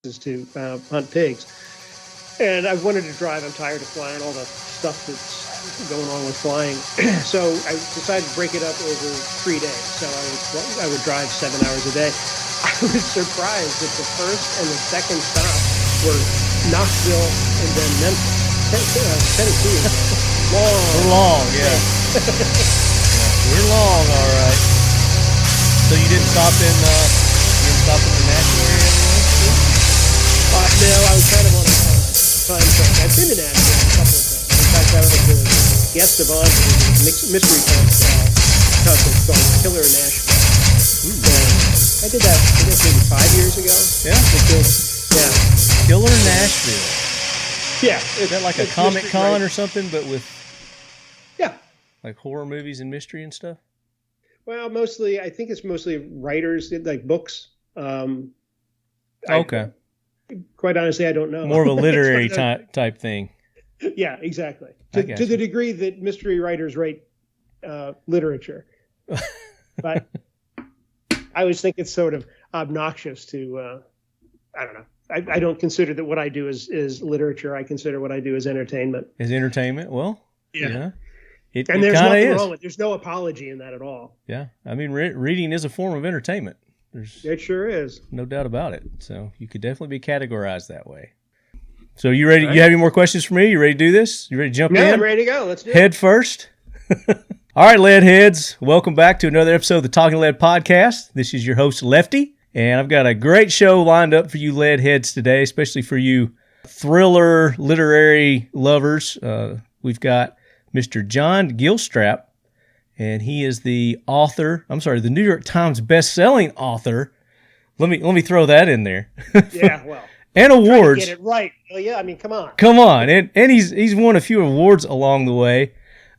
to hunt pigs. And I wanted to drive. I'm tired of flying, all the stuff that's going on with flying. So I decided to break it up over 3 days. So I would drive 7 hours a day. I was surprised that the first and the second stop were Knoxville and then Memphis. Tennessee is long. We're long, yeah. We're long, all right. So you didn't stop in the Nashville area anyway? No, I was kind of on a time track. I've been to Nashville a couple of times. In fact, I was the guest of honor for the mystery contest called Killer Nashville. I did that, I guess, maybe 5 years ago. Yeah? Yeah. Killer Nashville. Yeah. Is that like a Comic-Con or something, but with like horror movies and mystery and stuff? Well, mostly, I think it's mostly writers, like books. Okay. Quite honestly, I don't know. More of a literary type thing. Yeah, exactly. To the degree that mystery writers write literature. But I always think it's sort of obnoxious to, I don't know. I don't consider that what I do is literature. I consider what I do as entertainment. As entertainment? Well, yeah. It there's kind of nothing is. wrong with it. There's no apology in that at all. Yeah. I mean, reading is a form of entertainment. It sure is. No doubt about it. So you could definitely be categorized that way. So you ready? Right. You have any more questions for me? You ready to do this? You ready to jump in? Yeah, I'm ready to go. Let's do it. Head first. All right, lead heads. Welcome back to another episode of the Talking Lead Podcast. This is your host, Lefty. And I've got a great show lined up for you lead heads today, especially for you thriller literary lovers. We've got Mr. John Gilstrap, and he is the New York Times best-selling author. Let me throw that in there. Yeah, well. And awards. Get it right. Well, yeah, I mean, come on. Come on. And he's won a few awards along the way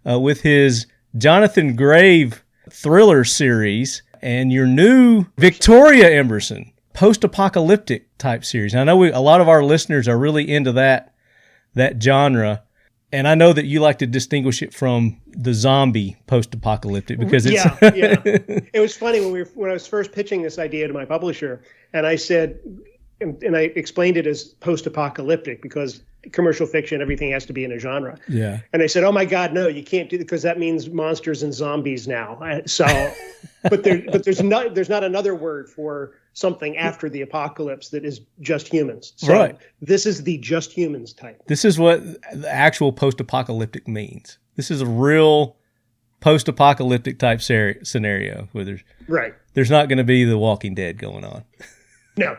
with his Johnathan Grave thriller series and your new Victoria Emerson post-apocalyptic type series. And I know a lot of our listeners are really into that genre. And I know that you like to distinguish it from the zombie post-apocalyptic because it's... Yeah. It was funny when I was first pitching this idea to my publisher, and I said, and I explained it as post-apocalyptic because commercial fiction, everything has to be in a genre. Yeah. And they said, oh my God, no, you can't do that because that means monsters and zombies now. So, but there's not another word for something after the apocalypse that is just humans. So right. This is the just humans type. This is what the actual post-apocalyptic means. This is a real post-apocalyptic type scenario where there's not going to be the Walking Dead going on. No.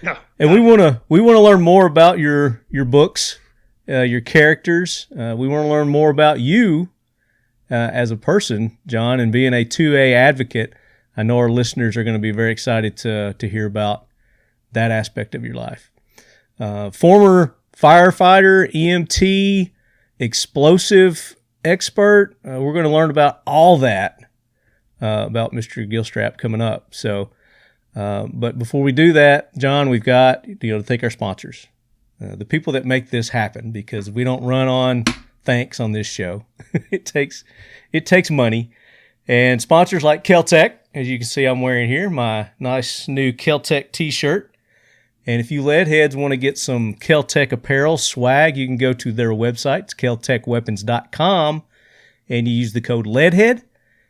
No. And we want to learn more about your books, your characters. We want to learn more about you as a person, John, and being a 2A advocate. I know our listeners are going to be very excited to hear about that aspect of your life. Former firefighter, EMT, explosive expert. We're going to learn about all that about Mr. Gilstrap coming up. So, but before we do that, John, we've got to thank our sponsors, the people that make this happen, because we don't run on thanks on this show. It takes money. And sponsors like Kel-Tec, as you can see I'm wearing here, my nice new Kel-Tec t-shirt. And if you lead heads want to get some Kel-Tec apparel swag, you can go to their website. It's keltecweapons.com, and you use the code LEADHEAD,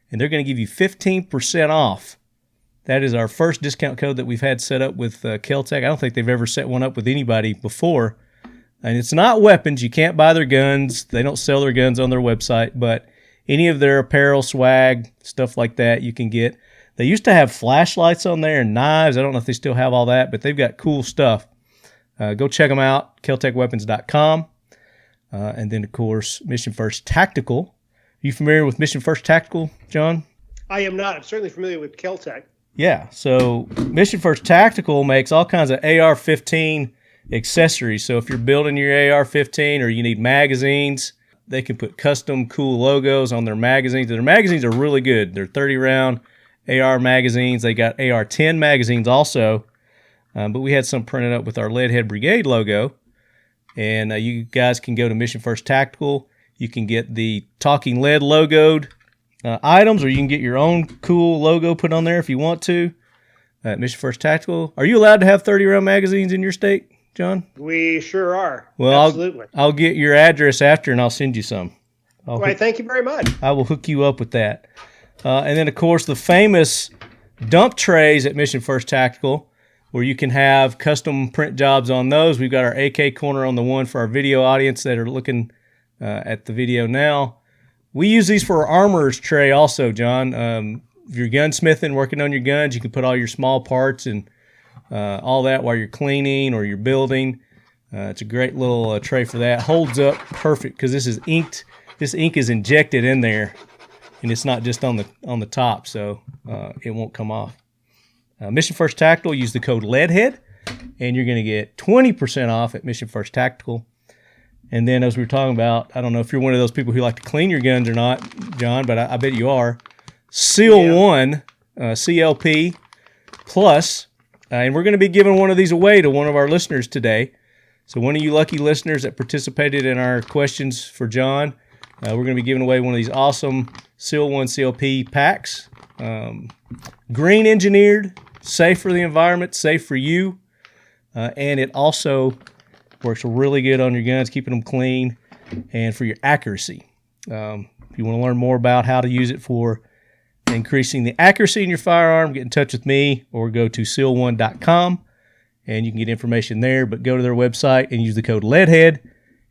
and they're going to give you 15% off. That is our first discount code that we've had set up with Kel-Tec. I don't think they've ever set one up with anybody before. And it's not weapons. You can't buy their guns. They don't sell their guns on their website, but any of their apparel, swag, stuff like that you can get. They used to have flashlights on there and knives. I don't know if they still have all that, but they've got cool stuff. Go check them out, keltecweapons.com. And then, of course, Mission First Tactical. Are you familiar with Mission First Tactical, John? I am not. I'm certainly familiar with Kel-Tec. Yeah, so Mission First Tactical makes all kinds of AR-15 accessories. So if you're building your AR-15 or you need magazines, they can put custom cool logos on their magazines. Their magazines are really good. They're 30-round AR magazines. They got AR-10 magazines also, but we had some printed up with our Leadhead Brigade logo. And you guys can go to Mission First Tactical. You can get the Talking Lead logoed items, or you can get your own cool logo put on there if you want to. at Mission First Tactical. Are you allowed to have 30-round magazines in your state, John? We sure are. Well, absolutely. I'll get your address after, and I'll send you some. Thank you very much. I will hook you up with that. And then, of course, the famous dump trays at Mission First Tactical, where you can have custom print jobs on those. We've got our AK corner on the one for our video audience that are looking at the video now. We use these for our armorer's tray also, John. If you're gunsmithing, working on your guns, you can put all your small parts and all that while you're cleaning or you're building. It's a great little tray for that. Holds up perfect because this is inked. This ink is injected in there, and it's not just on the top, so it won't come off. Mission First Tactical, use the code LEADHEAD, and you're going to get 20% off at Mission First Tactical. And then, as we were talking about, I don't know if you're one of those people who like to clean your guns or not, John, but I bet you are. Seal 1, CLP Plus, and we're going to be giving one of these away to one of our listeners today. So one of you lucky listeners that participated in our questions for John, we're going to be giving away one of these awesome Seal 1 CLP packs. Green engineered, safe for the environment, safe for you, and it also works really good on your guns, keeping them clean, and for your accuracy. If you want to learn more about how to use it for increasing the accuracy in your firearm, get in touch with me or go to seal1.com, and you can get information there. But go to their website and use the code LEADHEAD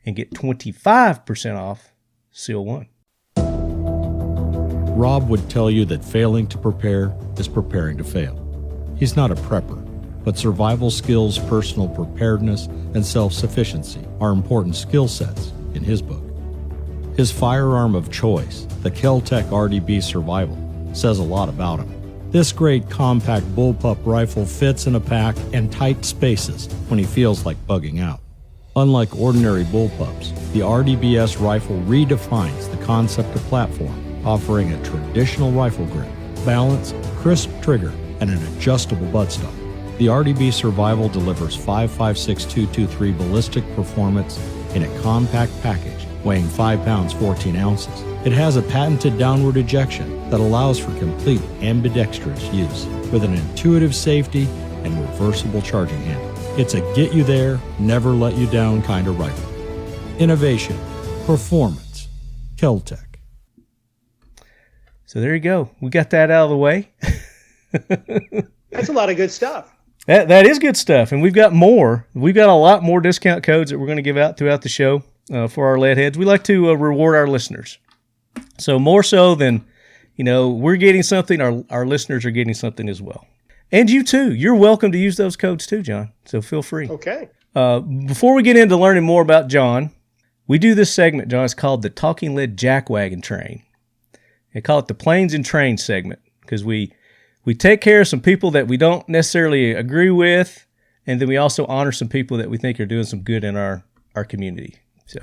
and get 25% off Seal 1. Rob would tell you that failing to prepare is preparing to fail. He's not a prepper, but survival skills, personal preparedness, and self-sufficiency are important skill sets in his book. His firearm of choice, the Kel-Tec RDB Survival, says a lot about him. This great compact bullpup rifle fits in a pack and tight spaces when he feels like bugging out. Unlike ordinary bullpups, the RDBS rifle redefines the concept of platform, offering a traditional rifle grip, balance, crisp trigger, and an adjustable buttstock. The RDB Survival delivers 5.56 ballistic performance in a compact package weighing 5 pounds 14 ounces. It has a patented downward ejection that allows for complete ambidextrous use with an intuitive safety and reversible charging handle. It's a get you there, never let you down kind of rifle. Innovation, performance, Kel-Tec. So there you go. We got that out of the way. That's a lot of good stuff. That is good stuff, and we've got more. We've got a lot more discount codes that we're going to give out throughout the show for our lead heads. We like to reward our listeners. So more so than, we're getting something, our listeners are getting something as well. And you too. You're welcome to use those codes too, John. So feel free. Okay. Before we get into learning more about John, we do this segment, John. It's called the Talking Lead Jackwagon Train. They call it the Planes and Trains segment because we take care of some people that we don't necessarily agree with, and then we also honor some people that we think are doing some good in our community. So,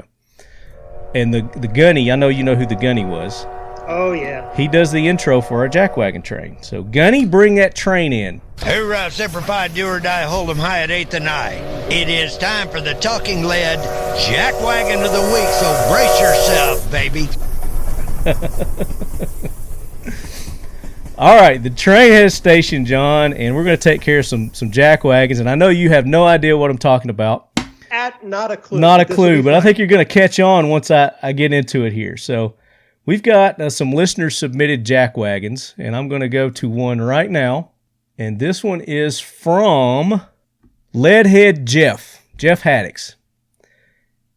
and the Gunny, I know you know who the Gunny was. Oh, yeah. He does the intro for our jackwagon train. So, Gunny, bring that train in. Hoorah, Semper Fi, do or die, hold 'em high at 8th and I. It is time for the Talking Lead Jackwagon of the Week, so brace yourself, baby. All right, the train has stationed, John, and we're going to take care of some jackwagons, and I know you have no idea what I'm talking about. Not a clue. Not a clue, but I think you're going to catch on once I get into it here. So we've got some listener-submitted jackwagons, and I'm going to go to one right now, and this one is from Leadhead Jeff Haddix.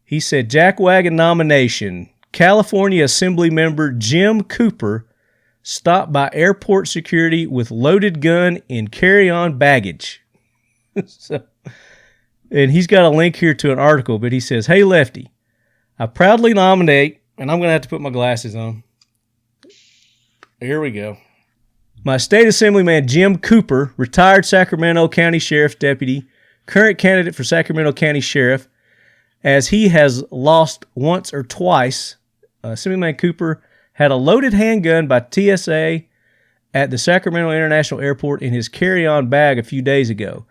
He said, jackwagon nomination, California Assembly member Jim Cooper stopped by airport security with loaded gun and carry-on baggage. And he's got a link here to an article, but he says, hey, Lefty, I proudly nominate, and I'm going to have to put my glasses on. Here we go. My state assemblyman, Jim Cooper, retired Sacramento County Sheriff's Deputy, current candidate for Sacramento County Sheriff, as he has lost once or twice. Assemblyman Cooper had a loaded handgun by TSA at the Sacramento International Airport in his carry-on bag a few days ago.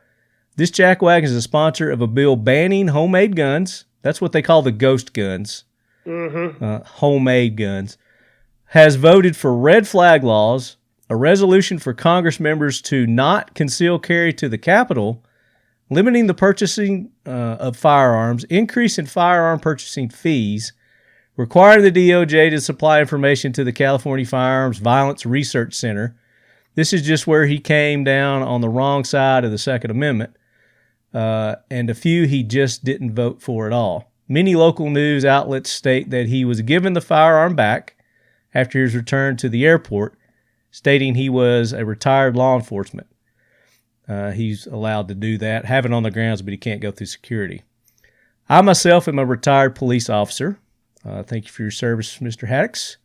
This jackwagon is a sponsor of a bill banning homemade guns. That's what they call the ghost guns. Mm-hmm. Homemade guns. Has voted for red flag laws a resolution for Congress members to not conceal carry to the Capitol, limiting the purchasing of firearms, increase in firearm purchasing fees, requiring the DOJ to supply information to the California Firearms Violence Research Center. This is just where he came down on the wrong side of the Second Amendment, and a few he just didn't vote for at all. Many local news outlets state that he was given the firearm back after his return to the airport, stating he was a retired law enforcement. He's allowed to do that, have it on the grounds, but he can't go through security. I myself am a retired police officer. Thank you for your service, Mr. Haddix.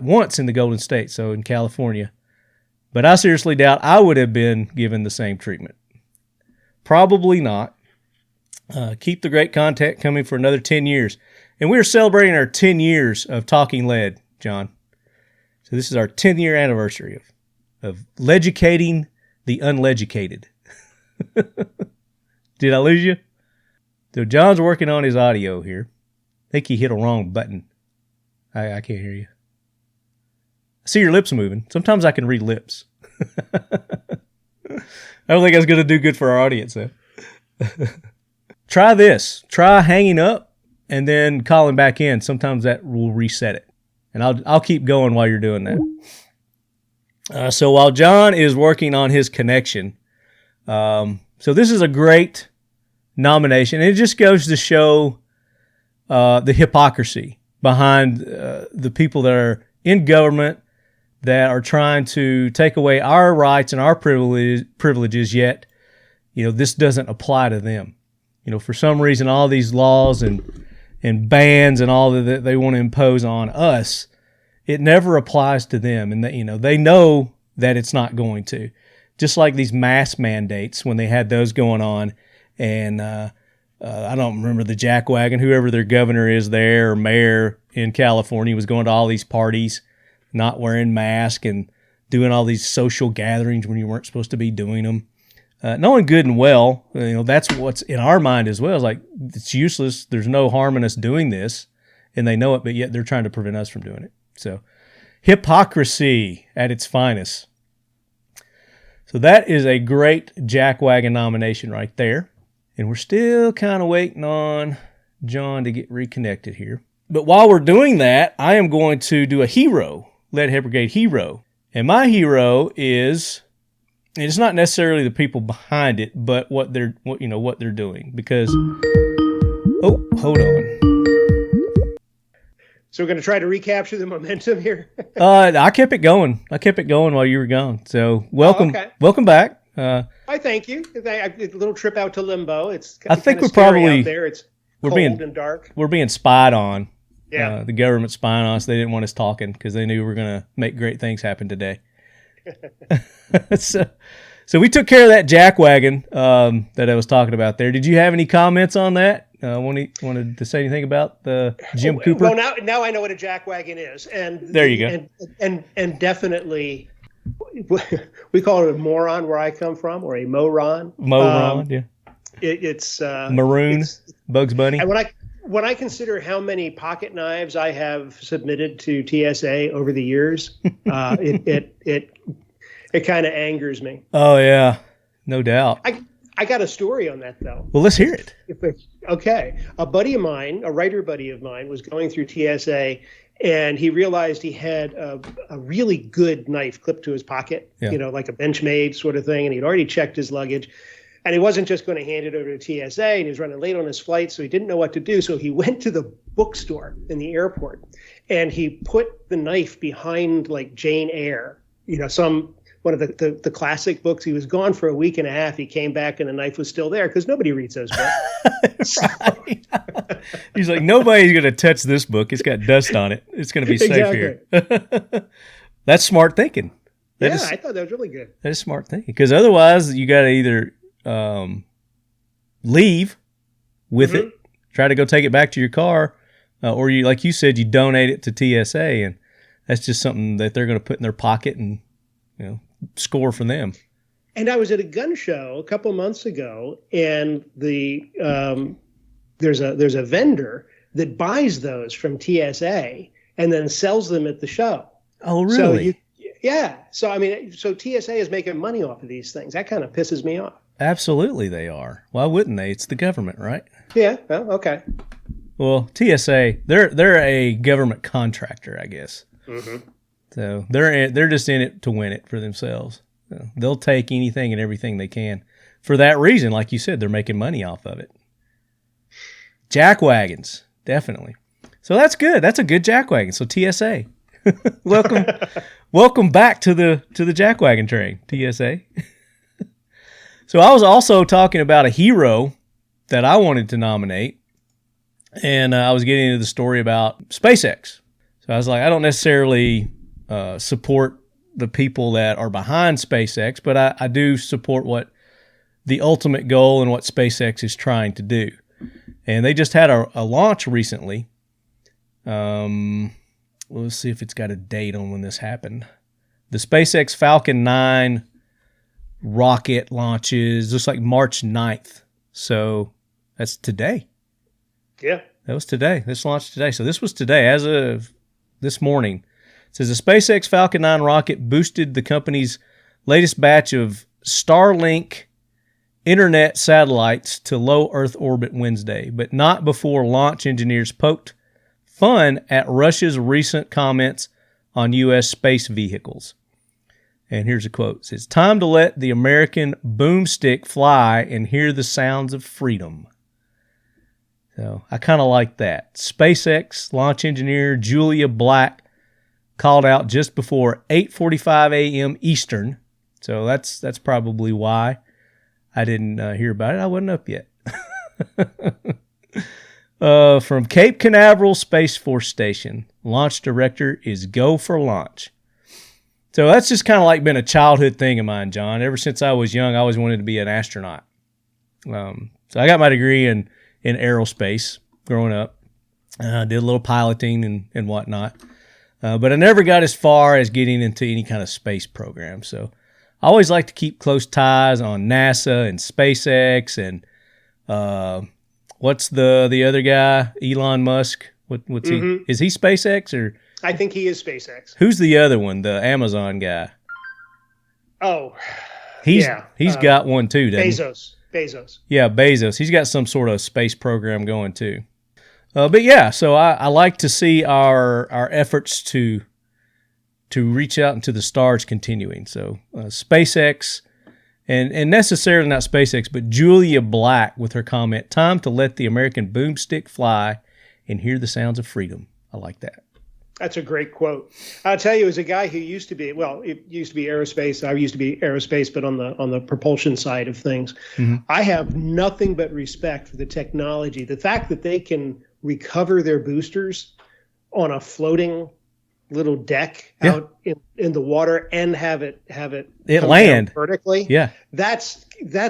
Once in the Golden State, so in California. But I seriously doubt I would have been given the same treatment. Probably not. Keep the great content coming for another 10 years. And we're celebrating our 10 years of Talking Lead, John. So this is our 10-year anniversary of legicating the unlegicated. Did I lose you? So John's working on his audio here. I think he hit a wrong button. I can't hear you. I see your lips moving. Sometimes I can read lips. I don't think that's going to do good for our audience, though. Try this. Try hanging up and then calling back in. Sometimes that will reset it. And I'll keep going while you're doing that. So while John is working on his connection, so this is a great nomination. And it just goes to show the hypocrisy behind the people that are in government that are trying to take away our rights and our privileges, yet, this doesn't apply to them. For some reason, all these laws and bans and all that they want to impose on us, it never applies to them. And they know that it's not going to. Just like these mask mandates when they had those going on. And I don't remember the jackwagon, whoever their governor is there or mayor in California was going to all these parties, not wearing masks and doing all these social gatherings when you weren't supposed to be doing them. Knowing good and well, that's what's in our mind as well. It's like, it's useless. There's no harm in us doing this, and they know it, but yet they're trying to prevent us from doing it. So hypocrisy at its finest. So that is a great jackwagon nomination right there. And we're still kind of waiting on John to get reconnected here. But while we're doing that, I am going to do a hero, Leadhead Brigade hero. And my hero is, and it's not necessarily the people behind it, but what they're doing. Because, hold on. So we're going to try to recapture the momentum here. I kept it going. While you were gone. So welcome, welcome back. I thank you. A little trip out to limbo. I think we're probably out there. It's cold and dark. We're being spied on. Yeah. The government spying on us. They didn't want us talking because they knew we were going to make great things happen today. So we took care of that jackwagon that I was talking about there. Did you have any comments on that? Wanted to say anything about the Jim Cooper? Well, now I know what a jackwagon is, and there you go. And definitely, we call it a moron where I come from, or a moron. Yeah. It's maroon. Bugs Bunny. And when I consider how many pocket knives I have submitted to TSA over the years, it kind of angers me. Oh yeah, no doubt. I got a story on that though. Well, let's hear it. Okay, a buddy of mine, a writer buddy of mine, was going through TSA, and he realized he had a really good knife clipped to his pocket, like a Benchmade sort of thing, and he'd already checked his luggage. And he wasn't just going to hand it over to TSA, and he was running late on his flight, so he didn't know what to do. So he went to the bookstore in the airport, and he put the knife behind, like, Jane Eyre, one of the classic books. He was gone for a week and a half. He came back, and the knife was still there because nobody reads those books. Right. He's like, nobody's going to touch this book. It's got dust on it. It's going to be safe here. That's smart thinking. I thought that was really good. That is smart thinking, because otherwise you got to either leave with it, try to go take it back to your car, or you, like you said, you donate it to TSA, and that's just something that they're going to put in their pocket and score for them. And I was at a gun show a couple months ago, and there's a vendor that buys those from TSA and then sells them at the show. Oh, really? So, I mean, so TSA is making money off of these things. That kind of pisses me off. Absolutely they are. Why wouldn't they? It's the government, right? Yeah. Well, okay. Well, TSA, they're a government contractor, I guess. Mm-hmm. So they're just in it to win it for themselves. So they'll take anything and everything they can. For that reason, like you said, they're making money off of it. Jack wagons, definitely. So that's good. That's a good jack wagon. So TSA, welcome back to the jackwagon train, TSA. So I was also talking about a hero that I wanted to nominate, and I was getting into the story about SpaceX. So I was like, I don't necessarily support the people that are behind SpaceX, but I do support what the ultimate goal and what SpaceX is trying to do. And they just had a launch recently. Let's see if it's got a date on when this happened. The SpaceX Falcon 9 rocket launches just like March 9th. So that's today. Yeah. That was today. This launched today. So this was today, as of this morning. It says the SpaceX Falcon 9 rocket boosted the company's latest batch of Starlink internet satellites to low Earth orbit Wednesday, but not before launch engineers poked fun at Russia's recent comments on U.S. space vehicles. And here's a quote. It says, "Time to let the American boomstick fly and hear the sounds of freedom." So I kind of like that. SpaceX launch engineer Julia Black called out just before 8:45 a.m. Eastern. So that's probably why I didn't hear about it. I wasn't up yet. From Cape Canaveral Space Force Station, launch director is go for launch. So that's just kind of like been a childhood thing of mine, John. Ever since I was young, I always wanted to be an astronaut. So I got my degree in aerospace growing up. Did a little piloting and whatnot. But I never got as far as getting into any kind of space program. So I always like to keep close ties on NASA and SpaceX and what's the other guy, Elon Musk? What's he? Is he SpaceX or? I think he is SpaceX. Who's the other one? The Amazon guy. Oh, he's got one too, doesn't he? Bezos. Yeah, Bezos. He's got some sort of space program going too. But yeah, so I like to see our efforts to reach out into the stars continuing. So SpaceX, and necessarily not SpaceX, but Julia Black with her comment, "Time to let the American boomstick fly and hear the sounds of freedom." I like that. That's a great quote. I'll tell you, as a guy who used to be, it used to be aerospace. I used to be aerospace, but on the propulsion side of things, I have nothing but respect for the technology. The fact that they can recover their boosters on a floating little deck out in the water and have it land vertically. Yeah, that's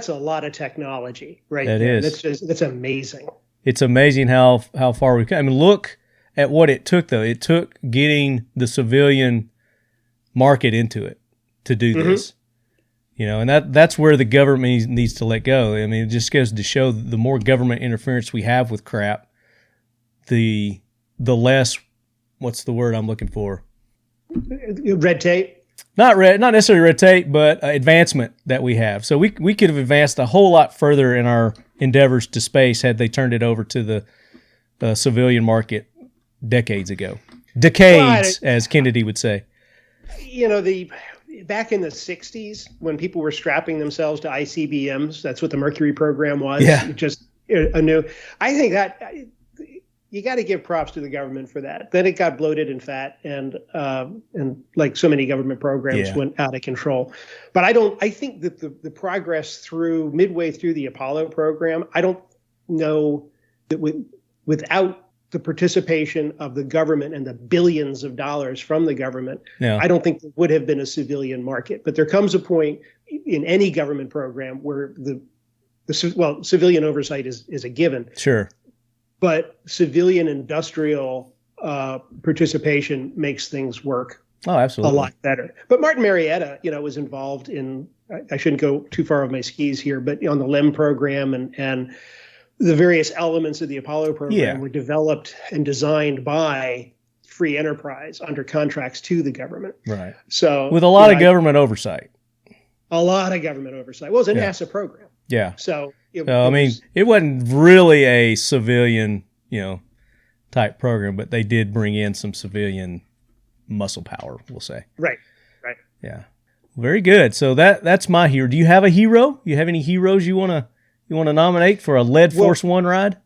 a lot of technology, right? That there. is. That's amazing. It's amazing how far we've come. I mean, look at what it took, though. It took getting the civilian market into it to do this. You know, and that's where the government needs to let go. I mean, it just goes to show the more government interference we have with crap, the less, what's the word I'm looking for? Red tape? Not necessarily red tape, but advancement that we have. So we could have advanced a whole lot further in our endeavors to space had they turned it over to the civilian market decades ago. Decades, as Kennedy would say. You know, back in the 60s, when people were strapping themselves to ICBMs, that's what the Mercury program was. Yeah. Just a new. I think that you got to give props to the government for that. Then it got bloated and fat, and like so many government programs went out of control. But I think that the progress midway through the Apollo program, I don't know that without the participation of the government and the billions of dollars from the government, I don't think there would have been a civilian market. But there comes a point in any government program where civilian oversight is a given. Sure. But civilian industrial participation makes things work a lot better. But Martin Marietta, was involved in, I shouldn't go too far off my skis here, but on the LEM program and the various elements of the Apollo program were developed and designed by free enterprise under contracts to the government. Right. So with a lot of government oversight. A lot of government oversight. Well, it was a NASA program. Yeah. So it wasn't really a civilian, type program, but they did bring in some civilian muscle power, we'll say. Right. Yeah. Very good. So that's my hero. Do you have a hero? You have any heroes you want to nominate for a Lead Force One ride?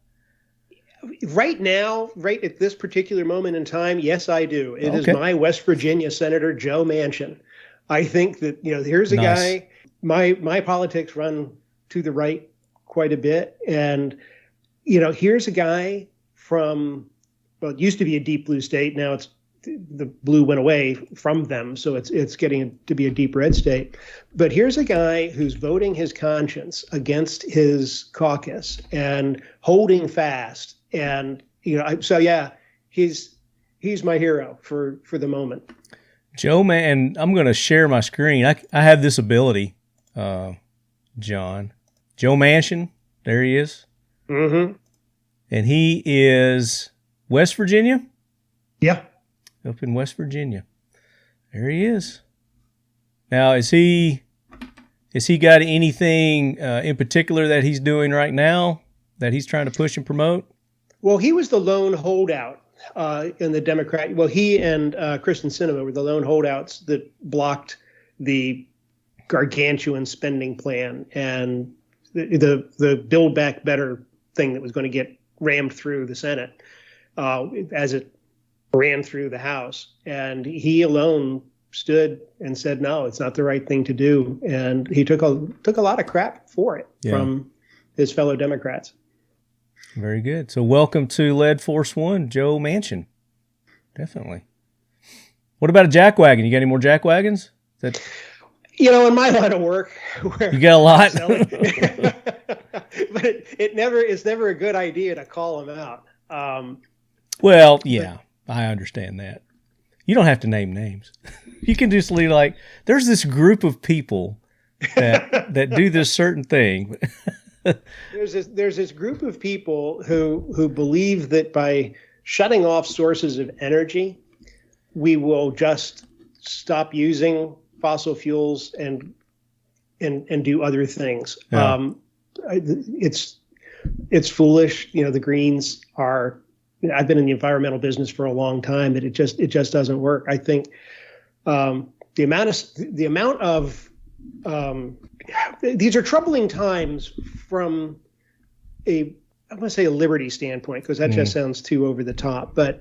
Right now, right at this particular moment in time, yes, I do. It is my West Virginia Senator Joe Manchin. I think that here's a guy. My politics run to the right quite a bit, and here's a guy from it used to be a deep blue state. Now the blue went away from them, so it's getting to be a deep red state. But here's a guy who's voting his conscience against his caucus and holding fast. And he's my hero for the moment. Joe, man, I'm going to share my screen. I have this ability, John. Joe Manchin, there he is. Mm-hmm. And he is West Virginia? Yeah. Up in West Virginia. There he is. Now, has he got anything in particular that he's doing right now that he's trying to push and promote? Well, he was the lone holdout in the Democrat. Well, he and Kristen Sinema were the lone holdouts that blocked the gargantuan spending plan and the Build Back Better thing that was going to get rammed through the Senate as it ran through the House. And he alone stood and said, no, it's not the right thing to do. And he took a lot of crap for it from his fellow Democrats. Very good. So welcome to Lead Force One, Joe Manchin. Definitely. What about a jackwagon? You got any more jackwagons? In my line of work, you got a lot. But it's never a good idea to call them out. Well, yeah, I understand that. You don't have to name names. You can just leave there's this group of people that do this certain thing. There's this group of people who believe that by shutting off sources of energy, we will just stop using fossil fuels and do other things. Yeah. It's foolish. The Greens are. I've been in the environmental business for a long time, but it just doesn't work. I think the amount of these are troubling times from I want to say a liberty standpoint, because that just sounds too over the top, but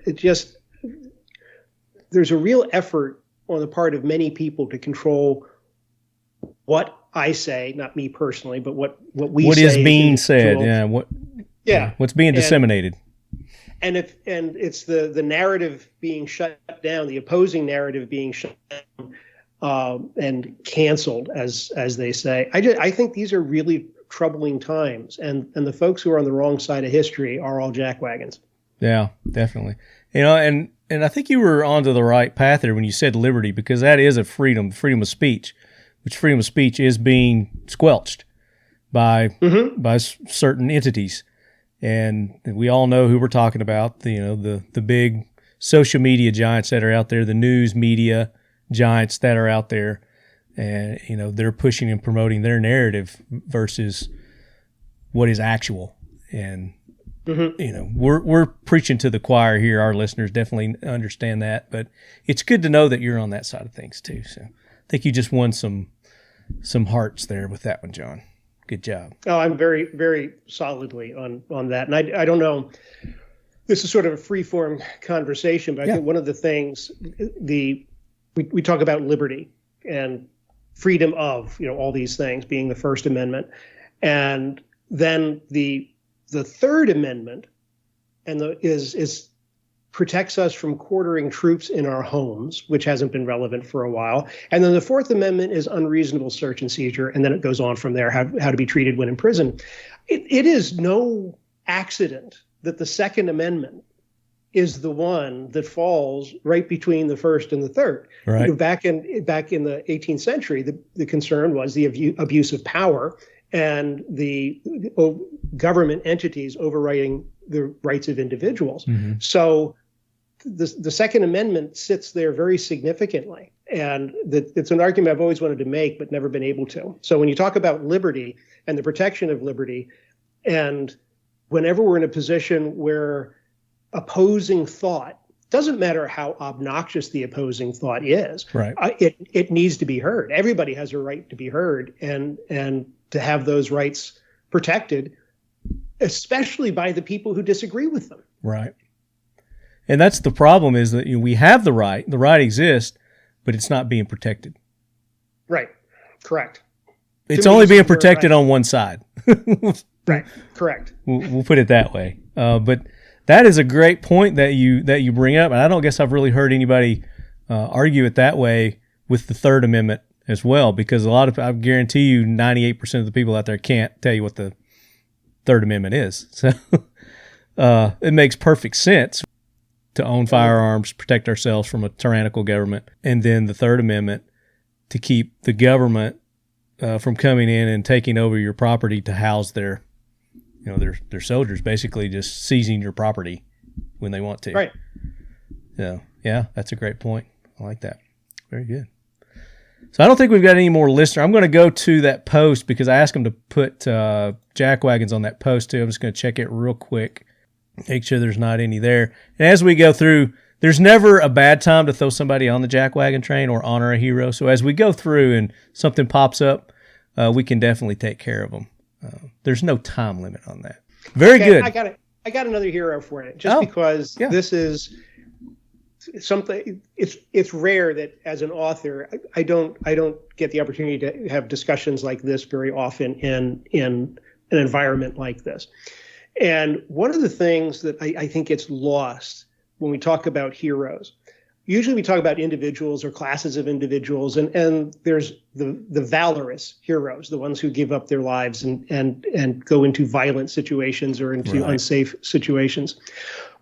there's a real effort on the part of many people to control what I say, not me personally, but what say is being said. What's being disseminated. And it's the narrative being shut down, the opposing narrative being shut down and canceled, as they say. I think these are really troubling times, and the folks who are on the wrong side of history are all jackwagons. Yeah, definitely. And I think you were onto the right path there when you said liberty, because that is a freedom of speech, which freedom of speech is being squelched by certain entities. And we all know who we're talking about, the big social media giants that are out there, the news media giants that are out there, and they're pushing and promoting their narrative versus what is actual. And we're preaching to the choir here. Our listeners definitely understand that, but it's good to know that you're on that side of things too. So I think you just won some hearts there with that one, John. Good job. Oh, I'm very, very solidly on that. And I don't know, this is sort of a free-form conversation, but I think one of the things, we talk about liberty and freedom of, all these things being the First Amendment. And then the Third Amendment is protects us from quartering troops in our homes, which hasn't been relevant for a while. And then the Fourth Amendment is unreasonable search and seizure. And then it goes on from there, how to be treated when in prison. It is no accident that the Second Amendment is the one that falls right between the first and the third. Right. Back in the 18th century, the concern was the abuse of power and the government entities overriding the rights of individuals. Mm-hmm. So the Second Amendment sits there very significantly. And it's an argument I've always wanted to make, but never been able to. So when you talk about liberty and the protection of liberty, and whenever we're in a position where opposing thought, doesn't matter how obnoxious the opposing thought is, right. It needs to be heard. Everybody has a right to be heard and to have those rights protected, especially by the people who disagree with them. Right. And that's the problem, is that we have the right exists, but it's not being protected. Right. Correct. It's only being protected on one side. Right. Correct. We'll put it that way. But that is a great point that you bring up, and I don't guess I've really heard anybody argue it that way with the Third Amendment as well, because I guarantee you 98% of the people out there can't tell you what the Third Amendment is. So it makes perfect sense to own firearms, protect ourselves from a tyrannical government, and then the Third Amendment to keep the government from coming in and taking over your property to house their soldiers, basically just seizing your property when they want to. Right. So yeah, that's a great point. I like that. Very good. So I don't think we've got any more listeners. I'm going to go to that post because I asked them to put jack wagons on that post too. I'm just going to check it real quick. Make sure there's not any there. And as we go through, there's never a bad time to throw somebody on the jackwagon train or honor a hero. So as we go through and something pops up, we can definitely take care of them. There's no time limit on that. Very good. I got another hero for you, just because this is something. It's rare that as an author, I don't get the opportunity to have discussions like this very often in an environment like this. And one of the things that I think gets lost when we talk about heroes, usually we talk about individuals or classes of individuals, and there's the valorous heroes, the ones who give up their lives and go into violent situations or into unsafe situations.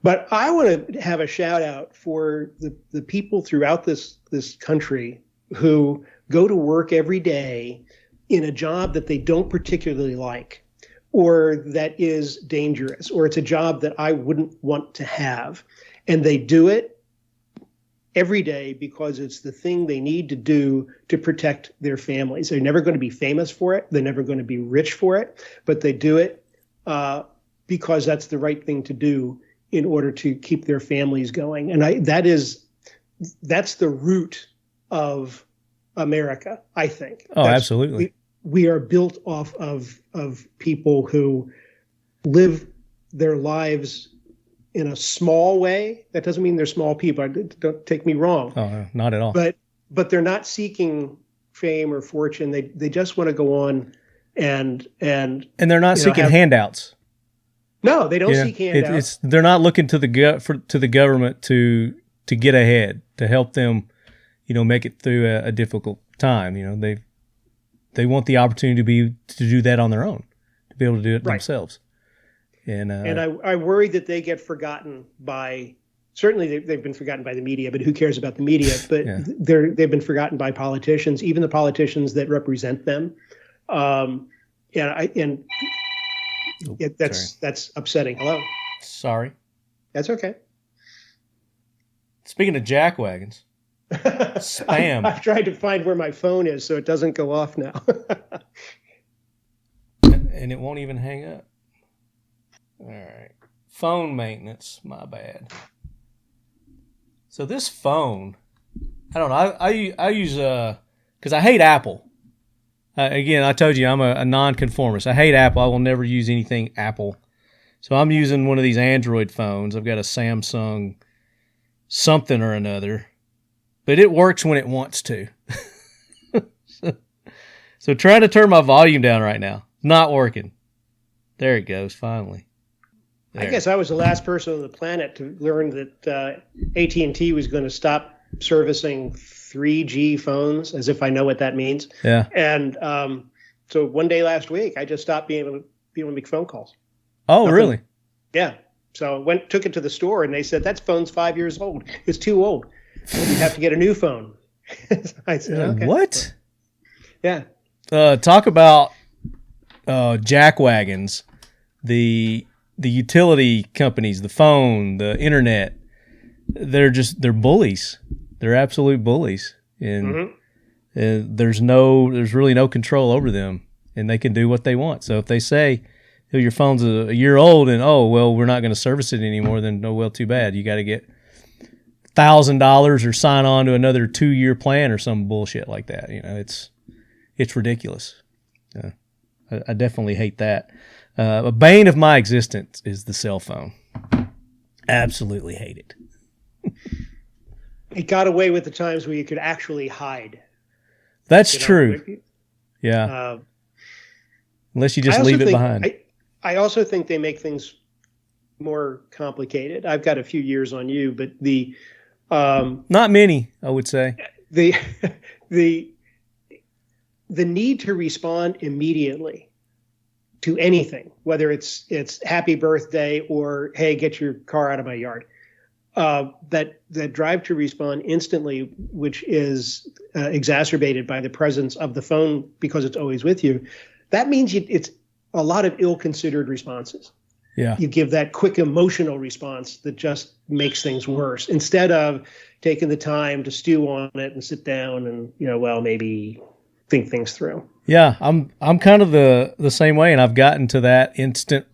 But I want to have a shout out for the people throughout this country who go to work every day in a job that they don't particularly like, or that is dangerous, or it's a job that I wouldn't want to have. And they do it every day because it's the thing they need to do to protect their families. They're never going to be famous for it. They're never going to be rich for it, but they do it because that's the right thing to do in order to keep their families going. And that's the root of America, I think. Oh, absolutely. We are built off of people who live their lives in a small way. That doesn't mean they're small people. Don't take me wrong. Oh, not at all. But they're not seeking fame or fortune. They just want to go on and they're not seeking handouts. No, they don't seek handouts. They're not looking to the government to get ahead, to help them, make it through a difficult time. They want the opportunity to do that on their own, to be able to do it themselves. And I worry that they get forgotten by, certainly they've been forgotten by the media, but who cares about the media? But they've been forgotten by politicians, even the politicians that represent them. That's upsetting. Hello. Sorry. That's okay. Speaking of jackwagons, spam. I've tried to find where my phone is so it doesn't go off now. And it won't even hang up. All right. Phone maintenance. My bad. So this phone, I don't know. I use because I hate Apple. Again, I told you I'm a nonconformist. I hate Apple. I will never use anything Apple. So I'm using one of these Android phones. I've got a Samsung something or another, but it works when it wants to. So trying to turn my volume down right now. Not working. There it goes, finally. There. I guess I was the last person on the planet to learn that AT&T was going to stop servicing 3G phones, as if I know what that means. Yeah. And so one day last week, I just stopped being able to make phone calls. Oh, really? Yeah. So took it to the store, and they said, that phone's 5 years old. It's too old. You have to get a new phone. I said, okay. What? Yeah. Talk about jackwagons, the utility companies, the phone, the internet. they're bullies. They're absolute bullies. And there's really no control over them, and they can do what they want. So if they say, oh, your phone's a year old and, oh, well, we're not going to service it anymore, then, oh, well, too bad. You got to get $1,000 or sign on to another 2-year plan or some bullshit like that. You know, it's ridiculous. I definitely hate that. A bane of my existence is the cell phone. Absolutely hate it. It got away with the times where you could actually hide. That's true. Yeah. Unless you just leave it behind. I also think they make things more complicated. I've got a few years on you, but not many, I would say. The need to respond immediately to anything, whether it's happy birthday or, hey, get your car out of my yard. That drive to respond instantly, which is exacerbated by the presence of the phone because it's always with you. That means it's a lot of ill-considered responses. Yeah. You give that quick emotional response that just makes things worse instead of taking the time to stew on it and sit down and, maybe think things through. Yeah, I'm kind of the same way, and I've gotten to that instant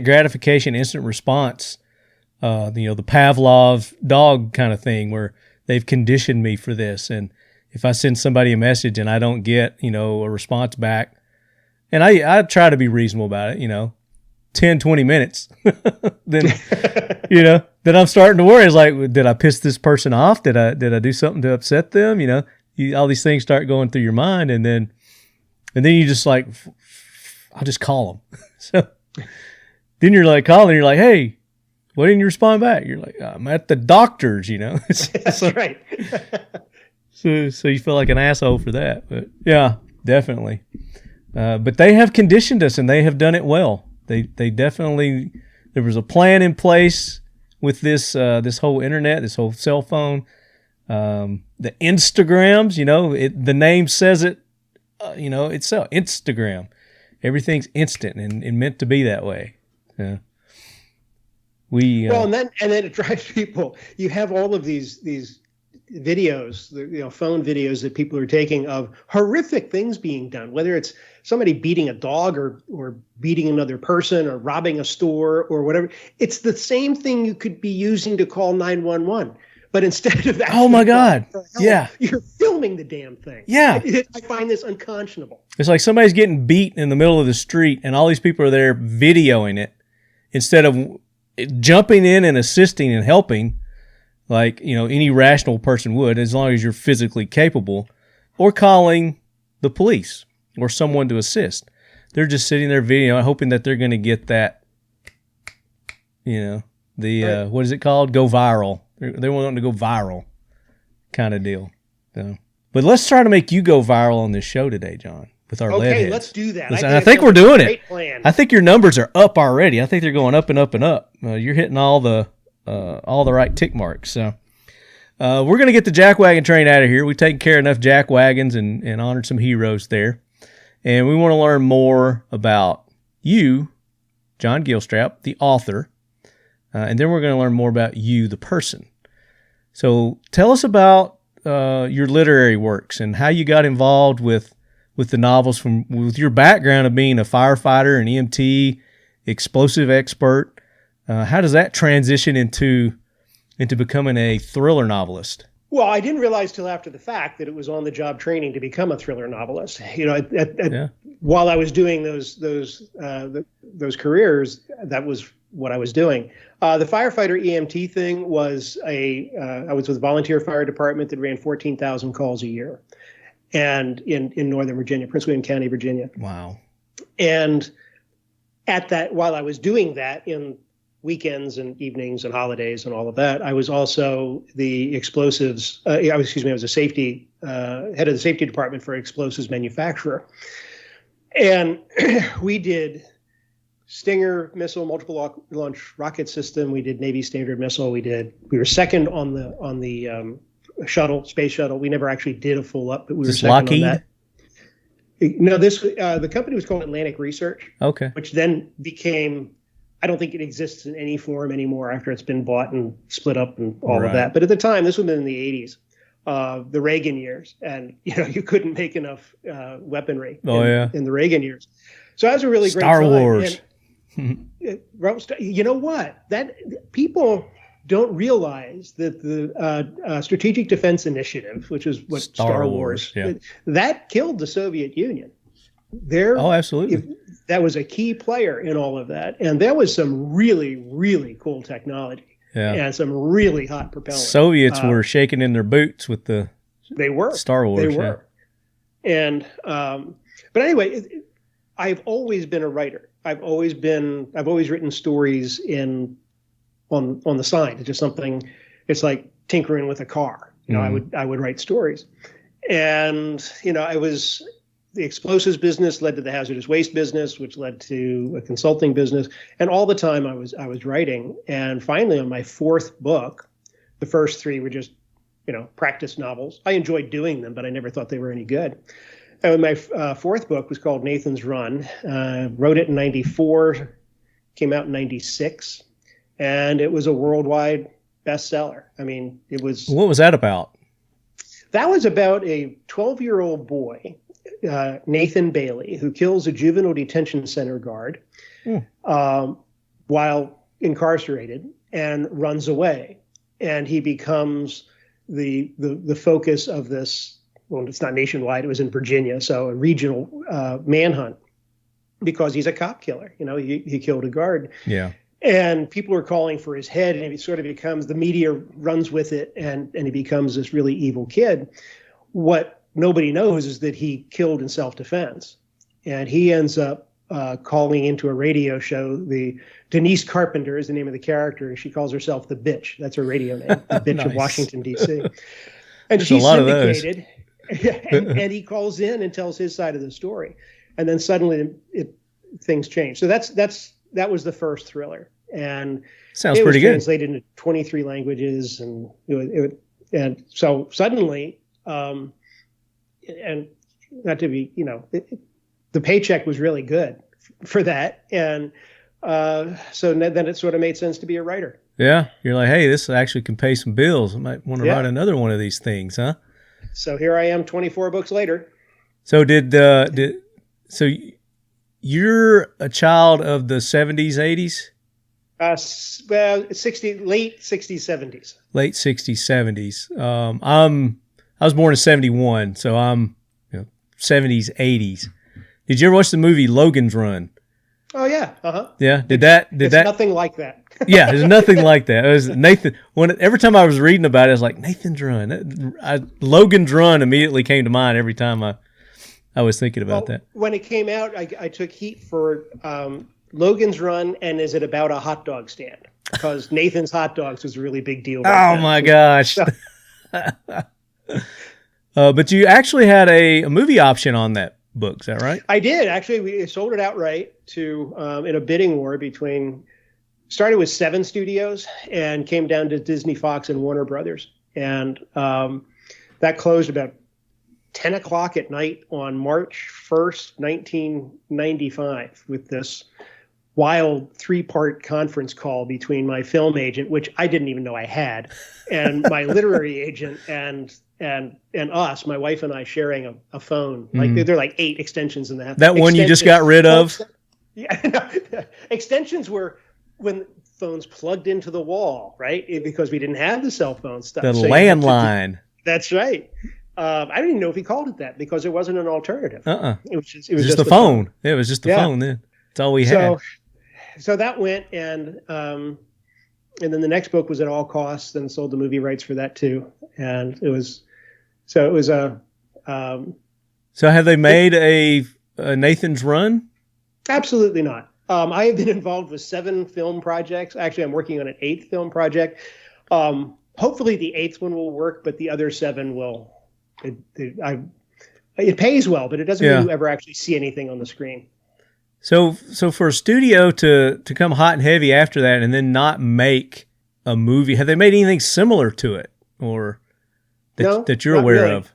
gratification, instant response. The Pavlov dog kind of thing where they've conditioned me for this. And if I send somebody a message and I don't get, a response back, and I try to be reasonable about it, 10, 20 minutes, then, then I'm starting to worry. It's like, did I piss this person off? Did I do something to upset them? All these things start going through your mind, and then you just like, I'll just call them. So then you're like calling, you're like, hey, why didn't you respond back? You're like, I'm at the doctor's, That's right. so you feel like an asshole for that. But yeah, definitely. But they have conditioned us, and they have done it well. They definitely, there was a plan in place with this whole internet, this whole cell phone, the Instagrams, the name says it, itself, Instagram. Everything's instant and meant to be that way. Yeah. And then it drives people. You have all of these videos, phone videos that people are taking of horrific things being done, whether it's somebody beating a dog or beating another person or robbing a store or whatever. It's the same thing you could be using to call 911. But instead of that, oh my God, yeah, you're filming the damn thing. Yeah, I find this unconscionable. It's like somebody's getting beat in the middle of the street, and all these people are there videoing it instead of jumping in and assisting and helping, like any rational person would, as long as you're physically capable, or calling the police or someone to assist. They're just sitting there videoing, hoping that they're going to get that, right. What is it called? Go viral. They want them to go viral kind of deal. So, but let's try to make you go viral on this show today, John, with our lead heads. Okay, let's do that. I think we're doing it. Plan. I think your numbers are up already. I think they're going up and up and up. You're hitting all the right tick marks. So we're going to get the jackwagon train out of here. We've taken care of enough jackwagons and honored some heroes there. And we want to learn more about you, John Gilstrap, the author. And then we're going to learn more about you, the person. So tell us about your literary works and how you got involved with the novels with your background of being a firefighter, an EMT, explosive expert. How does that transition into becoming a thriller novelist? Well, I didn't realize till after the fact that it was on-the-job training to become a thriller novelist. While I was doing those careers, that was what I was doing. The firefighter EMT thing was I was with a volunteer fire department that ran 14,000 calls a year, and in Northern Virginia, Prince William County, Virginia. Wow. And while I was doing that in weekends and evenings and holidays and all of that, I was also the explosives. I was a safety head of the safety department for explosives manufacturer, and we did Stinger missile, multiple launch rocket system. We did Navy Standard missile. We were second on the space shuttle. We never actually did a full up, but we were second Lockheed? on that. No, the company was called Atlantic Research. Okay. Which then became I don't think it exists in any form anymore after it's been bought and split up and all Right. of that. But at the time, this was in the 80s, the Reagan years, and you couldn't make enough weaponry in the Reagan years. So that was a really great Star time. Wars. And, you know what? That people don't realize that the Strategic Defense Initiative, which is what Star Wars, that killed the Soviet Union. Absolutely. That was a key player in all of that. And there was some really, really cool technology and some really hot propellants. Soviets were shaking in their boots with the Star Wars. They were. And, but anyway, I've always been a writer. I've always written stories on the side. It's just something, it's like tinkering with a car. I would write stories. And, the explosives business led to the hazardous waste business, which led to a consulting business. And all the time I was writing. And finally, on my fourth book, the first three were just, practice novels. I enjoyed doing them, but I never thought they were any good. And my fourth book was called Nathan's Run. Wrote it in 94, came out in 96, and it was a worldwide bestseller. I mean, it was. What was that about? That was about a 12-year-old boy, Nathan Bailey, who kills a juvenile detention center guard while incarcerated and runs away. And he becomes the focus of this. Well, it's not nationwide. It was in Virginia, so a regional manhunt because he's a cop killer. He killed a guard. Yeah. And people are calling for his head, and he sort of becomes, the media runs with it, and he becomes this really evil kid. What nobody knows is that he killed in self-defense. And he ends up calling into a radio show. Denise Carpenter is the name of the character, and she calls herself the Bitch. That's her radio name, the Bitch of Washington, D.C. And There's she's a lot syndicated, and he calls in and tells his side of the story. And then suddenly things change. So that was the first thriller, and sounds it was pretty good. Translated into 23 languages, and and so suddenly, and not to be, the paycheck was really good for that, and so then it sort of made sense to be a writer. Yeah, you're like, hey, this actually can pay some bills. I might want to write another one of these things, huh? So here I am, 24 books later. So so you're a child of the 70s, 80s? Well, late 60s, 70s. Late 60s, 70s. I was born in 71, so I'm 70s, 80s. Did you ever watch the movie Logan's Run? Oh yeah, uh-huh. Yeah, did it's that? Nothing like that. Yeah, there's nothing like that. It was Nathan. Every time I was reading about it, I was like, Nathan's Run. Logan's Run immediately came to mind every time I was thinking about that. When it came out, I took heat for Logan's Run, and is it about a hot dog stand? Because Nathan's Hot Dogs was a really big deal. My gosh. But you actually had a movie option on that book, is that right? I did. Actually, we sold it outright to in a bidding war between, started with 7 studios and came down to Disney, Fox, and Warner Brothers. And that closed about 10 o'clock at night on March 1st, 1995, with this wild 3-part conference call between my film agent, which I didn't even know I had, and my literary agent, and us, my wife and I, sharing a phone. Like there are like 8 extensions in that. That one you just got rid of? Yeah, no, extensions were when phones plugged into the wall, right? Because we didn't have the cell phone stuff. The landline. That's right. I don't even know if he called it that because there wasn't an alternative. It was just the phone. Yeah, it was just the phone then. That's all we had. So that went, and then the next book was At All Costs, and sold the movie rights for that too. And it was a. So have they made a Nathan's Run? Absolutely not. I have been involved with 7 film projects. Actually, I'm working on an 8th film project. Hopefully the 8th one will work, but the other 7 will. It pays well, but it doesn't mean you ever actually see anything on the screen. So for a studio to come hot and heavy after that and then not make a movie, have they made anything similar to it, or that you're aware of?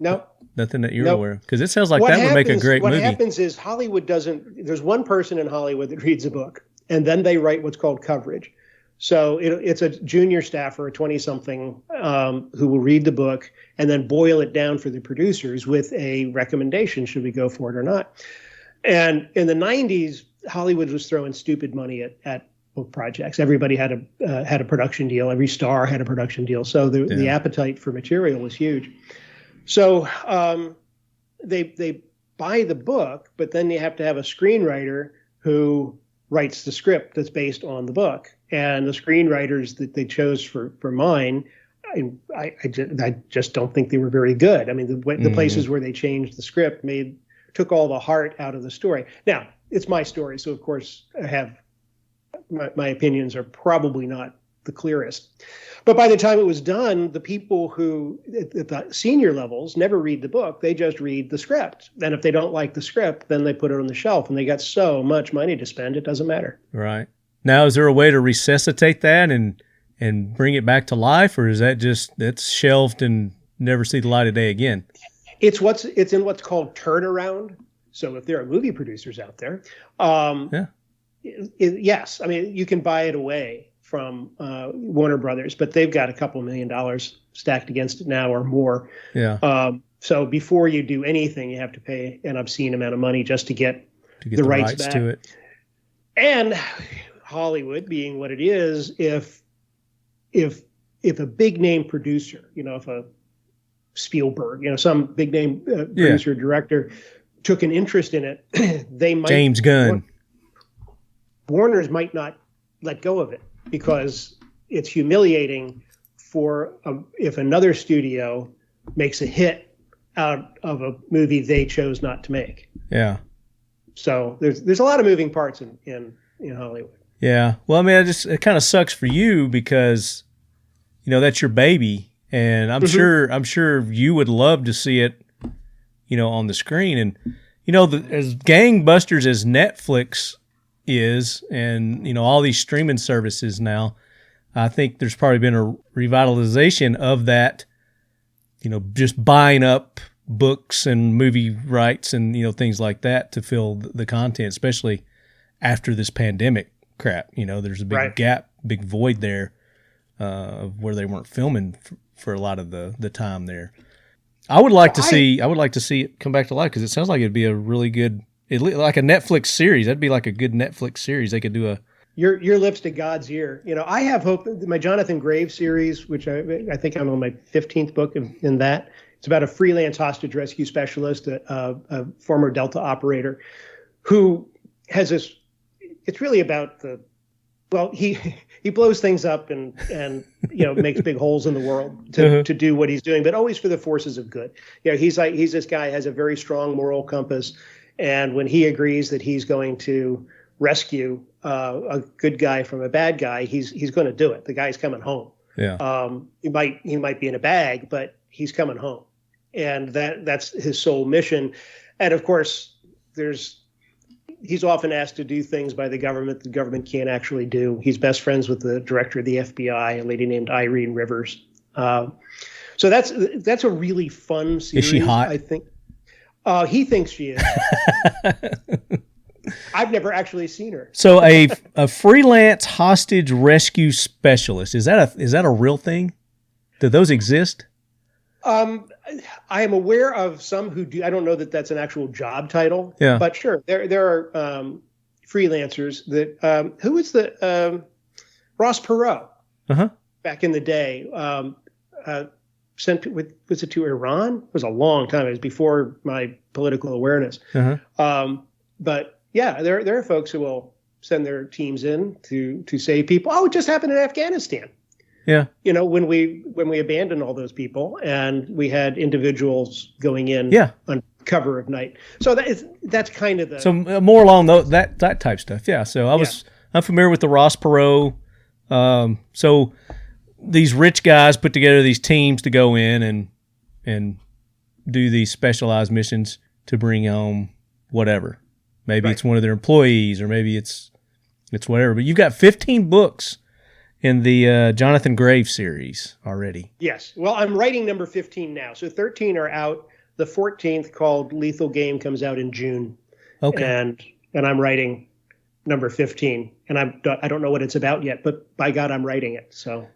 No. Nothing that you're aware of? Because it sounds like that would make a great movie. What happens is Hollywood doesn't. There's one person in Hollywood that reads a book, and then they write what's called coverage. So it's a junior staffer, a 20-something, who will read the book and then boil it down for the producers with a recommendation, should we go for it or not. And in the 90s, Hollywood was throwing stupid money at book projects. Everybody had a production deal. Every star had a production deal. So the appetite for material was huge. So they buy the book, but then you have to have a screenwriter who writes the script that's based on the book. And the screenwriters that they chose for mine, I just don't think they were very good. I mean, the places where they changed the script took all the heart out of the story. Now, it's my story, so of course I have my opinions are probably not the clearest. But by the time it was done, the people who at the senior levels never read the book. They just read the script. And if they don't like the script, then they put it on the shelf, and they got so much money to spend, it doesn't matter. Right. Now, is there a way to resuscitate that and bring it back to life, or is that's shelved and never see the light of day again? It's in what's called turnaround. So if there are movie producers out there, yes, I mean, you can buy it away from Warner Brothers, but they've got a couple $1 million stacked against it now or more. Yeah. So before you do anything, you have to pay an obscene amount of money just to get the rights back to it. And Hollywood being what it is, if a big name producer, if a Spielberg, some big name producer or director took an interest in it, they might. James Gunn. Warner's might not let go of it because it's humiliating if another studio makes a hit out of a movie they chose not to make. Yeah. So there's a lot of moving parts in Hollywood. Yeah. Well, I mean, it kind of sucks for you because, that's your baby, and I'm sure you would love to see it, on the screen. And, as gangbusters as Netflix is, and, all these streaming services now, I think there's probably been a revitalization of that, just buying up books and movie rights and, things like that to fill the content, especially after this pandemic crap. There's a big gap, big void there of where they weren't filming for a lot of the time there. I would like to see it come back to life because it sounds like it'd be a really good, like a Netflix series. That'd be like a good Netflix series. They could do a. Your lips to God's ear. I have hope that my Johnathan Grave series, which I think I'm on my 15th book in that. It's about a freelance hostage rescue specialist, a former Delta operator, who has this. It's really about he blows things up and makes big holes in the world to do what he's doing, but always for the forces of good. He's this guy has a very strong moral compass, and when he agrees that he's going to rescue a good guy from a bad guy, he's going to do it. The guy's coming home. Yeah. He might be in a bag, but he's coming home, and that's his sole mission. And of course, he's often asked to do things by the government can't actually do. He's best friends with the director of the FBI, a lady named Irene Rivers. So that's a really fun series. Is she hot? I think. He thinks she is. I've never actually seen her. So a freelance hostage rescue specialist, is that a real thing? Do those exist? I am aware of some who do. I don't know that that's an actual job title. Yeah. But sure, there are freelancers that. Who was the Ross Perot? Back in the day, sent was it to Iran? It was a long time. It was before my political awareness. But yeah, there are folks who will send their teams in to save people. Oh, it just happened in Afghanistan. Yeah. When we abandoned all those people and we had individuals going in on cover of night. So that's kind of the. So more along that type stuff. Yeah. So I'm familiar with the Ross Perot. So these rich guys put together these teams to go in and do these specialized missions to bring home whatever. Maybe it's one of their employees, or maybe it's whatever. But you've got 15 books in the Johnathan Grave series already. Yes. Well, I'm writing number 15 now. So 13 are out. The 14th, called Lethal Game, comes out in June. Okay. And I'm writing number 15, and I don't know what it's about yet, but by God, I'm writing it. So,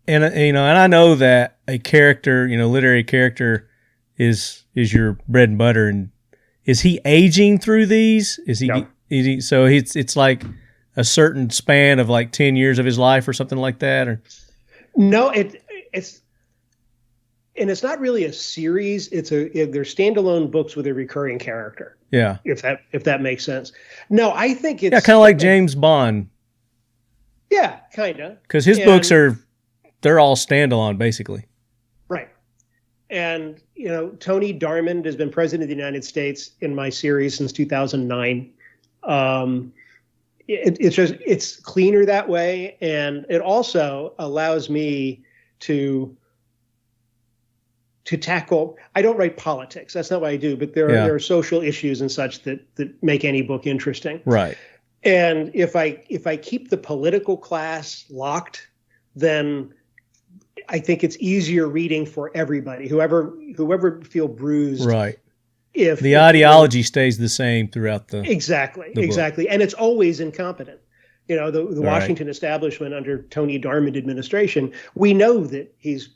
and I know that a character, literary character is your bread and butter. And is he aging through these? No. So it's like a certain span of like 10 years of his life or something like that, or? No, it's not really a series. They're standalone books with a recurring character. Yeah. If that makes sense. No, I think it's kind of like James Bond. Yeah, kind of. Because his books they're all standalone basically. Right. And Tony Darmond has been president of the United States in my series since 2009. It's cleaner that way, and it also allows me to tackle. I don't write politics. That's not what I do. But there are social issues and such that make any book interesting. Right. And if I keep the political class locked, then I think it's easier reading for everybody. Whoever feel bruised. Right. If the ideology stays the same throughout the exactly, book. And it's always incompetent. The Washington establishment under Tony Darmond administration, we know that he's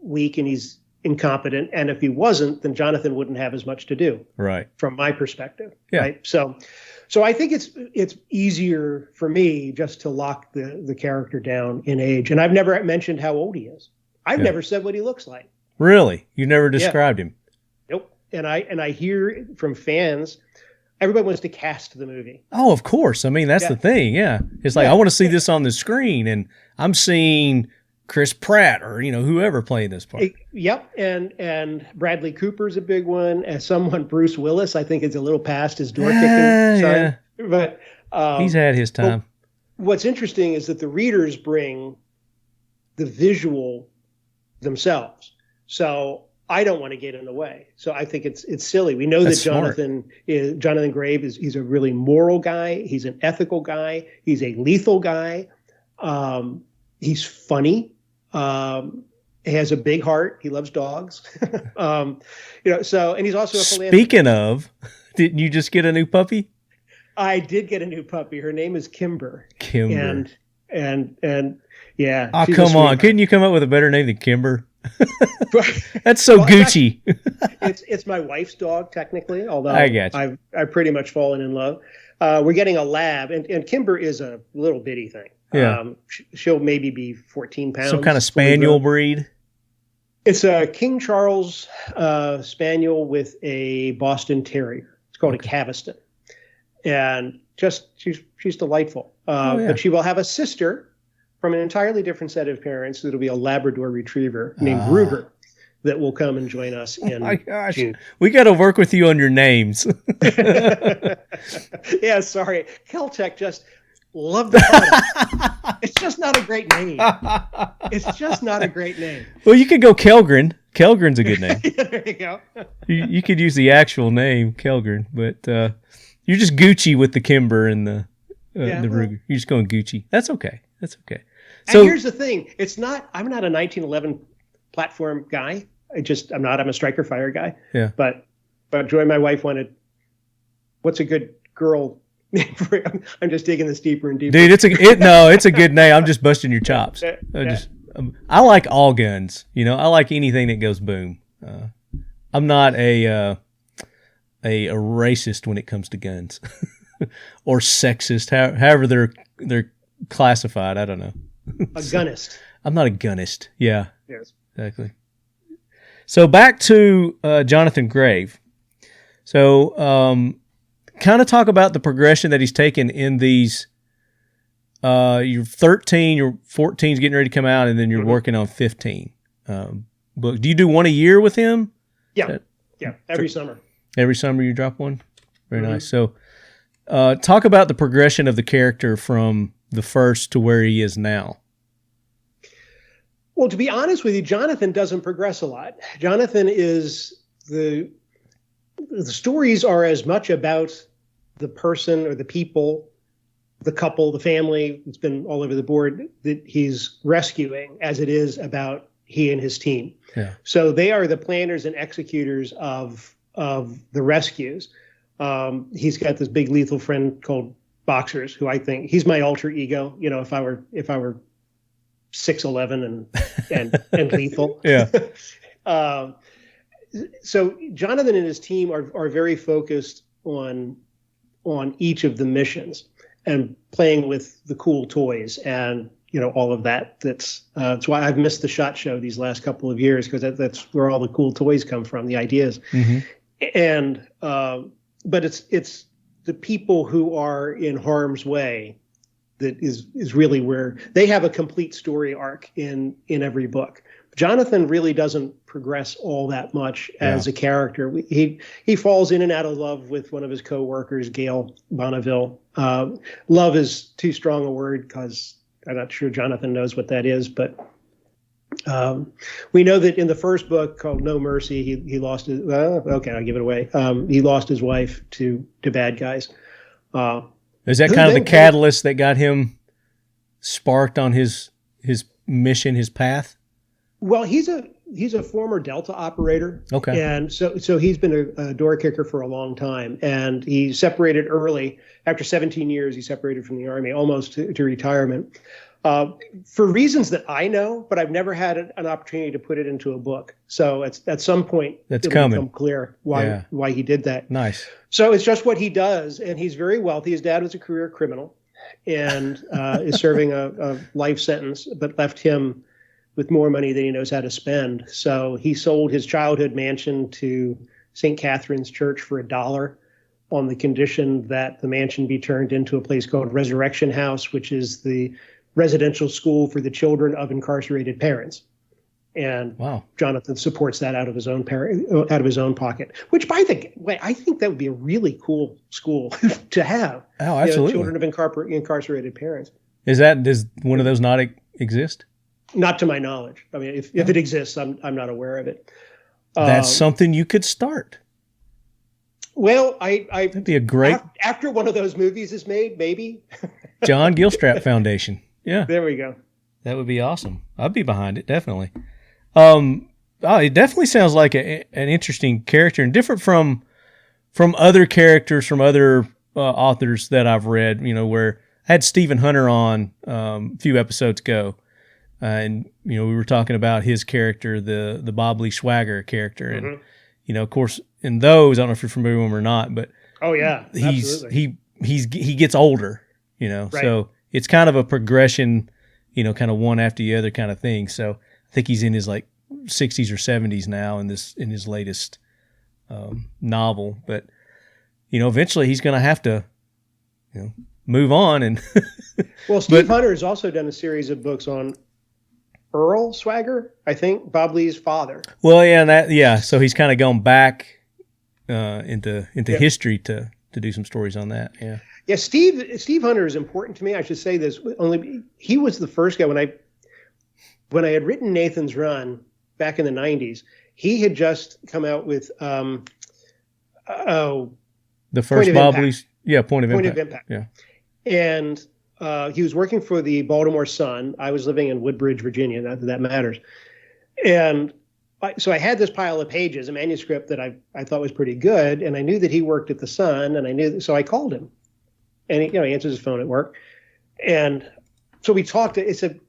weak and he's incompetent, and if he wasn't, then Johnathan wouldn't have as much to do. Right. From my perspective. Yeah. Right. So I think it's easier for me just to lock the character down in age, and I've never mentioned how old he is. I've never said what he looks like. Really? You never described him? Nope. And I hear from fans, everybody wants to cast the movie. Oh, of course. I mean, that's the thing. Yeah. It's like, I want to see this on the screen, and I'm seeing Chris Pratt or, whoever playing this part. Yep. And Bradley Cooper's a big one. As someone, Bruce Willis, I think is a little past his door kicking. Yeah. But he's had his time. What's interesting is that the readers bring the visual themselves. So I don't want to get in the way. So I think it's silly. We know That's that Johnathan Grave he's a really moral guy. He's an ethical guy. He's a lethal guy. He's funny. He has a big heart. He loves dogs. And he's also a philanthropist. Speaking of, didn't you just get a new puppy? I did get a new puppy. Her name is Kimber. Kimber. And yeah. Oh, come on. Couldn't you come up with a better name than Kimber? That's so Gucci. It's my wife's dog, technically, although I got you. I've pretty much fallen in love. We're getting a lab, and Kimber is a little bitty thing. Yeah. She'll maybe be 14 pounds. Some kind of spaniel breed? It's a King Charles spaniel with a Boston Terrier. It's called a Caviston. And she's delightful. But she will have a sister from an entirely different set of parents that'll be a Labrador Retriever named Ruger that will come and join us in June. We got to work with you on your names. Yeah, sorry. Caltech just loved the product. It's just not a great name. It's just not a great name. Well, you could go Kellgren. Kellgren's a good name. Yeah, there you go. You could use the actual name, Kellgren, but you're just Gucci with the Kimber and the Ruger. You're just going Gucci. That's okay. So, and here's the thing. I'm not a 1911 platform guy. I'm a striker fire guy. Yeah. But Joy, my wife, wanted, what's a good girl name for it? I'm just digging this deeper and deeper. Dude, it's a good name. I'm just busting your chops. I like all guns. I like anything that goes boom. I'm not a racist when it comes to guns or sexist, however they're classified. I don't know. A gunnist. I'm not a gunnist. Yeah. Yes. Exactly. So back to Johnathan Grave. So kind of talk about the progression that he's taken in these. You're 13, your 14 is getting ready to come out, and then you're working on 15 books. Do you do one a year with him? Yeah. Every summer. Every summer you drop one? Very nice. So talk about the progression of the character from the first to where he is now. Well, to be honest with you, Johnathan doesn't progress a lot. Johnathan is the stories are as much about the person or the people, the couple, the family, it's been all over the board, that he's rescuing as it is about he and his team. Yeah. So they are the planners and executors of the rescues. He's got this big lethal friend called boxers who I think he's my alter ego. You know, if I were 6'11" and lethal. Yeah. So Johnathan and his team are very focused on each of the missions and playing with the cool toys and, you know, all of that. That's why I've missed the SHOT Show these last couple of years, because that's where all the cool toys come from, the ideas. Mm-hmm. And but it's the people who are in harm's way that is really where they have a complete story arc in every book. Johnathan really doesn't progress all that much as a character. He falls in and out of love with one of his coworkers, Gail Bonneville. Love is too strong a word because I'm not sure Johnathan knows what that is, but we know that in the first book called No Mercy, he lost his. Okay, I'll give it away. He lost his wife to bad guys. Is that kind of the catalyst that got him sparked on his mission, his path? Well, he's a former Delta operator. Okay. And so he's been a door kicker for a long time, and he separated early. After 17 years, he separated from the Army, almost to retirement, for reasons that I know, but I've never had an opportunity to put it into a book. So at some point, it'll become clear why he did that. Nice. So it's just what he does, and he's very wealthy. His dad was a career criminal and is serving a life sentence, but left him with more money than he knows how to spend. So he sold his childhood mansion to St. Catherine's Church for $1 on the condition that the mansion be turned into a place called Resurrection House, which is the residential school for the children of incarcerated parents. And wow. Johnathan supports that out of his own pocket, which by the way, I think that would be a really cool school to have. Oh, absolutely. Children of incarcerated parents. Does one of those not exist? Not to my knowledge. I mean, if it exists, I'm not aware of it. That's something you could start. Well, that'd be a great after one of those movies is made, maybe. John Gilstrap Foundation. Yeah, there we go. That would be awesome. I'd be behind it, definitely. It definitely sounds like an interesting character and different from other characters from other authors that I've read. You know, where I had Stephen Hunter on a few episodes ago. And, you know, we were talking about his character, the Bob Lee Swagger character. And, you know, of course, in those, I don't know if you're familiar with him or not, but oh yeah, he gets older, you know, right. So it's kind of a progression, you know, kind of one after the other kind of thing. So I think he's in his like 60s or 70s now in his latest novel. But, you know, eventually he's going to have to, you know, move on. And well, Steve Hunter has also done a series of books on Earl Swagger, I think, Bob Lee's father. Well, yeah, so he's kind of gone back into history to do some stories on that. Yeah. Yeah, Steve Hunter is important to me. I should say this only he was the first guy when I had written Nathan's Run back in the 90s. He had just come out with the first Bob Lee's Point of Impact. Yeah. And he was working for the Baltimore Sun. I was living in Woodbridge, Virginia. Not that that matters. And so I had this pile of pages, a manuscript that I thought was pretty good, and I knew that he worked at the Sun, and so I called him, and he answers his phone at work, and so we talked. He said,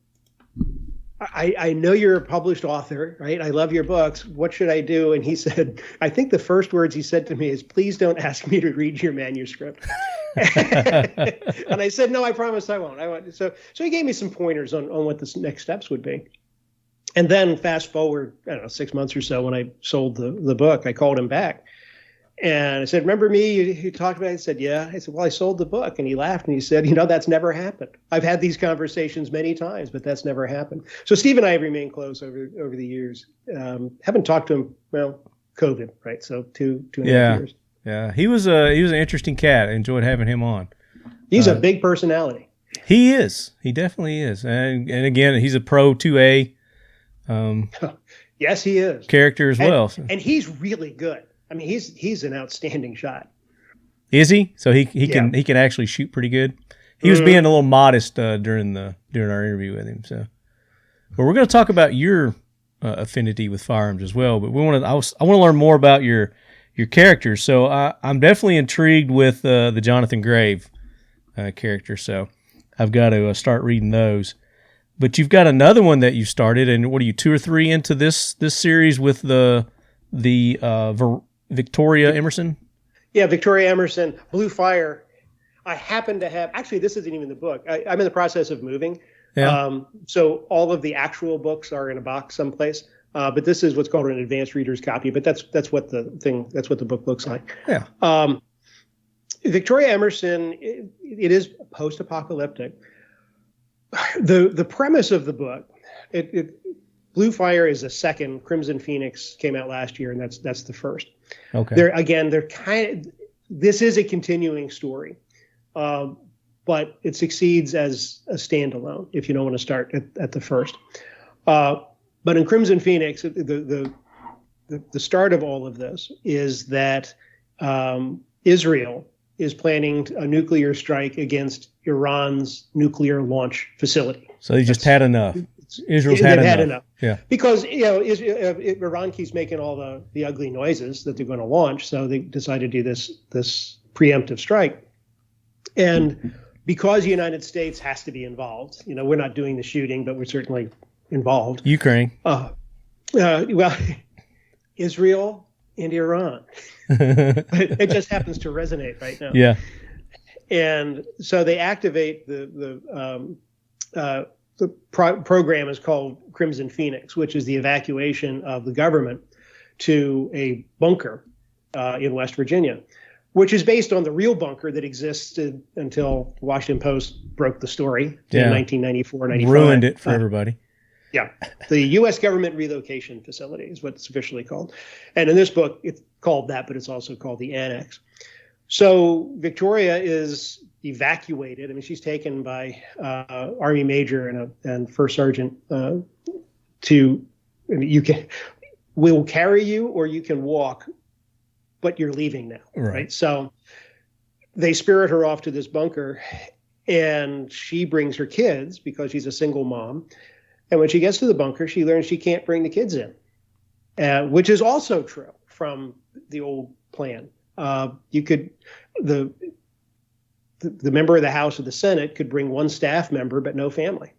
I know you're a published author, right? I love your books. What should I do? And he said, I think the first words he said to me is, please don't ask me to read your manuscript. And I said, no, I promise I won't. So he gave me some pointers on what the next steps would be. And then fast forward, I don't know, 6 months or so when I sold the book, I called him back. And I said, remember me? You talked about it? He said, yeah. I said, well, I sold the book. And he laughed and he said, that's never happened. I've had these conversations many times, but that's never happened. So Steve and I have remained close over the years. Haven't talked to him, well, COVID, right? So two and a half years. Yeah, he was an interesting cat. I enjoyed having him on. He's a big personality. He is. He definitely is. And again, he's a pro 2A. Yes, he is. Character as well. And he's really good. I mean, he's an outstanding shot. Is he? So he can actually shoot pretty good. He was being a little modest during our interview with him. So, but we're going to talk about your affinity with firearms as well. But I want to learn more about your characters. So I'm definitely intrigued with the Johnathan Grave character. So I've got to start reading those. But you've got another one that you started, and what are you, 2 or 3 into this series with the Victoria Emerson? Yeah, Victoria Emerson, Blue Fire. I happen to have, actually, this isn't even the book. I'm in the process of moving. Yeah. So all of the actual books are in a box someplace. But this is what's called an advanced reader's copy. But that's what the book looks like. Yeah. Victoria Emerson, it is post-apocalyptic. The premise of the book, Blue Fire is the second. Crimson Phoenix came out last year, and that's the first. Okay. This is a continuing story, but it succeeds as a standalone if you don't want to start at the first. But in Crimson Phoenix, the start of all of this is that Israel is planning a nuclear strike against Iran's nuclear launch facility. So they just had enough. Israel's had enough. Yeah. Because Iran keeps making all the ugly noises that they're going to launch, so they decided to do this preemptive strike. And because the United States has to be involved, we're not doing the shooting, but we're certainly involved. Ukraine. Well, Israel and Iran. It just happens to resonate right now. Yeah. And so they activate the program is called Crimson Phoenix, which is the evacuation of the government to a bunker in West Virginia, which is based on the real bunker that existed until the Washington Post broke the story in 1994, 95. Ruined it for everybody. Yeah. The U.S. Government Relocation Facility is what it's officially called. And in this book, it's called that, but it's also called the Annex. So Victoria is evacuated. I mean, she's taken by Army Major and First Sergeant we'll carry you or you can walk, but you're leaving now. Right? So they spirit her off to this bunker, and she brings her kids because she's a single mom. And when she gets to the bunker, she learns she can't bring the kids in, which is also true from the old plan. The member of the House or the Senate could bring one staff member, but no family.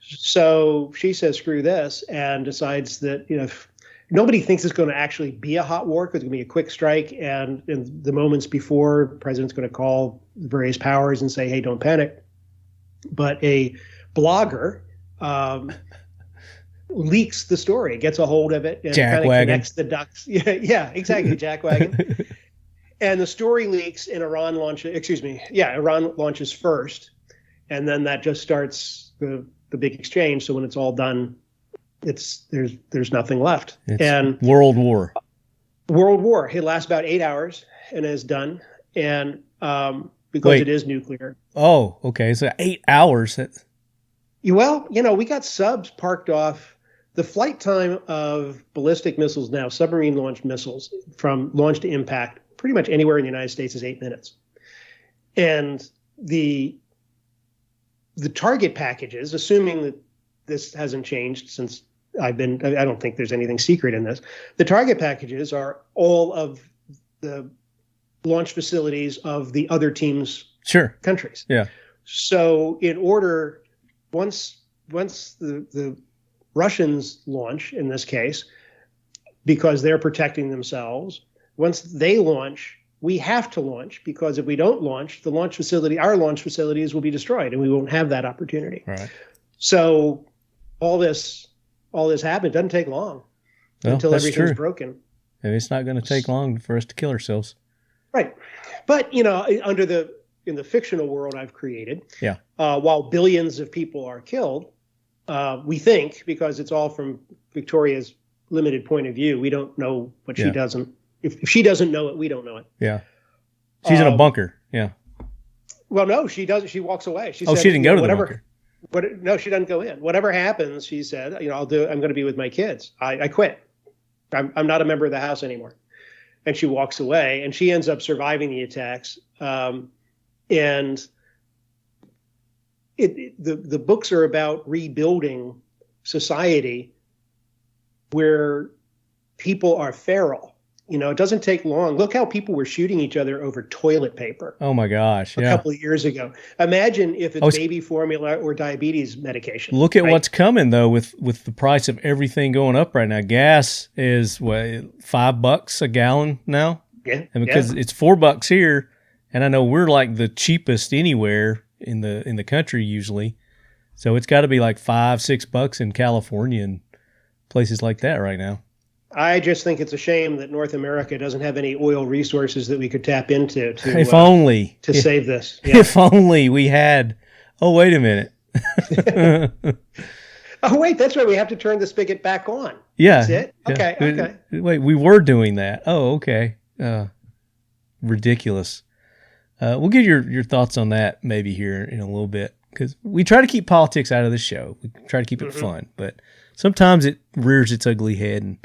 So she says, screw this, and decides that, if nobody thinks it's going to actually be a hot war, because it's going to be a quick strike. And in the moments before, the president's going to call the various powers and say, hey, don't panic. But a blogger leaks the story, gets a hold of it, and kind of connects the ducks. Yeah, exactly, jackwagon. And the story leaks, and Iran launches first, and then that just starts the big exchange. So when it's all done, there's nothing left. And World War. It lasts about 8 hours and is done. And because it is nuclear. Oh, okay. So 8 hours. Well, we got subs parked off. The flight time of ballistic missiles now, submarine launched missiles, from launch to impact, pretty much anywhere in the United States is 8 minutes. And the target packages, assuming that this hasn't changed since I don't think there's anything secret in this. The target packages are all of the launch facilities of the other team's countries. Yeah. So in order, once the Russians launch, in this case, because they're protecting themselves, once they launch, we have to launch, because if we don't launch, our launch facilities will be destroyed, and we won't have that opportunity. Right. So all this happened. It doesn't take long until everything's broken. And it's not going to take long for us to kill ourselves. Right. But, in the fictional world I've created, while billions of people are killed, we think, because it's all from Victoria's limited point of view, we don't know what she doesn't. If she doesn't know it, we don't know it. Yeah. She's in a bunker. Yeah. Well, no, she doesn't. She walks away. She said, she didn't go to the bunker. No, she doesn't go in. Whatever happens, she said, I'm going to be with my kids. I quit. I'm not a member of the House anymore. And she walks away, and she ends up surviving the attacks. And the books are about rebuilding society where people are feral. it doesn't take long. Look how people were shooting each other over toilet paper. Oh my gosh. A couple of years ago. Imagine if it's baby formula or diabetes medication. Look at what's coming though with the price of everything going up right now. Gas is what, $5 a gallon now? Yeah. And because it's $4 here, and I know we're like the cheapest anywhere in the country usually. So it's got to be like $5-6 in California and places like that right now. I just think it's a shame that North America doesn't have any oil resources that we could tap into to save this. Yeah. If only we had. Oh, wait a minute. Oh, wait, that's right. We have to turn the spigot back on. Yeah. That's it? Okay, yeah. okay. Wait, we were doing that. Oh, okay. Ridiculous. We'll get your thoughts on that maybe here in a little bit, because we try to keep politics out of the show. We try to keep it fun, but sometimes it rears its ugly head, and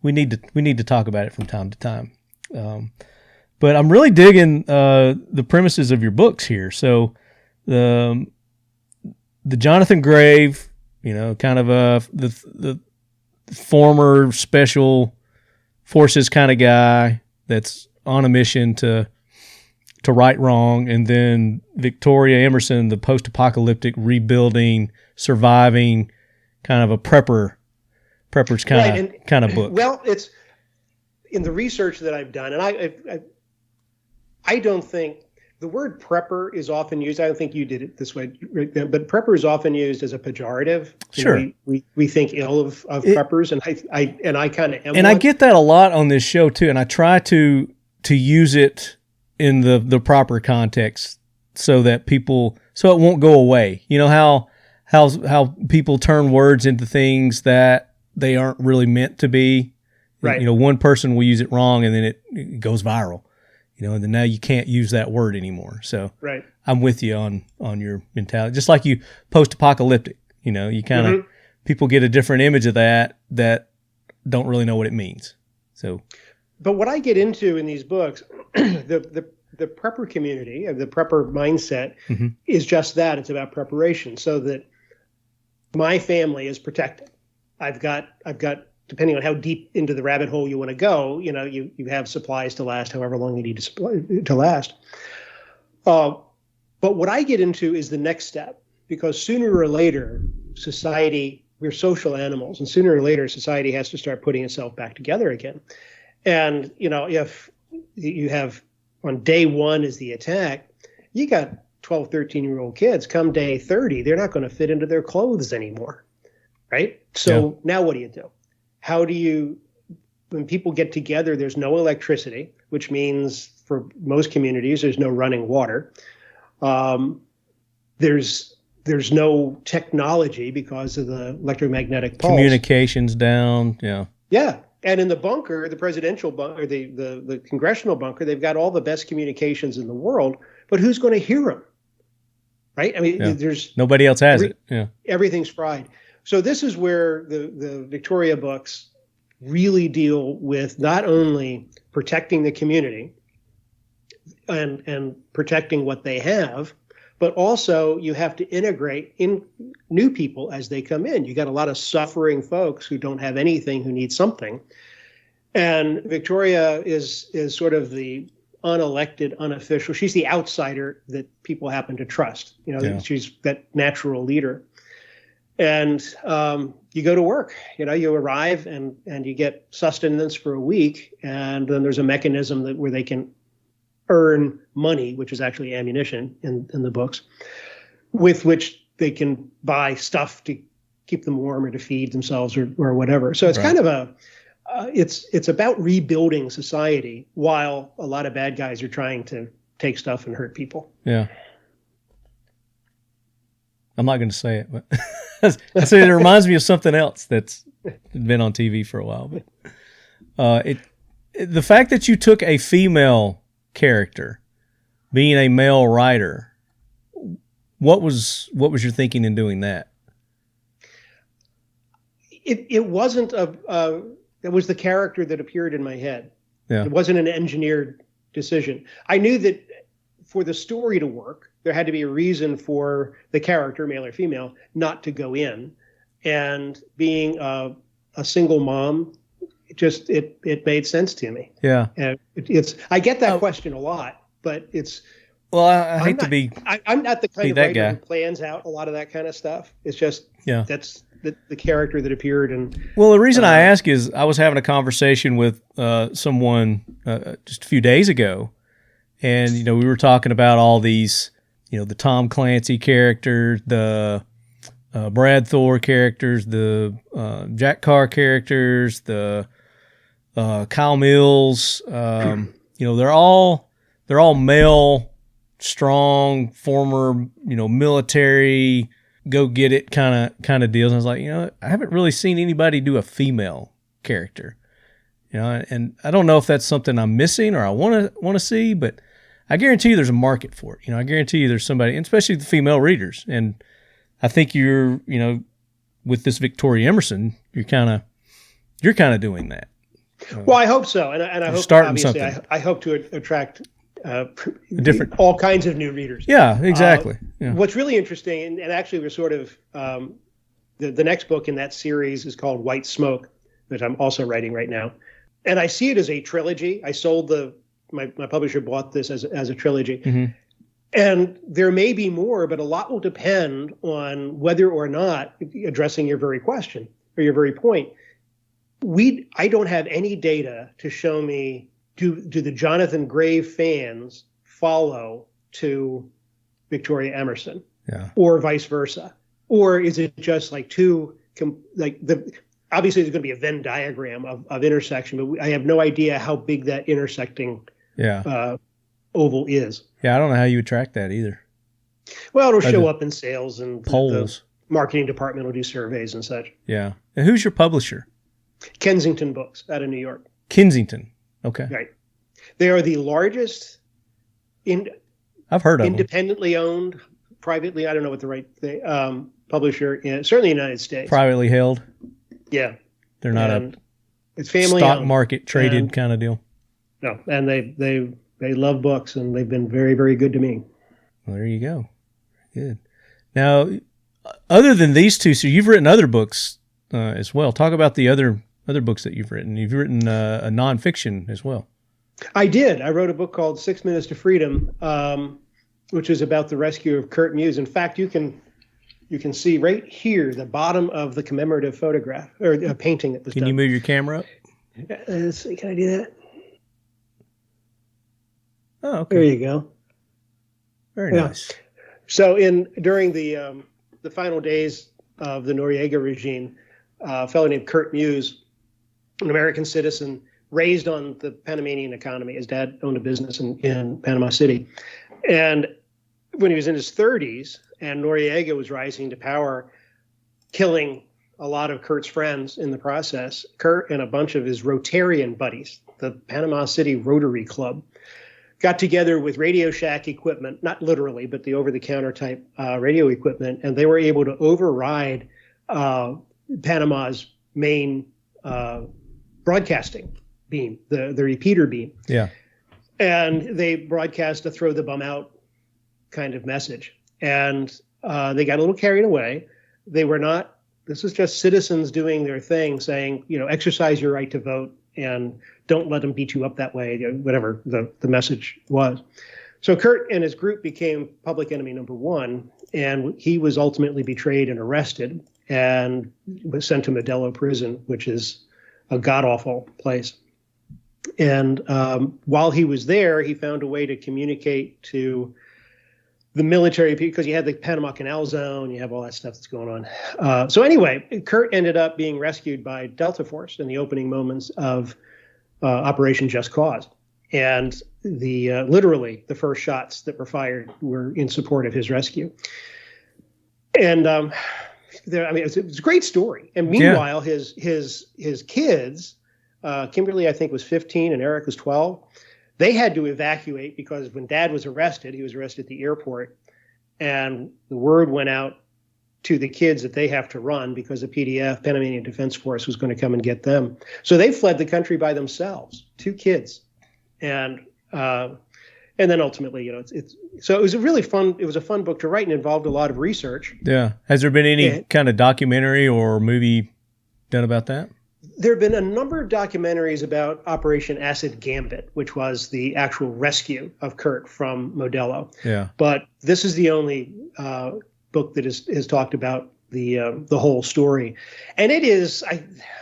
we need to talk about it from time to time. But I'm really digging the premises of your books here. So the Johnathan Grave, kind of the former special forces kind of guy that's on a mission to right wrong, and then Victoria Emerson, the post-apocalyptic, rebuilding, surviving, kind of a prepper's kind of book. Well, it's in the research that I've done, and I don't think the word prepper is often used. I don't think you did it this way, but prepper is often used as a pejorative. Sure, we think ill of preppers, and I kind of am. And I get that a lot on this show too, and I try to use it in the proper context so that it won't go away. You know how people turn words into things that they aren't really meant to be. Right. One person will use it wrong and then it goes viral. And then now you can't use that word anymore. So right. I'm with you on your mentality. Just like you post-apocalyptic, you kind of people get a different image of that don't really know what it means. So, but what I get into in these books, the prepper community, the prepper mindset is just that. It's about preparation, so that my family is protected. I've got, depending on how deep into the rabbit hole you want to go, you have supplies to last however long you need to last. But what I get into is the next step, because sooner or later, we're social animals, and sooner or later, society has to start putting itself back together again. And, if you have on day one is the attack, you got 12, 13-year-old kids. Come day 30, they're not going to fit into their clothes anymore. Right? So Now what do you do? When people get together, there's no electricity, which means for most communities, there's no running water. There's no technology because of the electromagnetic pulse. Communications down. Yeah. Yeah. And in the bunker, the presidential bunker, the congressional bunker, they've got all the best communications in the world, but who's going to hear them? Right? I mean, there's nobody else has it. Yeah. Everything's fried. So this is where the Victoria books really deal with not only protecting the community and protecting what they have, but also you have to integrate in new people as they come in. You got a lot of suffering folks who don't have anything, who need something. And Victoria is sort of the unelected, unofficial. She's the outsider that people happen to trust. She's that natural leader. And you go to work, you arrive and you get sustenance for a week. And then there's a mechanism where they can earn money, which is actually ammunition in the books, with which they can buy stuff to keep them warm or to feed themselves or whatever. So it's kind of it's about rebuilding society while a lot of bad guys are trying to take stuff and hurt people. Yeah. I'm not going to say it, but I say it reminds me of something else that's been on TV for a while. But the fact that you took a female character, being a male writer, what was your thinking in doing that? It wasn't it was the character that appeared in my head. Yeah. It wasn't an engineered decision. I knew that for the story to work, there had to be a reason for the character, male or female, not to go in. And being a single mom, it made sense to me. Yeah. And I get that question a lot, but it's. Well, I hate to be. I'm not the kind of that writer guy who plans out a lot of that kind of stuff. It's just that's the character that appeared. And well, the reason I ask is I was having a conversation with someone just a few days ago, and we were talking about all these, the Tom Clancy characters, the Brad Thor characters, the Jack Carr characters, the Kyle Mills. They're all male, strong, former, military, go get it kind of deals. And I was like, I haven't really seen anybody do a female character, and I don't know if that's something I'm missing or I want to see, but I guarantee you there's a market for it. I guarantee you there's somebody, and especially the female readers. And I think you're, with this Victoria Emerson, you're kind of doing that. Well, I hope so, and I hope obviously I hope to attract all kinds of new readers. Yeah, exactly. What's really interesting, and actually we're sort of the next book in that series is called White Smoke, which I'm also writing right now, and I see it as a trilogy. I sold my publisher bought this as a trilogy. Mm-hmm. And there may be more, but a lot will depend on whether or not, addressing your very question or your very point, I don't have any data to show me, do the Johnathan Grave fans follow to Victoria Emerson, or vice versa? Or is it just like obviously there's going to be a Venn diagram of intersection, but I have no idea how big that intersecting oval is. Yeah, I don't know how you would track that either. Well, it'll show up in sales and polls. The marketing department will do surveys and such. Yeah. And who's your publisher? Kensington Books out of New York. Kensington. Okay. Right. They are the largest I've heard of independently owned, privately, I don't know what the right thing, publisher, certainly in the United States. Privately held? Yeah. They're not it's family stock owned. Market traded kind of deal. No, and they love books, and they've been very, very good to me. Well, there you go. Good. Now, other than these two, so you've written other books as well. Talk about the other books that you've written. You've written a nonfiction as well. I did. I wrote a book called 6 Minutes to Freedom, which is about the rescue of Kurt Muse. In fact, you can see right here the bottom of the commemorative photograph or painting that was done. Can you move your camera up? Let's see. Can I do that? Oh, okay. There you go. Very nice. So during the final days of the Noriega regime, a fellow named Kurt Muse, an American citizen raised on the Panamanian economy. His dad owned a business in Panama City. And when he was in his 30s and Noriega was rising to power, killing a lot of Kurt's friends in the process, Kurt and a bunch of his Rotarian buddies, the Panama City Rotary Club, got together with Radio Shack equipment, not literally, but the over-the-counter type radio equipment, and they were able to override Panama's main broadcasting beam, the repeater beam. Yeah. And they broadcast a throw the bum out kind of message. And they got a little carried away. They were not, this is just citizens doing their thing, saying, exercise your right to vote and don't let them beat you up that way, whatever the message was. So Kurt and his group became public enemy number one, and he was ultimately betrayed and arrested and was sent to Modelo Prison, which is a god-awful place. And while he was there, he found a way to communicate to the military, because you had the Panama Canal Zone, you have all that stuff that's going on. So anyway, Kurt ended up being rescued by Delta Force in the opening moments of Operation Just Cause. And literally the first shots that were fired were in support of his rescue. And it's a great story. And meanwhile, his kids, Kimberly, I think, was 15 and Eric was 12. They had to evacuate because when Dad was arrested, he was arrested at the airport, and the word went out to the kids that they have to run because the PDF, Panamanian Defense Force, was going to come and get them. So they fled the country by themselves, 2 kids, and then ultimately, so it was a fun book to write and involved a lot of research. Yeah. Has there been any kind of documentary or movie done about that? there have been a number of documentaries about Operation Acid Gambit, which was the actual rescue of Kurt from Modelo. Yeah. But this is the only book that has talked about the whole story, and it is.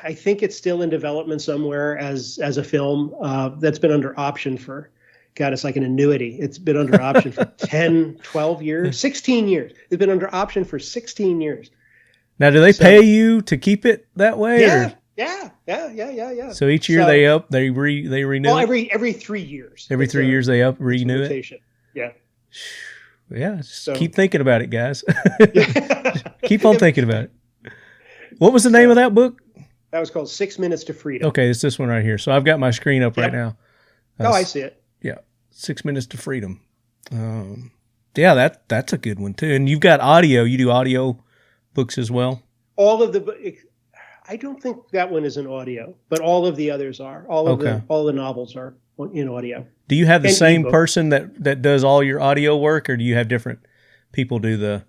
I think it's still in development somewhere as a film that's been under option for. God, it's like an annuity. It's been under option for 10, 12 years, 16 years. It's been under option for 16 years. Now, do they pay you to keep it that way? Yeah, or? Yeah. So each year they renew. Well, it? every 3 years. Every 3 years they renew it. Yeah. Yeah. Keep thinking about it, guys. Keep on thinking about it. What was the name of that book? That was called 6 Minutes to Freedom. Okay, it's this one right here. So I've got my screen up right now. I see it. Yeah, 6 Minutes to Freedom. Yeah, that's a good one too. And you've got audio. You do audio books as well. All of I don't think that one is in audio, but all of the others are. All the novels are in audio. Do you have the same ebook. person that does all your audio work, or do you have different people do the?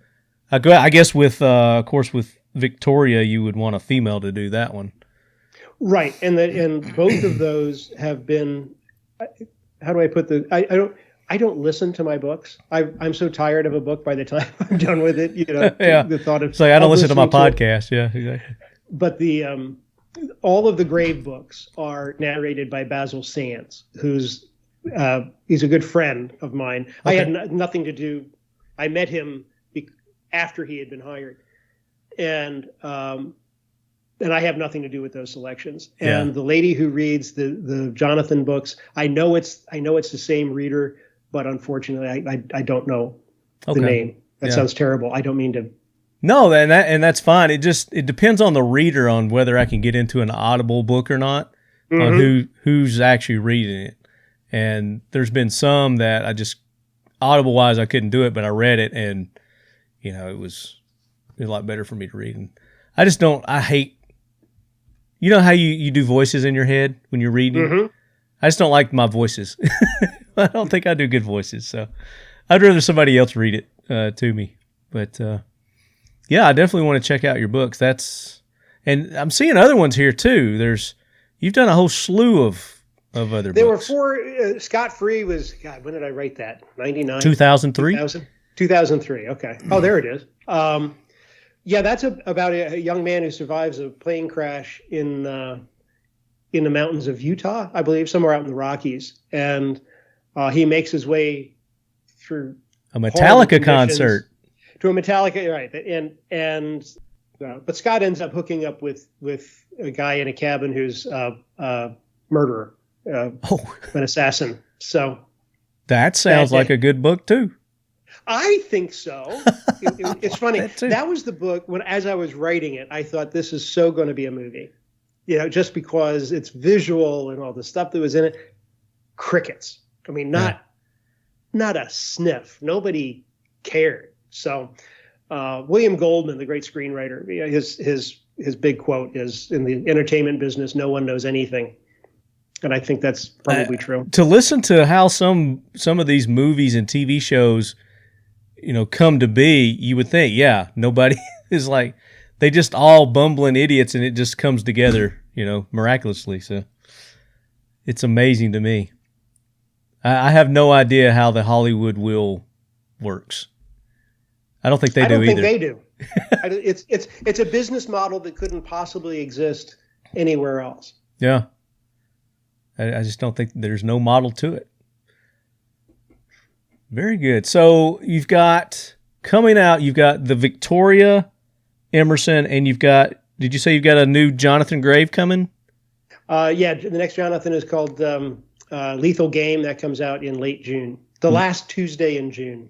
I guess with of course with Victoria, you would want a female to do that one. Right, and both of those have been. How do I put I don't listen to my books. I'm so tired of a book by the time I'm done with it. Yeah. The thought of it's like I don't listen to my podcast. Yeah, exactly. But all of the Grave books are narrated by Basil Sands, who's he's a good friend of mine. Okay. I had nothing to do. I met him after he had been hired, and I have nothing to do with those selections. And the lady who reads the Johnathan books, I know it's the same reader, but unfortunately, I don't know the name. That sounds terrible. I don't mean to. No, and that's fine. It depends on the reader on whether I can get into an Audible book or not, on who's actually reading it. And there's been some that I just Audible wise I couldn't do it, but I read it and it was a lot better for me to read. And I just don't. I hate. You know how you do voices in your head when you're reading? Mm-hmm. I just don't like my voices. I don't think I do good voices, so I'd rather somebody else read it to me. But yeah, I definitely want to check out your books. And I'm seeing other ones here too. You've done a whole slew of other books. There were 4. Scott Free was, God, when did I write that? 99? 2003? 2003, okay. Oh, there it is. Yeah, that's about a young man who survives a plane crash in the mountains of Utah, I believe, somewhere out in the Rockies, and he makes his way through a Metallica concert to a Metallica, right? But Scott ends up hooking up with a guy in a cabin who's a murderer, an assassin. So that sounds like a good book too. I think so. It's funny. That was the book as I was writing it, I thought this is so going to be a movie, just because it's visual and all the stuff that was in it. Crickets. I mean, not a sniff. Nobody cared. So, William Goldman, the great screenwriter, his big quote is, "In the entertainment business, no one knows anything." And I think that's probably true. To listen to how some of these movies and TV shows come to be, you would think, nobody is like, they just all bumbling idiots and it just comes together, miraculously. So it's amazing to me. I have no idea how the Hollywood wheel works. I don't think they do either. I don't think they do. It's a business model that couldn't possibly exist anywhere else. Yeah. I just don't think there's no model to it. Very good. So you've got coming out, you've got the Victoria Emerson, and did you say you've got a new Johnathan Grave coming? Yeah, the next Johnathan is called Lethal Game. That comes out in late June, the last Tuesday in June.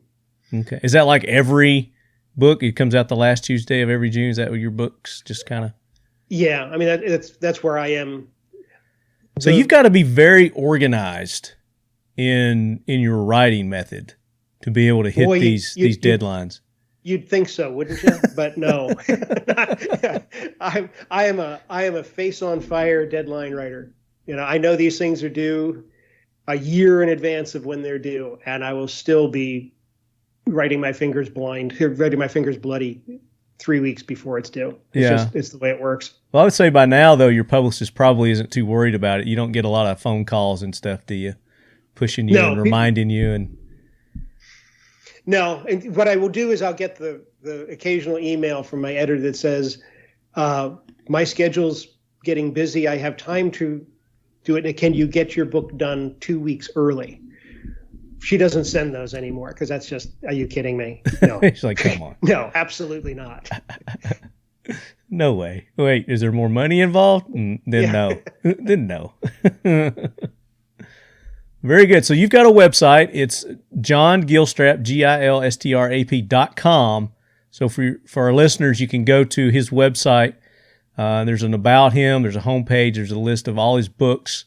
Okay. Is that like every book? It comes out the last Tuesday of every June? Is that what your books just kind of? Yeah, I mean, that's where I am. So you've got to be very organized in your writing method to be able to hit these deadlines. You'd think so, wouldn't you? But no. I am a face on fire deadline writer. I know these things are due a year in advance of when they're due, and I will still be writing my fingers bloody 3 weeks before it's due. It's the way it works. Well, I would say by now, though, your publicist probably isn't too worried about it. You don't get a lot of phone calls and stuff, do you? Pushing you and reminding you and. No, and what I will do is I'll get the occasional email from my editor that says, my schedule's getting busy. I have time to do it. Can you get your book done 2 weeks early? She doesn't send those anymore because that's just, are you kidding me? No. She's like, come on. No, absolutely not. No way. Wait, is there more money involved? Then no. Then no. Very good. So you've got a website. It's John Gilstrap, GILSTRAP.com. So for our listeners, you can go to his website. There's an about him. There's a homepage. There's a list of all his books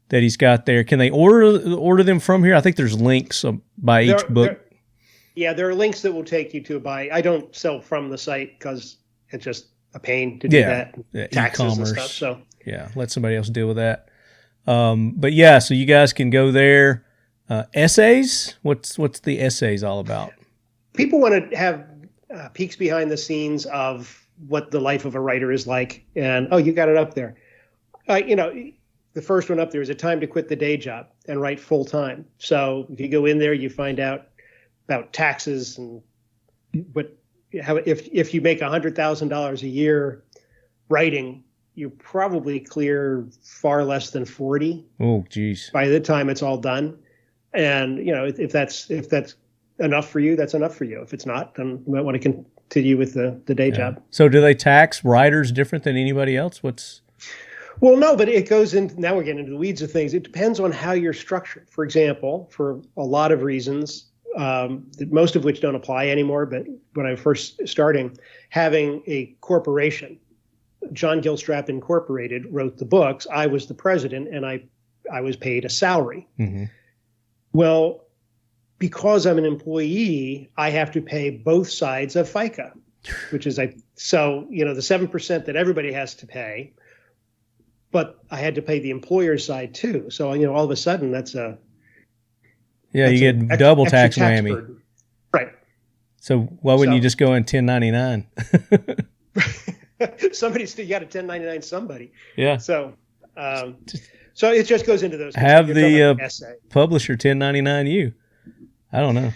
that he's got there. Can they order them from here? I think there's links by each book. There are links that will take you to buy. I don't sell from the site because it's just a pain to do that. Taxes e-commerce and stuff. So let somebody else deal with that. But yeah, so you guys can go there. Essays? What's the essays all about? People want to have peeks behind the scenes of what the life of a writer is like. And, you got it up there. The first one up there is A Time to Quit the Day Job and Write Full Time. So if you go in there, you find out about taxes and if you make $100,000 a year writing, you probably clear far less than 40. Oh, geez. By the time it's all done. And, if that's enough for you, that's enough for you. If it's not, then you might want to continue with the day job. So do they tax writers different than anybody else? Well, no, but it goes in. Now we're getting into the weeds of things. It depends on how you're structured. For example, for a lot of reasons, most of which don't apply anymore, but when I was first starting, having a corporation, John Gilstrap Incorporated, wrote the books. I was the president, and I was paid a salary. Mm-hmm. Well, because I'm an employee, I have to pay both sides of FICA, which is the 7% that everybody has to pay, but I had to pay the employer's side too. So, all of a sudden you get double tax whammy. Burden. Right. So why wouldn't you just go in 1099? You got to 1099 somebody. Yeah. So it just goes into those. Have the publisher 1099 you. I don't know.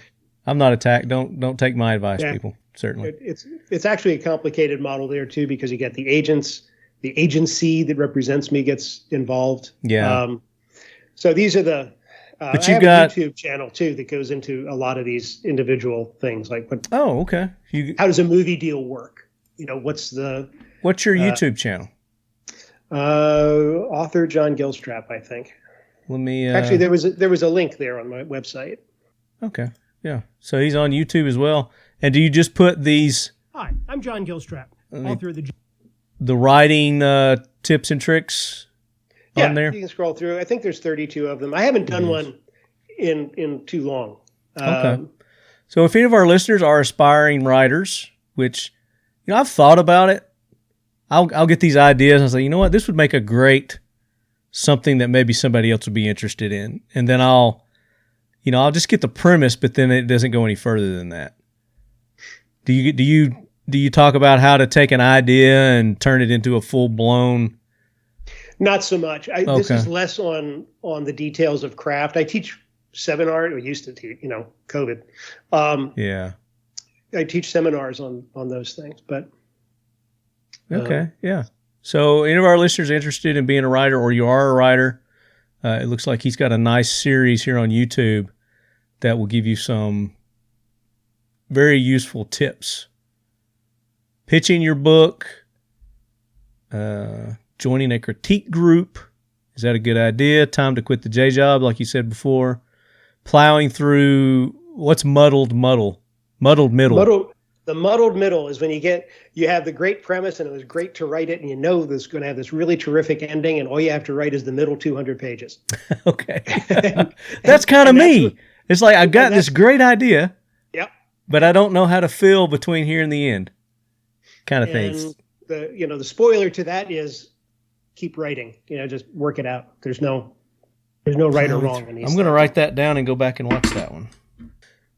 I'm not a tax. Don't take my advice, people. Certainly. It's actually a complicated model there too, because you get the agency that represents me gets involved. Yeah. So these are the. But I have a YouTube channel too that goes into a lot of these individual things, like Oh, okay. How does a movie deal work? What's your YouTube channel? Author John Gilstrap, I think. Let me. Actually, there was a link there on my website. Okay. Yeah. So he's on YouTube as well. And do you just put these? Hi, I'm John Gilstrap, author of the writing tips and tricks on there? You can scroll through. I think there's 32 of them. I haven't done one in too long. Okay. So if any of our listeners are aspiring writers, which I've thought about it, I'll get these ideas and say, you know what, this would make a great something that maybe somebody else would be interested in, and then I'll just get the premise, but then it doesn't go any further than that. Do you talk about how to take an idea and turn it into a full blown? Not so much. This is less on the details of craft. I teach seminars. We used to teach, COVID. I teach seminars on those things, but. Okay. Yeah. So any of our listeners interested in being a writer, or you are a writer, it looks like he's got a nice series here on YouTube that will give you some very useful tips. Pitching your book, joining a critique group. Is that a good idea? Time to quit the J job, like you said before. Plowing through what's muddled middle. The muddled middle is when you have the great premise and it was great to write it, and there's going to have this really terrific ending, and all you have to write is the middle 200 pages. Okay. That's kind of me. It's like I've got this great idea, but I don't know how to fill between here and the end kind of things. The spoiler to that is keep writing. Just work it out. There's no right or wrong in these I'm going to write that down and go back and watch that one.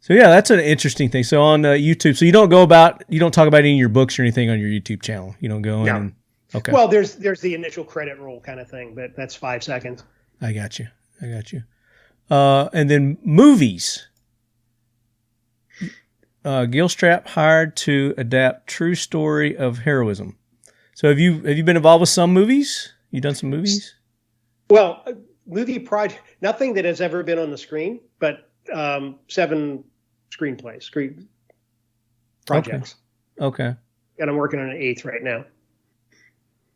So yeah, that's an interesting thing. So on YouTube, so you don't talk about any of your books or anything on your YouTube channel. You don't go in. No. Okay. Well, there's the initial credit roll kind of thing, but that's 5 seconds. I got you. And then movies. Gilstrap hired to adapt true story of heroism. So have you been involved with some movies? You done some movies? Well, movie project, nothing that has ever been on the screen, but 7 screenplays, projects. Okay. And I'm working on an 8th right now.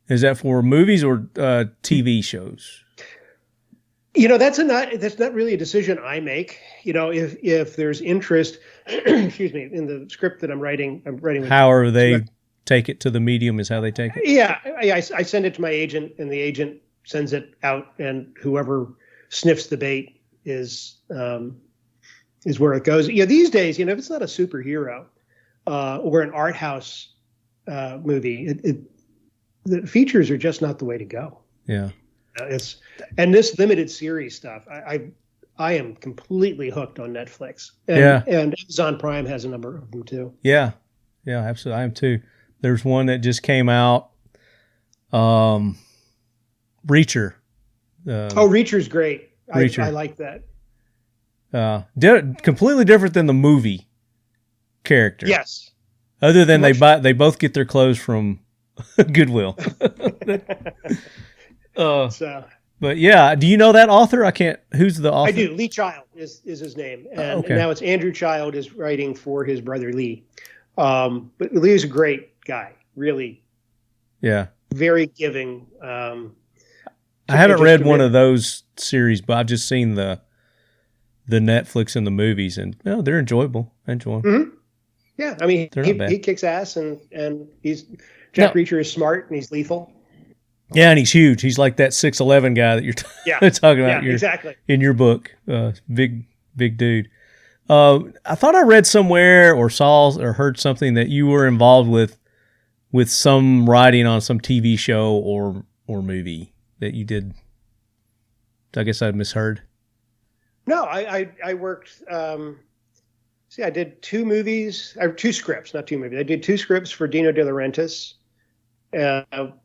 Is that for movies or TV shows? That's not really a decision I make. If there's interest, excuse me, in the script that I'm writing. However they take it to the medium is how they take it. Yeah, I send it to my agent, and the agent sends it out, and whoever sniffs the bait is where it goes. These days, if it's not a superhero or an art house movie, the features are just not the way to go. Yeah. And this limited series stuff, I am completely hooked on Netflix. And Amazon Prime has a number of them too. Yeah, absolutely. I am too. There's one that just came out, Reacher. Reacher's great. Reacher. I like that. Completely different than the movie character. Yes. Other than they both get their clothes from Goodwill. But yeah, do you know that author? Who's the author? I do. Lee Child is his name. And now it's Andrew Child is writing for his brother Lee. But Lee is a great guy, really. Yeah. Very giving. I haven't read one of those series, but I've just seen the Netflix and the movies, and they're enjoyable. I enjoy them. Mm-hmm. Yeah, I mean, he kicks ass, and Jack Reacher is smart and he's lethal. Yeah, and he's huge. He's like that 6'11" guy that you're talking about. Yeah, exactly. In your book, big dude. I thought I read somewhere or saw or heard something that you were involved with some writing on some TV show or movie that you did. I guess I misheard. No, I worked. I did 2 movies, or 2 scripts, not 2 movies. I did 2 scripts for Dino De Laurentiis,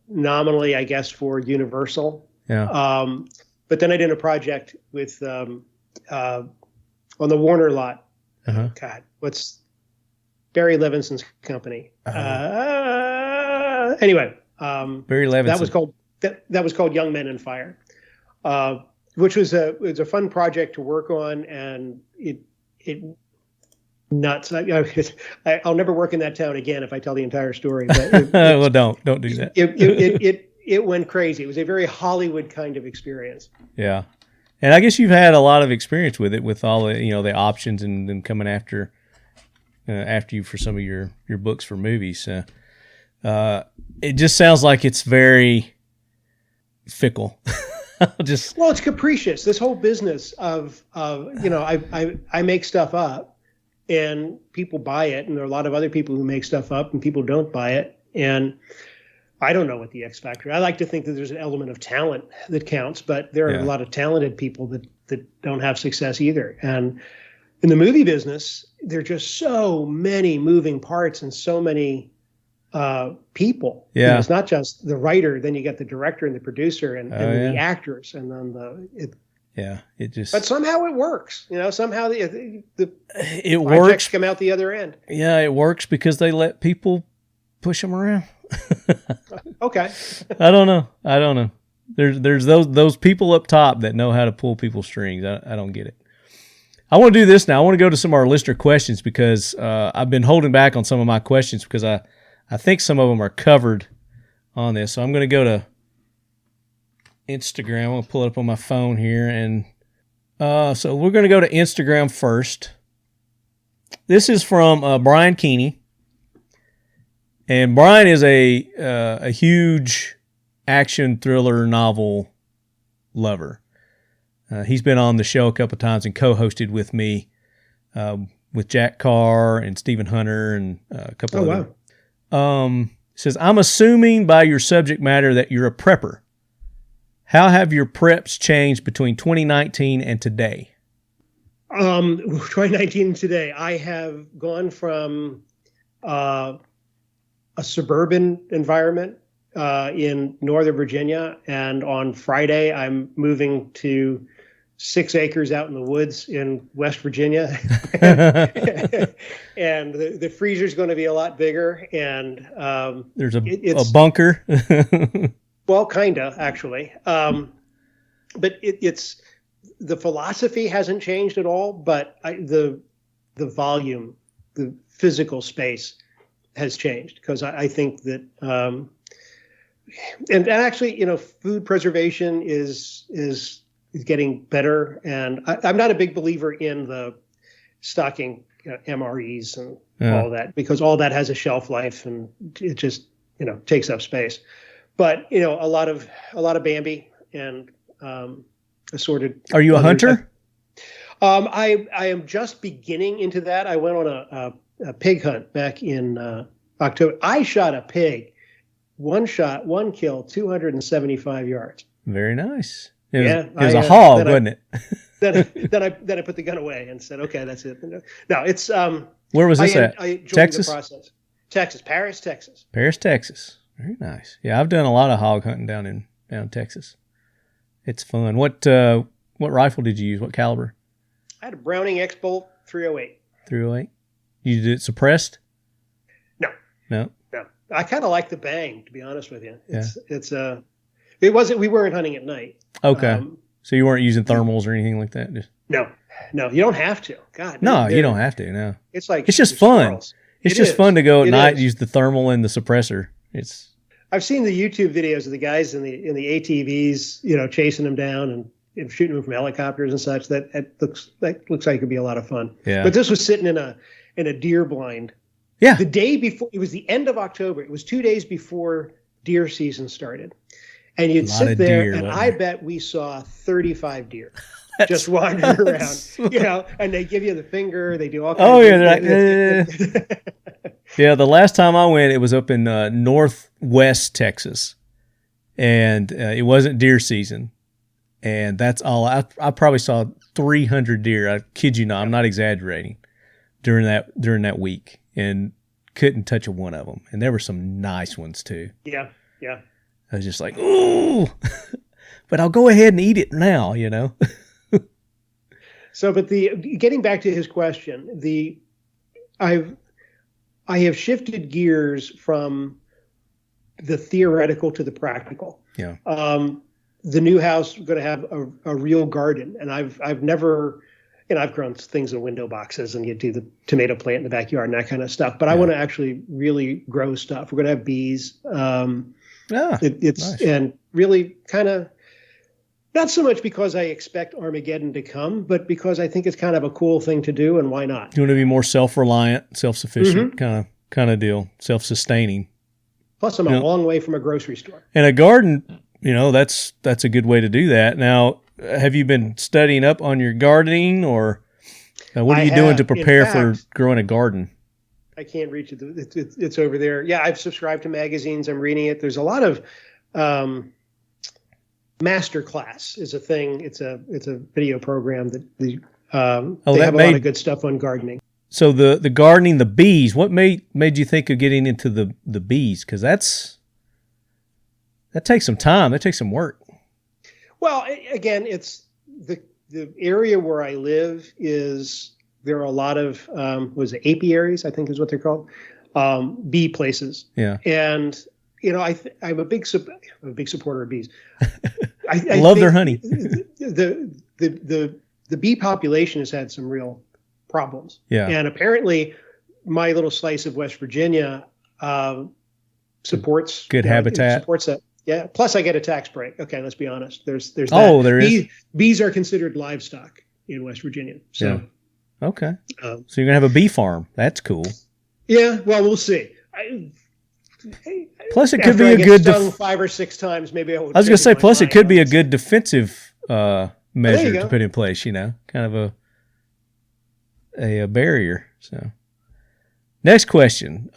nominally, I guess, for Universal. Yeah. But then I did a project with on the Warner lot. Uh-huh. God, what's Barry Levinson's company? Anyway, Barry Levinson. That was called Young Men and Fire, which was a fun project to work on, and it nuts. I'll never work in that town again if I tell the entire story. But well, don't do that. It went crazy. It was a very Hollywood kind of experience. Yeah, and I guess you've had a lot of experience with it, with all the the options and them coming after you for some of your books for movies. It just sounds like it's very fickle. Well, it's capricious. This whole business of I make stuff up. And people buy it, and there are a lot of other people who make stuff up, and people don't buy it. And I don't know what the X factor. I like to think that there's an element of talent that counts, but there are a lot of talented people that don't have success either. And in the movie business, there are just so many moving parts and so many people. Yeah, it's not just the writer. Then you get the director and the producer and the actors, and then it just. But somehow it works. Somehow the it projects works. come out the other end. Yeah, it works because they let people push them around. Okay. I don't know. There's those people up top that know how to pull people's strings. I don't get it. I want to do this now. I want to go to some of our listener questions because I've been holding back on some of my questions because I think some of them are covered on this. So I'm going to go to Instagram. I'm going to pull it up on my phone here. And so we're going to go to Instagram first. This is from Brian Keeney. And Brian is a huge action thriller novel lover. He's been on the show a couple of times and co-hosted with me with Jack Carr and Stephen Hunter and a couple of other. Says, I'm assuming by your subject matter that you're a prepper. How have your preps changed between 2019 and today? 2019 today, I have gone from a suburban environment in Northern Virginia, and on Friday I'm moving to 6 acres out in the woods in West Virginia. And the freezer's going to be a lot bigger, and there's a bunker. Well, kind of, actually. But it's the philosophy hasn't changed at all, but the volume, the physical space has changed, because I think that and actually, food preservation is getting better, and I'm not a big believer in the stocking MREs and all that, because all that has a shelf life and it just takes up space. But a lot of Bambi and assorted. Are you a hunter? I am just beginning into that. I went on a pig hunt back in October. I shot a pig, one shot, one kill, 275 yards. Very nice. It was a hog, wasn't it? Then I put the gun away and said, okay, that's it. No, it's where was this at? Texas? The process. Texas, Paris, Texas. Paris, Texas. Very nice. Yeah, I've done a lot of hog hunting down in Texas. It's fun. What rifle did you use? What caliber? I had a Browning X-Bolt 308. 308. You did it suppressed? No. I kind of like the bang, to be honest with you. We weren't hunting at night. Okay. So you weren't using thermals or anything like that? No, you don't have to. God. No, you don't have to. No. It's like it's just fun. Squirrels. It's just fun to go at night and use the thermal and the suppressor. I've seen the YouTube videos of the guys in the ATVs, chasing them down and shooting them from helicopters and such. That looks like it could be a lot of fun. Yeah. But this was sitting in a deer blind. Yeah. The day before, it was the end of October. It was 2 days before deer season started. And you'd sit there, and I bet we saw 35 deer just wandering around, and they give you the finger. They do all kinds of things. Yeah, the last time I went, it was up in northwest Texas, and it wasn't deer season. And that's all. I probably saw 300 deer. I kid you not. I'm not exaggerating. During that week, and couldn't touch one of them. And there were some nice ones too. Yeah. I was just like, ooh, but I'll go ahead and eat it now, So, but getting back to his question, I have shifted gears from the theoretical to the practical. Yeah. The new house is going to have a real garden, and I've never, I've grown things in window boxes, and you do the tomato plant in the backyard and that kind of stuff. But I want to actually really grow stuff. We're going to have bees. It's nice. And really kind of not so much because I expect Armageddon to come, but because I think it's kind of a cool thing to do, and why not? You want to be more self-reliant, self-sufficient kind of deal, self-sustaining. Plus, I'm a long way from a grocery store. And a garden, that's a good way to do that. Now, have you been studying up on your gardening, or what are you doing to prepare for growing a garden? I can't reach it. It's over there. Yeah, I've subscribed to magazines. I'm reading it. There's a lot of Masterclass is a thing. It's a video program that they have a lot of good stuff on gardening. So the gardening, the bees. What made you think of getting into the bees? Because that takes some time. That takes some work. Well, again, it's the area where I live is. There are a lot of apiaries, I think is what they're called, bee places. Yeah. And I'm a big supporter of bees. I love their honey. The bee population has had some real problems. Yeah. And apparently, my little slice of West Virginia supports good habitat. Supports that. Yeah. Plus, I get a tax break. Okay, let's be honest. There's that. There is. Bees are considered livestock in West Virginia. So. Yeah. Okay. So you're going to have a bee farm. That's cool. Yeah, well, we'll see. Plus, it could be a good... 5 or 6 times, maybe I would... I was going to say, plus it could be a good defensive measure to put in place, kind of a barrier. So, next question.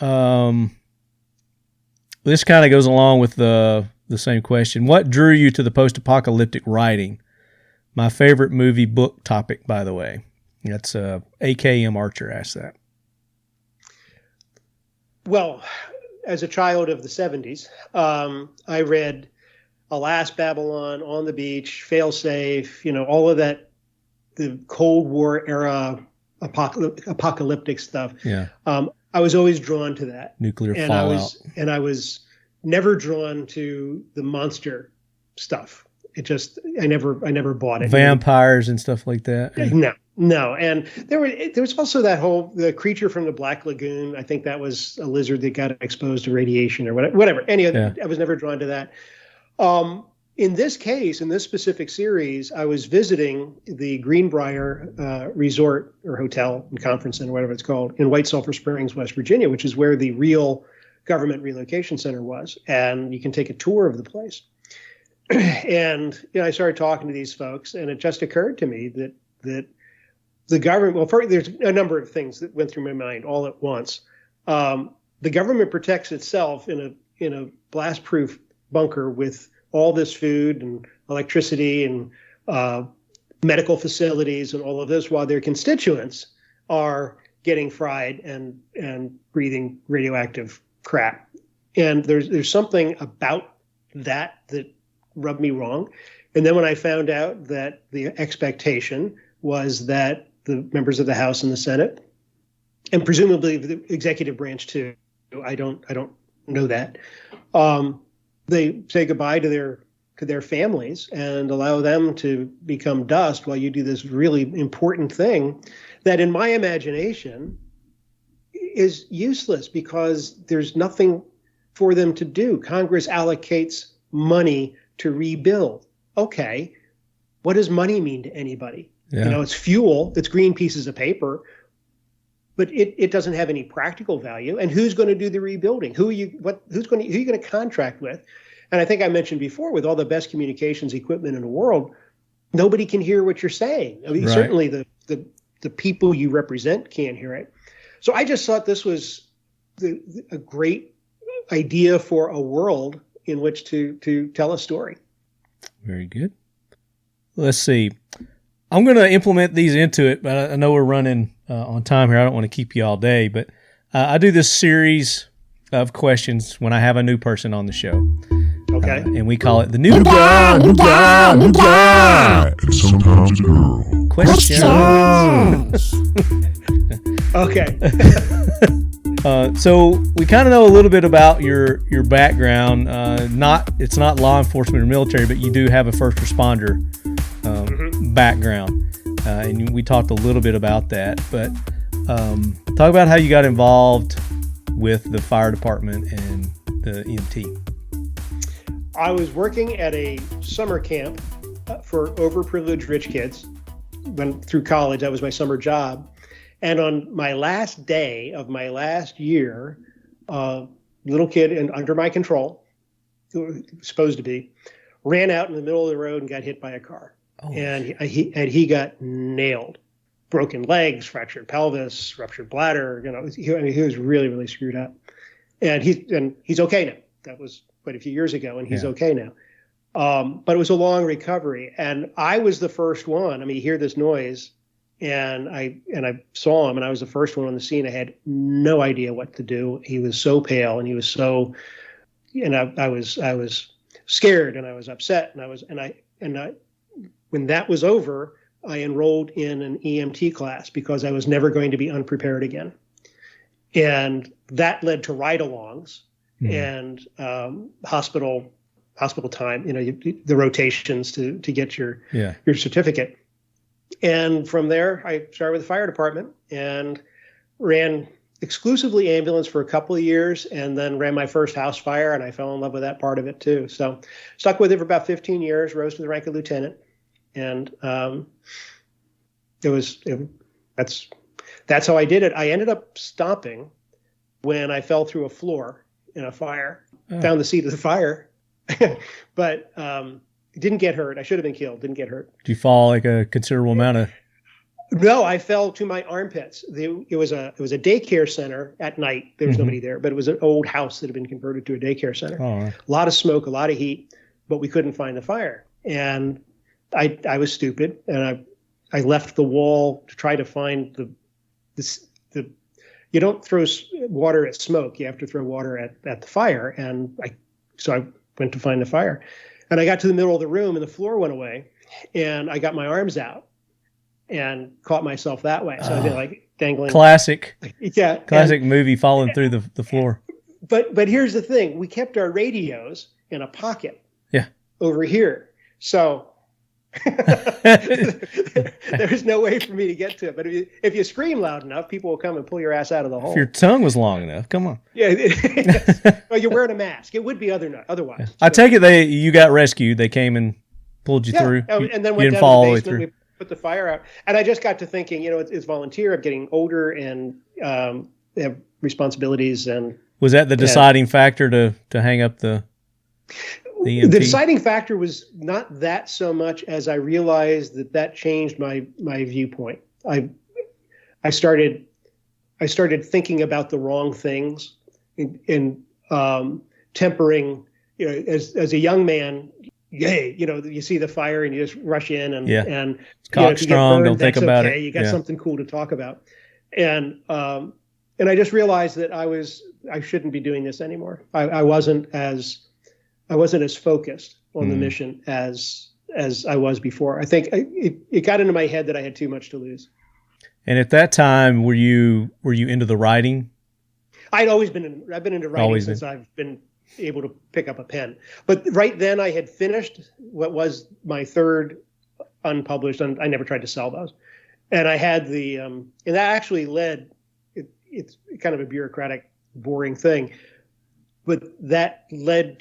This kind of goes along with the same question. What drew you to the post-apocalyptic writing? My favorite movie book topic, by the way. That's AKM Archer asked that. Well, as a child of the 70s, I read Alas, Babylon, On the Beach, Failsafe, all of that, the Cold War era apocalyptic stuff. Yeah. I was always drawn to that. Nuclear fallout. I was never drawn to the monster stuff. I never bought it. Vampires and stuff like that. No. And there was also the creature from the Black Lagoon. I think that was a lizard that got exposed to radiation or whatever. I was never drawn to that. In this case, in this specific series, I was visiting the Greenbrier Resort or Hotel and Conference Center, whatever it's called, in White Sulphur Springs, West Virginia, which is where the real government relocation center was. And you can take a tour of the place. And I started talking to these folks, and it just occurred to me that the government, well, first, there's a number of things that went through my mind all at once. The government protects itself in a blast-proof bunker with all this food and electricity and medical facilities and all of this, while their constituents are getting fried and breathing radioactive crap. And there's something about that rubbed me wrong. And then when I found out that the expectation was that the members of the House and the Senate, and presumably the executive branch too, I don't know that, they say goodbye to their families and allow them to become dust while you do this really important thing that in my imagination is useless because there's nothing for them to do. Congress allocates money to rebuild. Okay, what does money mean to anybody? Yeah. It's fuel, it's green pieces of paper, but it doesn't have any practical value. And who's going to do the rebuilding? Who are you going to contract with? And I think I mentioned before, with all the best communications equipment in the world, nobody can hear what you're saying. I mean, right. Certainly the people you represent can't hear it. So I just thought this was a great idea for a world in which to tell a story. Very good. Let's see. I'm going to implement these into it, but I know we're running on time here. I don't want to keep you all day, but I do this series of questions when I have a new person on the show. Okay. And we call it the new guy. And sometimes a girl. Questions. Okay. So we kind of know a little bit about your background. It's not law enforcement or military, but you do have a first responder background, and we talked a little bit about that. But talk about how you got involved with the fire department and the EMT. I was working at a summer camp for overprivileged rich kids. Went through college. That was my summer job. And on my last day of my last year, little kid under my control, who was supposed to be, ran out in the middle of the road and got hit by a car. Oh. And he got nailed. Broken legs, fractured pelvis, ruptured bladder. He was really, really screwed up. And he's okay now. That was quite a few years ago, and he's okay now. But it was a long recovery. And I was the first one. I mean, you hear this noise. And I saw him, and I was the first one on the scene. I had no idea what to do. He was so pale, and he was so, and I was scared, and I was upset, and when that was over, I enrolled in an EMT class because I was never going to be unprepared again, and that led to ride-alongs and hospital time. The rotations to get your certificate. And from there, I started with the fire department and ran exclusively ambulance for a couple of years, and then ran my first house fire, and I fell in love with that part of it too. So stuck with it for about 15 years, rose to the rank of lieutenant. And that's how I did it. I ended up stopping when I fell through a floor in a fire, found the seat of the fire, but didn't get hurt. I should have been killed. Didn't get hurt. Did you fall like a considerable amount of? No, I fell to my armpits. It was a daycare center at night. There was nobody there, but it was an old house that had been converted to a daycare center. Oh. A lot of smoke, a lot of heat, but we couldn't find the fire. And I was stupid, and I left the wall to try to find the you don't throw water at smoke. You have to throw water at the fire. And so I went to find the fire, and I got to the middle of the room and the floor went away, and I got my arms out and caught myself that way. So I did like dangling. Classic. Yeah. Classic movie falling through the floor. But here's the thing. We kept our radios in a pocket. Yeah. Over here. So there's no way for me to get to it. But if you scream loud enough, people will come and pull your ass out of the hole. If your tongue was long enough, come on. Yeah. Well, you're wearing a mask. It would be otherwise. Yeah. I take it you got rescued. They came and pulled you through. And then you went didn't down fall to all the the way through. basement. We put the fire out. And I just got to thinking, it's volunteer. I'm getting older and have responsibilities. And was that the deciding factor to hang up the EMT? The deciding factor was not that so much as I realized that changed my viewpoint. I started thinking about the wrong things in tempering. As a young man, you see the fire and you just rush in and cock strong. Don't think about it. You got something cool to talk about, and I just realized that I shouldn't be doing this anymore. I wasn't as focused on the mission as I was before. I think it got into my head that I had too much to lose. And at that time, were you into the writing? I've been into writing since I've been able to pick up a pen. But right then I had finished what was my third unpublished, and I never tried to sell those. And I had and that actually led, it's kind of a bureaucratic, boring thing, but that led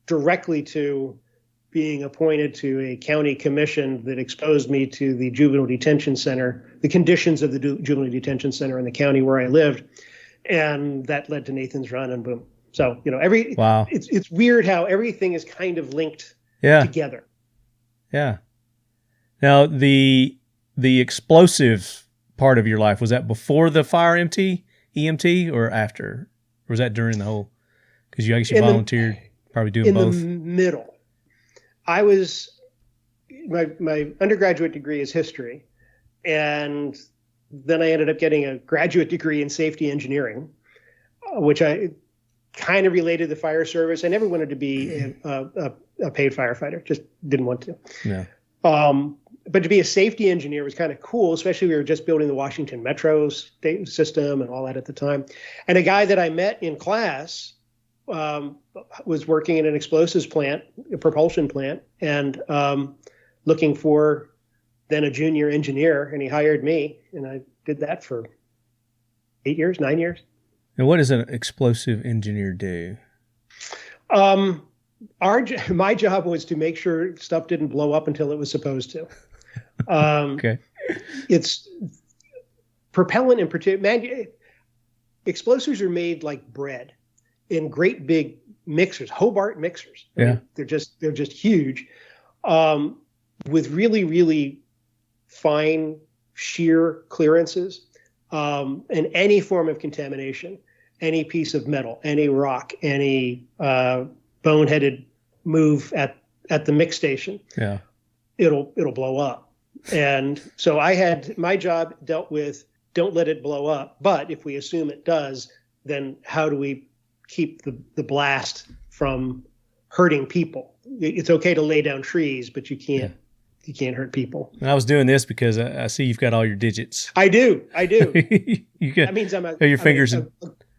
directly to being appointed to a county commission that exposed me to the juvenile detention center, the conditions of the juvenile detention center in the county where I lived. And that led to Nathan's Run, and boom. So, it's weird how everything is kind of linked together. Yeah. Now, the explosive part of your life, was that before the fire EMT or after? Or was that during the whole? Because you actually volunteered, probably doing both. In the middle. I was, my undergraduate degree is history, and then I ended up getting a graduate degree in safety engineering, which I kind of related to the fire service. I never wanted to be a paid firefighter, just didn't want to. Yeah. But to be a safety engineer was kind of cool, especially we were just building the Washington Metro state system and all that at the time. And a guy that I met in class was working in an explosives plant, a propulsion plant, and looking for then a junior engineer, and he hired me, and I did that for 9 years. And what does an explosive engineer do? My job was to make sure stuff didn't blow up until it was supposed to. Okay. It's propellant in particular. Explosives are made like bread in great big mixers, Hobart mixers. Yeah. I mean, they're just huge, with really, really fine shear clearances, and any form of contamination, any piece of metal, any rock, any boneheaded move at the mix station, it'll blow up. And so my job dealt with, don't let it blow up, but if we assume it does, then how do we keep the blast from hurting people? It's okay to lay down trees, but you can't hurt people. And I was doing this because I see you've got all your digits. I do. That means I'm a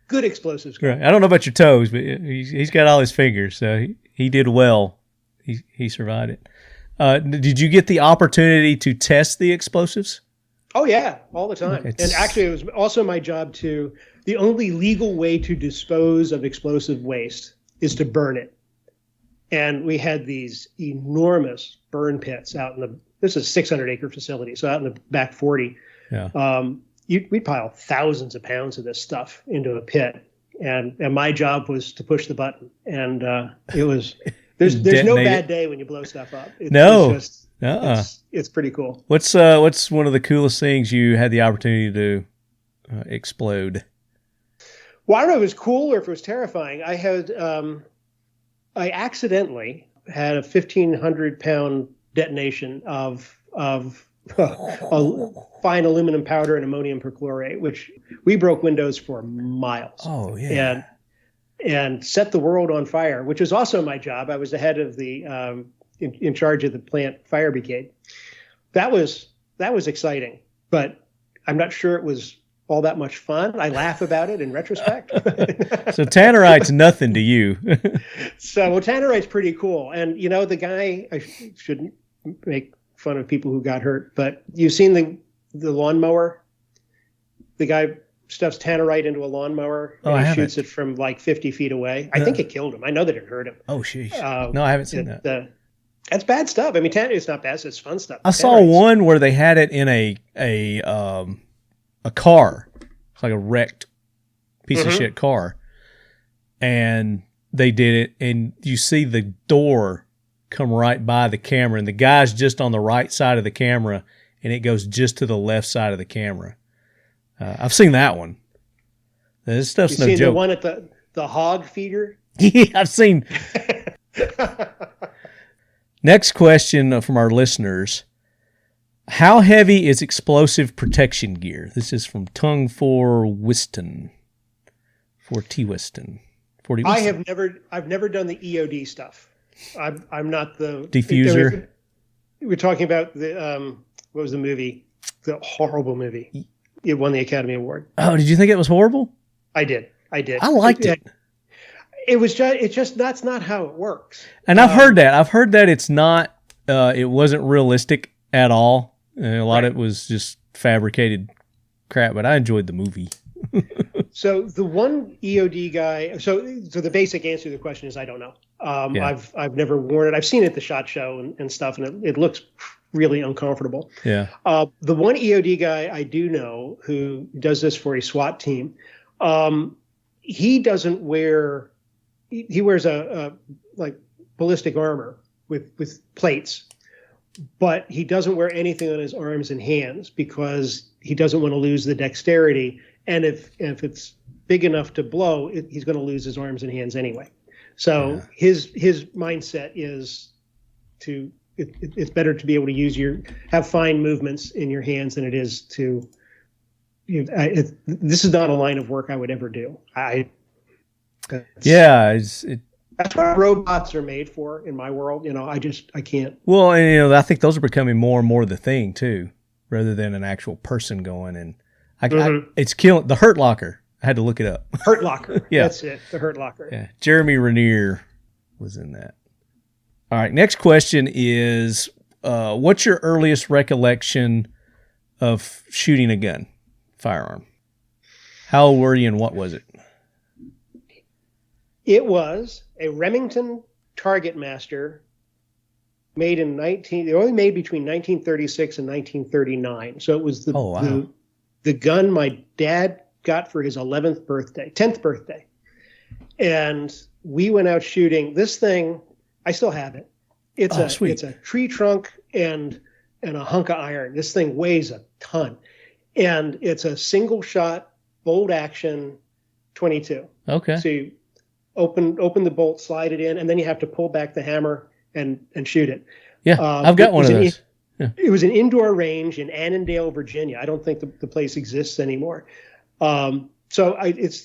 good explosives guy. Right. I don't know about your toes, but he's got all his fingers, so he did well. He survived it. Did you get the opportunity to test the explosives? Oh yeah, all the time. And actually, it was also my job to. The only legal way to dispose of explosive waste is to burn it. And we had these enormous burn pits out this is a 600-acre facility, so out in the back 40. Yeah. We'd pile thousands of pounds of this stuff into a pit, and my job was to push the button. And it was there's no bad day when you blow stuff up. It's pretty cool. What's one of the coolest things you had the opportunity to explode? Well, I don't know if it was cool or if it was terrifying. I accidentally had a 1,500-pound detonation of fine aluminum powder and ammonium perchlorate, which we broke windows for miles. Oh, yeah. And set the world on fire, which was also my job. I was the head of the in charge of the plant fire brigade. That was exciting, but I'm not sure it was all that much fun. I laugh about it in retrospect. So tannerite's nothing to you. So tannerite's pretty cool. And the guy, I shouldn't make fun of people who got hurt, but you've seen the lawnmower. The guy stuffs tannerite into a lawnmower and shoots it from like 50 feet away. I think it killed him. I know that it hurt him. Oh, sheesh. No, I haven't seen that. That's bad stuff. I mean, it's not bad. It's fun stuff. I saw one where they had it in a car. It's like a wrecked piece of shit car. And they did it, and you see the door come right by the camera, and the guy's just on the right side of the camera, and it goes just to the left side of the camera. I've seen that one. This stuff's no joke. You seen the one at the hog feeder? Yeah, I've seen. Next question from our listeners. How heavy is explosive protection gear? This is from Tongue for Wiston. For T. Wiston. I've never done the EOD stuff. I'm not the diffuser. We're talking about the what was the movie? The horrible movie. It won the Academy Award. Oh, did you think it was horrible? I did. I liked it. That's not how it works. And I've heard that. I've heard that it's not. It wasn't realistic at all. A lot of it was just fabricated crap. But I enjoyed the movie. So the one EOD guy. So the basic answer to the question is I don't know. I've never worn it. I've seen it at the SHOT Show and stuff, and it looks really uncomfortable. Yeah. The one EOD guy I do know who does this for a SWAT team, he doesn't wear. He wears a like ballistic armor with plates, but he doesn't wear anything on his arms and hands because he doesn't want to lose the dexterity. And if it's big enough to blow, he's going to lose his arms and hands anyway. So his mindset is it's better to be able to have fine movements in your hands than it is to. This is not a line of work I would ever do. That's what robots are made for in my world. I can't. Well, and I think those are becoming more and more the thing too, rather than an actual person going and. It's killing the Hurt Locker. I had to look it up. Hurt Locker. Yeah. That's it. The Hurt Locker. Yeah. Jeremy Renier was in that. All right. Next question is, what's your earliest recollection of shooting a gun, firearm? How old were you and what was it? It was a Remington Target Master made they only made between 1936 and 1939. So it was the gun my dad got for his 10th birthday. And we went out shooting this thing. I still have it. It's a tree trunk and a hunk of iron. This thing weighs a ton. And it's a single shot bolt action 22. Okay. So you open the bolt, slide it in, and then you have to pull back the hammer and shoot it. Yeah, I've got one of those. Yeah. It was an indoor range in Annandale, Virginia. I don't think the place exists anymore. So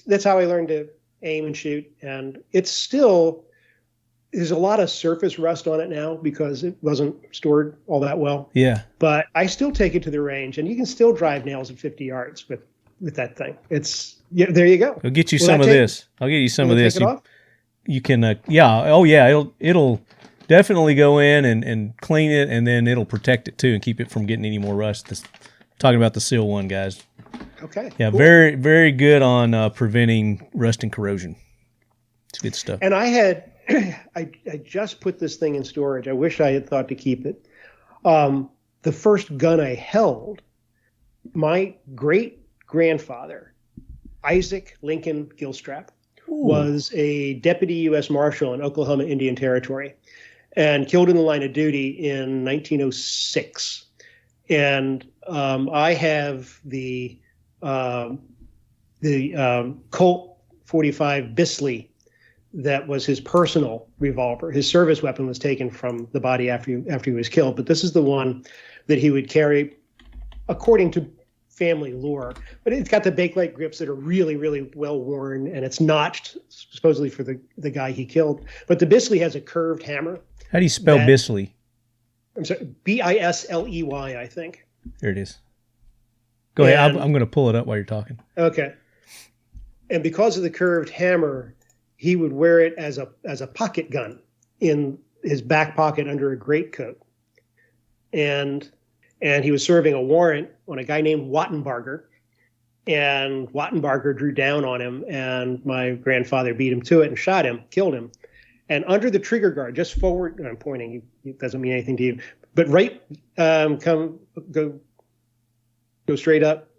that's how I learned to aim and shoot. And there's a lot of surface rust on it now because it wasn't stored all that well. Yeah. But I still take it to the range, and you can still drive nails at 50 yards with that thing. There you go. I'll get you some of this. I'll get you some of this. You can, it'll definitely go in and clean it, and then it'll protect it too and keep it from getting any more rust. Talking about the Seal 1, guys. Okay. Yeah, cool. Very, very good on preventing rust and corrosion. It's good stuff. And I just put this thing in storage. I wish I had thought to keep it. The first gun I held, my great-grandfather, Isaac Lincoln Gilstrap, was a deputy U.S. Marshal in Oklahoma Indian Territory and killed in the line of duty in 1906. And I have the Colt 45 Bisley that was his personal revolver. His service weapon was taken from the body after he was killed, but this is the one that he would carry, according to family lore. But it's got the Bakelite grips that are really, really well worn, and it's notched, supposedly for the guy he killed. But the Bisley has a curved hammer. How do you spell Bisley? I'm sorry, Bisley, I think. There it is. Go ahead. I'm going to pull it up while you're talking. Okay. And because of the curved hammer, he would wear it as a pocket gun in his back pocket under a greatcoat. And he was serving a warrant on a guy named Wattenbarger. And Wattenbarger drew down on him, and my grandfather beat him to it and shot him, killed him. And under the trigger guard, just forward, and I'm pointing, it doesn't mean anything to you, but go straight up,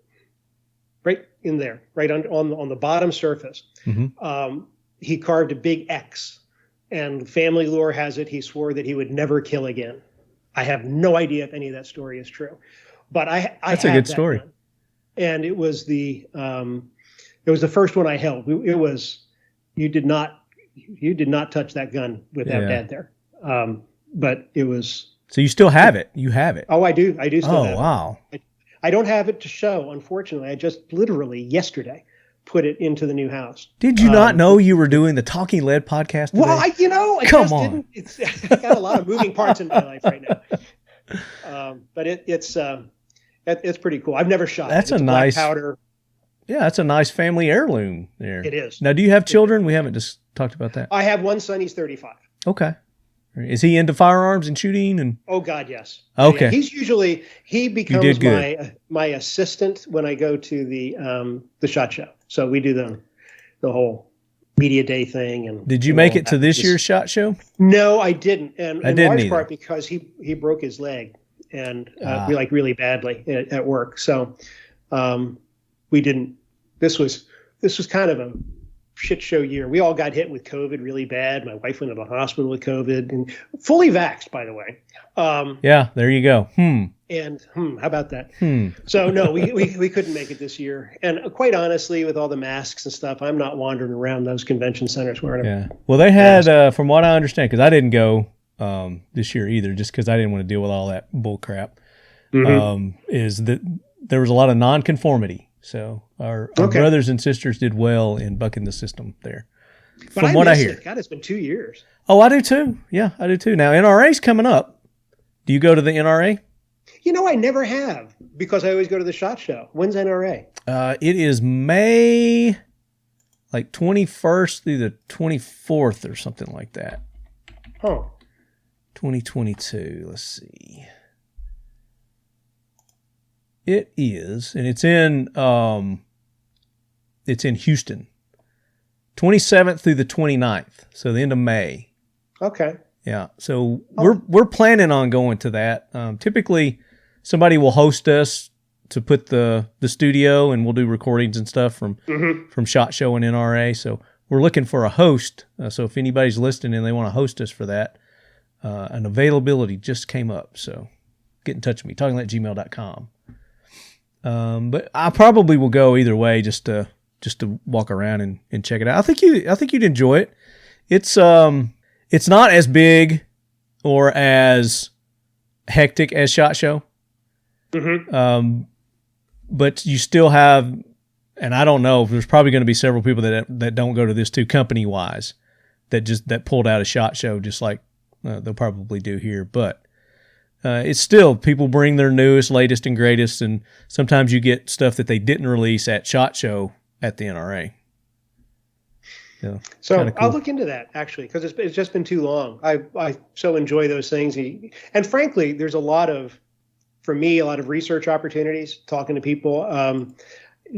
right in there, right on the bottom surface. Mm-hmm. He carved a big X, and family lore has it he swore that he would never kill again. I have no idea if any of that story is true, but that's a good story. Gun. And it was the first one I held. You did not touch that gun without Dad there. But it was. So you still have it? You have it? Oh, I do. I do still have it. Oh, wow. I don't have it to show, unfortunately. I just literally yesterday put it into the new house. Did you not know you were doing the Talking Lead podcast today? Well, I Come just on. didn't. I got a lot of moving parts in my life right now. But it's pretty cool. I've never shot. That's it. a nice black powder. Yeah, that's a nice family heirloom there. It is. Now, do you have children? We haven't just talked about that. I have one son. He's 35. Okay. Is he into firearms and shooting? And oh God, yes. Okay. Yeah, he becomes my assistant when I go to the SHOT Show. So we do the whole media day thing. And did you make it to this year's SHOT Show? No, I didn't. And in large either. part because he broke his leg and really badly at work. So we didn't. This was kind of a shit show year. We all got hit with COVID really bad. My wife went to the hospital with COVID and fully vaxxed, by the way. Yeah, there you go. And how about that? So no, we couldn't make it this year. And quite honestly, with all the masks and stuff, I'm not wandering around those convention centers wearing them. Yeah. Well, they had, from what I understand, because I didn't go this year either, just because I didn't want to deal with all that bull crap, is that there was a lot of nonconformity. So our brothers and sisters did well in bucking the system there. From what I hear. God, it's been 2 years. Oh, I do too. Yeah, I do too. Now, NRA's coming up. Do you go to the NRA? I never have because I always go to the SHOT Show. When's NRA? It is May 21st through the 24th or something like that. Oh. 2022. Let's see. It is, and it's in Houston, 27th through the 29th, so the end of May. Okay. Yeah, so we're planning on going to that. Typically, somebody will host us to put the studio, and we'll do recordings and stuff from SHOT Show and NRA. So we're looking for a host. So if anybody's listening and they want to host us for that, an availability just came up. So get in touch with me, talkinglet@gmail.com. But I probably will go either way just to walk around and check it out. I think you'd enjoy it. It's not as big or as hectic as SHOT Show. But you still have, and I don't know, there's probably going to be several people that don't go to this too, company wise, that pulled out a SHOT Show just like they'll probably do here. But it's still, people bring their newest, latest, and greatest, and sometimes you get stuff that they didn't release at SHOT Show at the NRA. So cool. I'll look into that, actually, because it's just been too long. I so enjoy those things. And frankly, there's a lot of research opportunities, talking to people.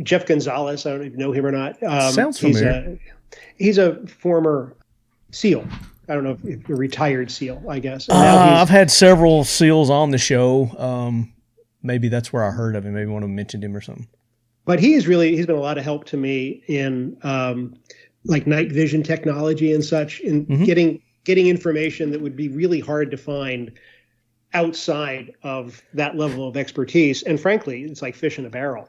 Jeff Gonzalez, I don't even know him or not. Sounds familiar. He's a former SEAL. I don't know if a retired SEAL, I guess. I've had several SEALs on the show. Maybe that's where I heard of him. Maybe one of them mentioned him or something. But he's been a lot of help to me in night vision technology and such, in getting information that would be really hard to find outside of that level of expertise. And frankly, it's like fish in a barrel.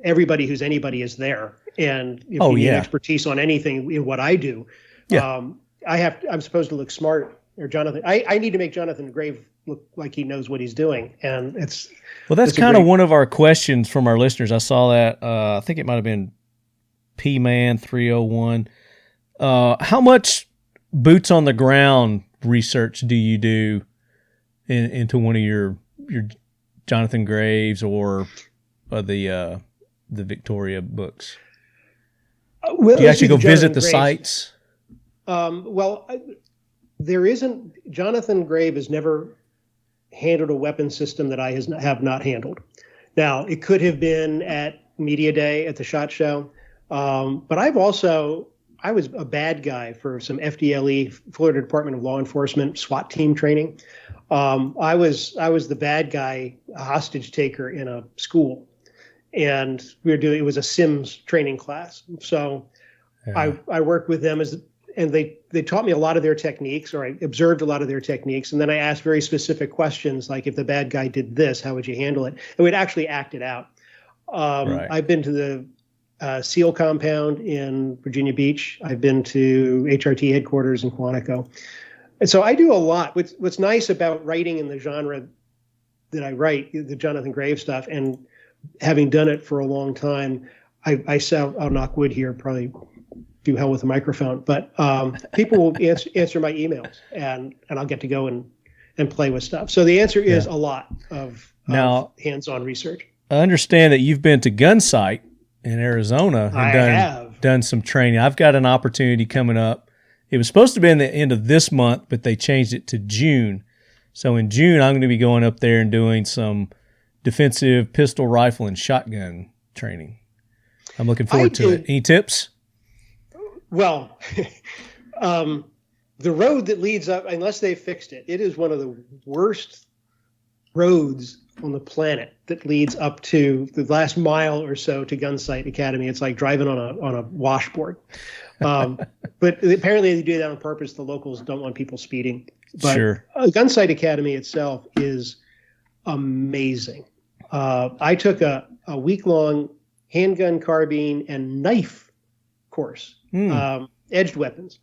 Everybody who's anybody is there. And if you need expertise on anything in what I do, Yeah. I'm supposed to look smart, or Johnathan. I need to make Johnathan Grave look like he knows what he's doing, and that's kind of one of our questions from our listeners. I saw that. I think it might have been P-Man 301. How much boots on the ground research do you do into one of your Johnathan Graves or the Victoria books? Well, do you actually go visit the sites? There isn't. Johnathan Grave has never handled a weapon system that I have not handled. Now, it could have been at Media Day at the SHOT Show, but I was a bad guy for some FDLE, Florida Department of Law Enforcement SWAT team training. I was the bad guy, a hostage taker in a school, and it was a Sims training class. So yeah. I worked with them and they taught me a lot of their techniques, or I observed a lot of their techniques. And then I asked very specific questions, like if the bad guy did this, how would you handle it? And we'd actually act it out. Right. I've been to the SEAL compound in Virginia Beach. I've been to HRT headquarters in Quantico. And so I do a lot. What's nice about writing in the genre that I write, the Johnathan Grave stuff, and having done it for a long time, I'll knock wood here, probably do hell with the microphone, but people will answer my emails, and I'll get to go and play with stuff. So the answer is a lot of hands-on research. I understand that you've been to Gunsight in Arizona and done some training. I've got an opportunity coming up. It was supposed to be in the end of this month, but they changed it to June. So in June, I'm going to be going up there and doing some defensive pistol, rifle, and shotgun training. I'm looking forward to it. Any tips? Well, the road that leads up, unless they fixed it, it is one of the worst roads on the planet that leads up to the last mile or so to Gunsight Academy. It's like driving on a washboard. But apparently they do that on purpose. The locals don't want people speeding. But sure. Gunsight Academy itself is amazing. I took a week-long handgun, carbine, and knife course, edged weapons.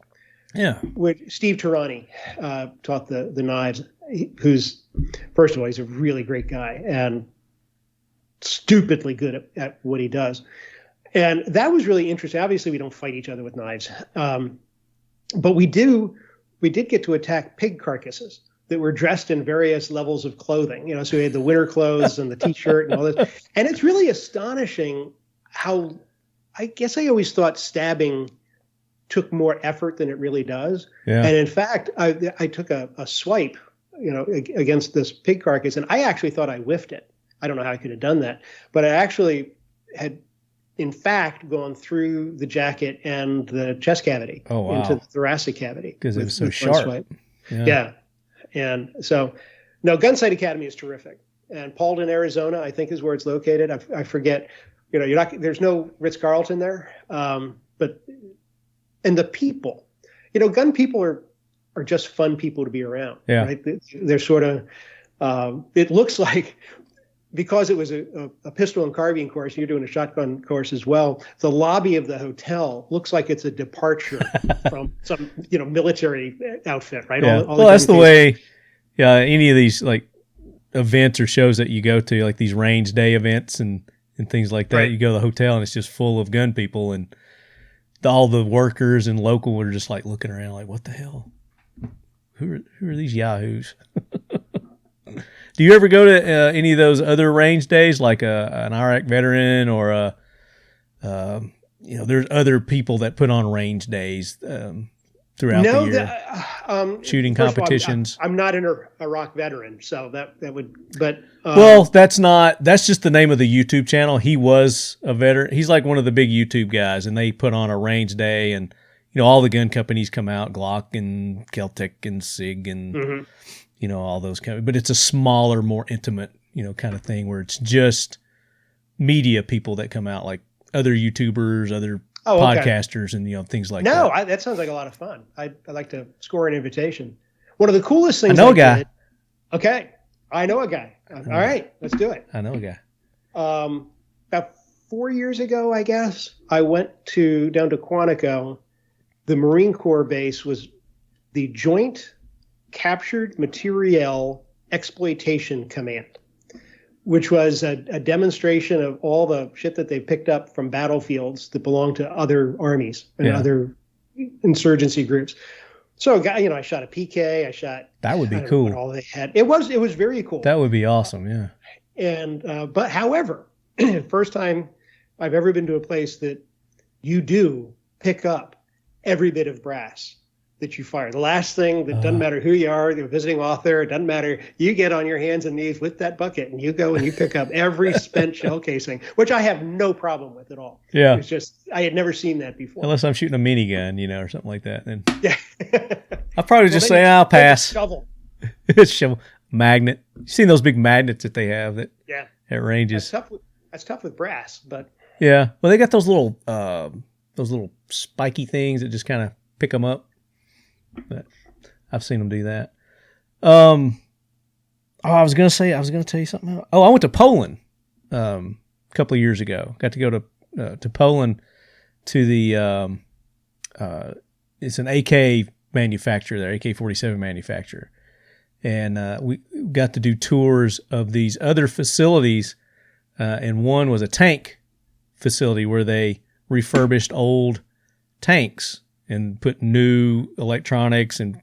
Yeah. Which Steve Tarani taught the knives, who's, first of all, he's a really great guy and stupidly good at what he does. And that was really interesting. Obviously, we don't fight each other with knives. But we did get to attack pig carcasses that were dressed in various levels of clothing. So we had the winter clothes and the T-shirt and all this. And it's really astonishing how, I guess I always thought stabbing took more effort than it really does. Yeah. And in fact, I took a swipe, against this pig carcass, and I actually thought I whiffed it. I don't know how I could have done that, but I actually had, in fact, gone through the jacket and the chest cavity into the thoracic cavity. Because it was so sharp. Yeah. And so, no, Gunsight Academy is terrific. And Paulden, Arizona, I think is where it's located. I forget, there's no Ritz-Carlton there. And the people, gun people are just fun people to be around. Yeah. Right? They're sort of, it looks like, because it was a pistol and carbine course, you're doing a shotgun course as well, the lobby of the hotel looks like it's a departure from some, military outfit, right? Yeah. Well, that's the way, any of these like events or shows that you go to, like these range day events and things like that, right. You go to the hotel and it's just full of gun people, and all the workers and local are just like looking around like, what the hell? Who are these yahoos? Do you ever go to any of those other range days, like an Iraq veteran or there's other people that put on range days throughout the year, shooting competitions? All, I'm not an Iraq veteran, so that would, but that's just the name of the YouTube channel. He was a veteran. He's like one of the big YouTube guys, and they put on a range day, and all the gun companies come out, Glock and Keltec and SIG and. Mm-hmm. All those kind of, but it's a smaller, more intimate, kind of thing where it's just media people that come out, like other YouTubers, other podcasters, and things like that. No, that sounds like a lot of fun. I'd like to score an invitation. One of the coolest things I know a guy. Okay, I know a guy. All right, let's do it. I know a guy. About 4 years ago, I guess, I went down to Quantico the Marine Corps base was the Joint Captured Materiel Exploitation Command, which was a demonstration of all the shit that they picked up from battlefields that belonged to other armies and other insurgency groups. So, I shot a PK. I shot. That would be cool. All they had. It was very cool. That would be awesome. Yeah. And but however, first time I've ever been to a place that you do pick up every bit of brass that you fire. The last thing that doesn't matter who you are, you're a visiting author, it doesn't matter. You get on your hands and knees with that bucket and you go and you pick up every spent shell casing, which I have no problem with at all. Yeah. It's just, I had never seen that before. Unless I'm shooting a minigun, or something like that. Then yeah. I'll probably just say, I'll pass. Shovel. Shovel. Magnet. You seen those big magnets that they have at ranges? That's tough with brass, but. Yeah. Well, they got those little spiky things that just kind of pick them up. But I've seen them do that. I was gonna tell you something else. I went to Poland a couple of years ago. Got to go to Poland to the it's an AK manufacturer there, AK-47 manufacturer, and we got to do tours of these other facilities. And one was a tank facility where they refurbished old tanks and put new electronics and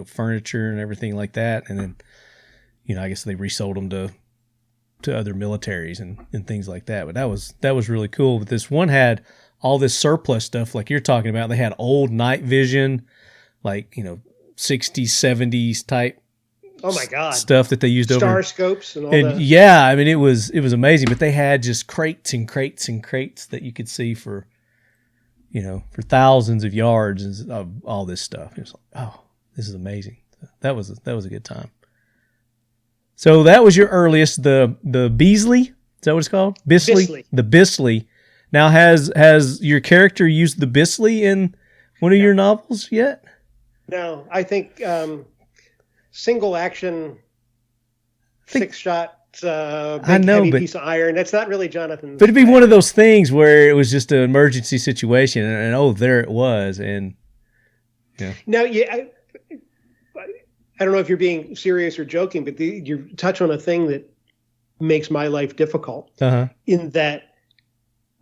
furniture and everything like that, and then I guess they resold them to other militaries and things like that. But that was really cool. But this one had all this surplus stuff like you're talking about. They had old night vision, like 60s, 70s type. Oh my God! Stuff that they used Star over scopes and all and that. Yeah, I mean it was amazing. But they had just crates and crates and crates that you could see for thousands of yards of all this stuff. It was like, oh, this is amazing. That was a good time. So that was your earliest, the Bisley. Is that what it's called? Bisley. The Bisley. Now has your character used the Bisley in one of your novels yet? No, I think single action, 6-shot. Heavy piece of iron. That's not really Johnathan. But it'd be one of those things where it was just an emergency situation, and there it was, and Now, I don't know if you're being serious or joking, but you touch on a thing that makes my life difficult. In that